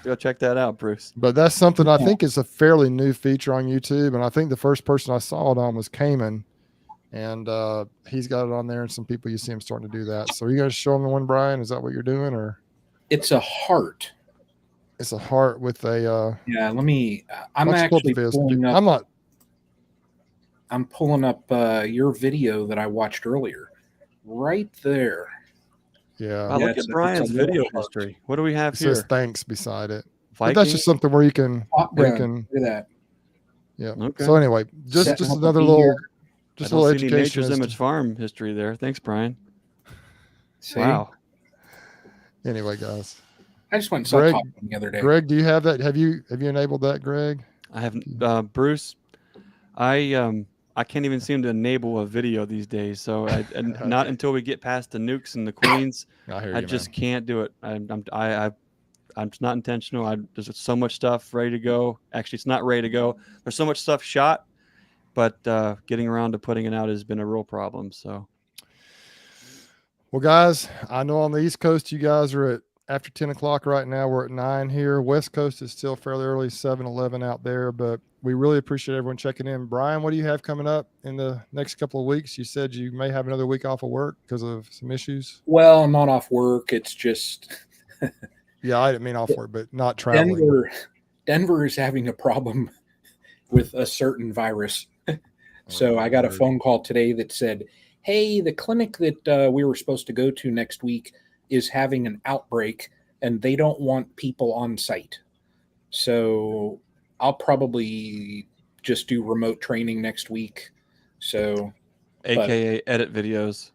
go check that out, Bruce. But that's something I think is a fairly new feature on YouTube, and I think the first person I saw it on was Cayman, and he's got it on there, and some people you see him starting to do that. So are you guys showing the one, Brian? Is that what you're doing, or? It's a heart. It's a heart with a. Yeah. I'm actually pulling up. I'm pulling up your video that I watched earlier, right there. Yeah. Wow, look at Brian's video history. What do we have here? It says thanks beside it. But that's just something where you can. Look at that. Yeah. Okay. So anyway, just another little, just a little education. Nature's Image Farm history there. Thanks, Brian. See? Wow. Anyway, guys. I just went and saw Greg, the other day. Greg, do you have that? Have you enabled that, Greg? I haven't. Bruce, I can't even seem to enable a video these days. So not until we get past the nukes and the queens, I just can't do it. I'm not intentional. There's so much stuff ready to go. Actually, it's not ready to go. There's so much stuff shot, but getting around to putting it out has been a real problem. So, well, guys, I know on the East Coast you guys are after 10 o'clock right now. We're at 9 here. West Coast is still fairly early, 7-11 out there, but we really appreciate everyone checking in. Brian, what do you have coming up in the next couple of weeks? You said you may have another week off of work because of some issues. Well, I'm not off work. It's just. Yeah, I didn't mean off work, but not traveling. Denver is having a problem with a certain virus. So I got a phone call today that said, hey, the clinic that we were supposed to go to next week is having an outbreak and they don't want people on site. So I'll probably just do remote training next week. So, AKA edit videos.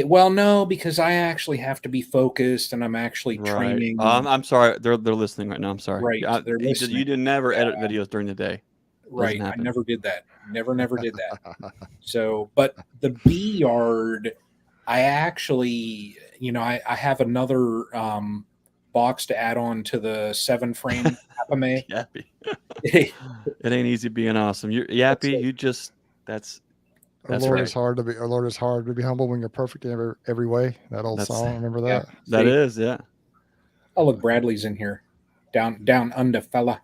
well, no, because I actually have to be focused, and I'm actually training. I'm sorry, they're listening right now. I'm sorry. Right, they're listening. You did never edit videos during the day. Right, I never did that. Never did that. So, but the bee yard, I actually, I have another box to add on to the 7-frame Yappy. Yappy. It ain't easy being awesome. You're Yappy. You just that's Lord right. is hard to be. Our Lord is hard to be humble when you're perfect in every way. That old song. Remember that? Yeah, that is, yeah. Oh, look, Bradley's in here. Down under, fella.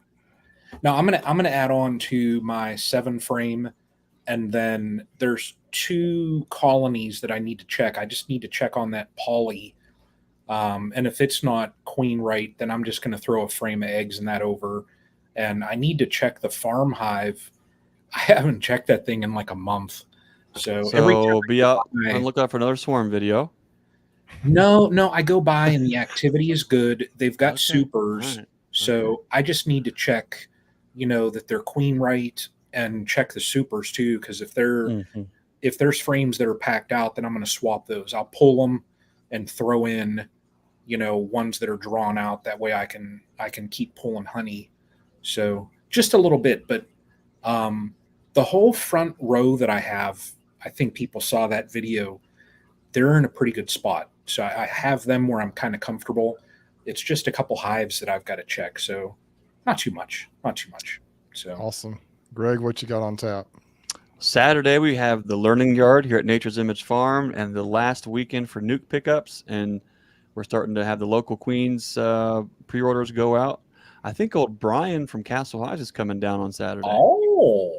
Now I'm gonna add on to my 7-frame, and then there's 2 colonies that I need to check. I just need to check on that poly, and if it's not queen right, then I'm just gonna throw a frame of eggs in that over. And I need to check the farm hive. I haven't checked that thing in like a month. So every time be out and look out for another swarm video. No, I go by and the activity is good. They've got supers. Right. So I just need to check, that they're queen right, and check the supers too. Because if there's frames that are packed out, then I'm going to swap those. I'll pull them and throw in, ones that are drawn out. That way I can keep pulling honey. So just a little bit, but the whole front row that I have, I think people saw that video. They're in a pretty good spot. So I have them where I'm kind of comfortable. It's just a couple hives that I've got to check. So not too much. So awesome. Greg, what you got on tap? Saturday, we have the learning yard here at Nature's Image Farm, and the last weekend for nuke pickups. And we're starting to have the local queens pre-orders go out. I think old Brian from Castle Highs is coming down on Saturday. Oh.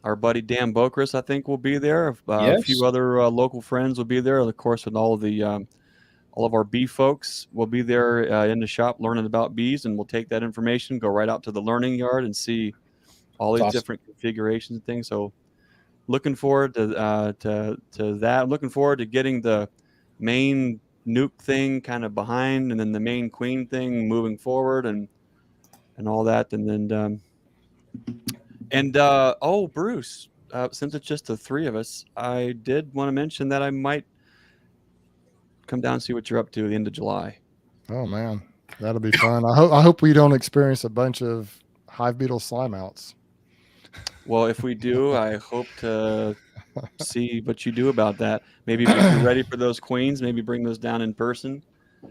Our buddy Dan Bokris, I think, will be there. Yes. A few other local friends will be there. Of course, with all of our bee folks will be there in the shop learning about bees, and we'll take that information, go right out to the learning yard, and see all these different configurations and things. So, looking forward to that. Looking forward to getting the main nuke thing kind of behind, and then the main queen thing moving forward, and all that, and then. Bruce, since it's just the 3 of us, I did want to mention that I might come down and see what you're up to at the end of July. Oh man, that'll be fun. I hope we don't experience a bunch of hive beetle slime outs. Well, if we do, I hope to see what you do about that. Maybe if you're ready for those queens, maybe bring those down in person.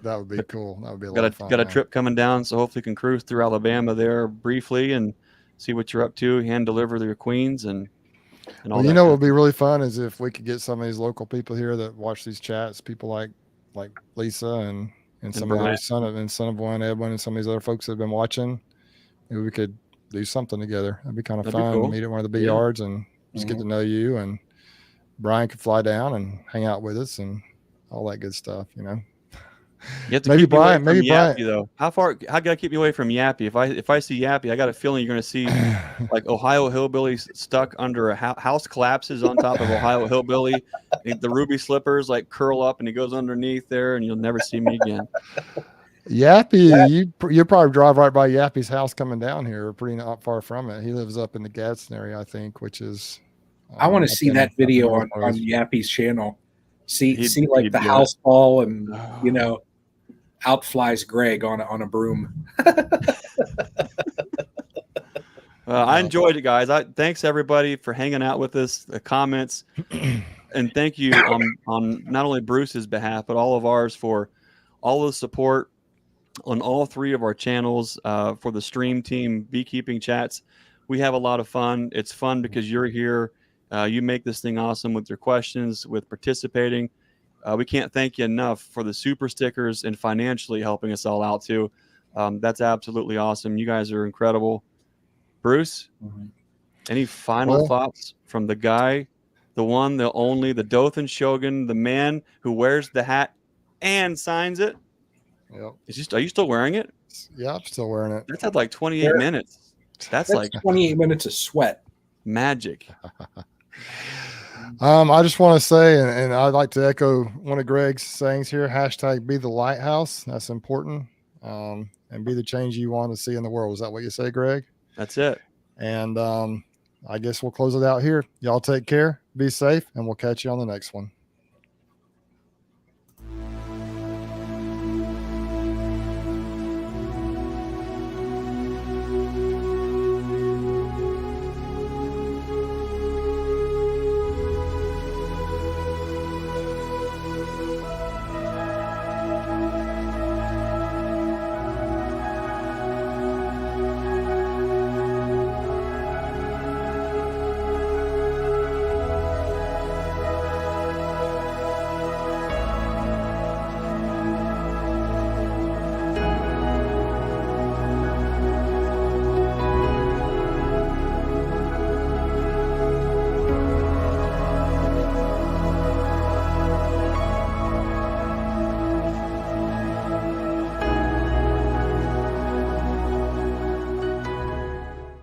That would be cool. That would be a lot of fun. Got a trip coming down, so hopefully can cruise through Alabama there briefly and see what you're up to, hand deliver your queens and all well, that. what would be really fun is if we could get some of these local people here that watch these chats, people like Lisa and some of their son of one, Edwin, and some of these other folks that have been watching. Maybe we could do something together. That'd be kind of fun. Cool. Meet at one of the bee yards and just get to know you. And Brian could fly down and hang out with us and all that good stuff, You have to keep Brian. Yappy, though. How can I keep you away from Yappy? If I see Yappy, I got a feeling you're going to see like Ohio Hillbilly stuck under a house collapses on top of Ohio Hillbilly. The ruby slippers like curl up and he goes underneath there, and you'll never see me again. Yappy, you probably drive right by Yappy's house coming down here, pretty not far from it. He lives up in the Gadsden area, I think, which is. I want to see that video on Yappy's channel. See like the house fall and out flies Greg on a broom. I enjoyed it, guys. Thanks everybody for hanging out with us, the comments, and thank you on not only Bruce's behalf but all of ours for all the support on all 3 of our channels, for the stream team beekeeping chats. We have a lot of fun. It's fun because you're here. You make this thing awesome with your questions, with participating. We can't thank you enough for the super stickers and financially helping us all out too. That's absolutely awesome. You guys are incredible. Bruce, any final thoughts from the guy, the one, the only, the Dothan Shogun, the man who wears the hat and signs it? Yep. Are you still wearing it? Yeah, I'm still wearing it. That's had like 28 minutes. That's like 28 minutes of sweat. Magic. I just want to say, and I'd like to echo one of Greg's sayings here, # be the lighthouse. That's important. And be the change you want to see in the world. Is that what you say, Greg? That's it. And I guess we'll close it out here. Y'all take care, be safe, and we'll catch you on the next one.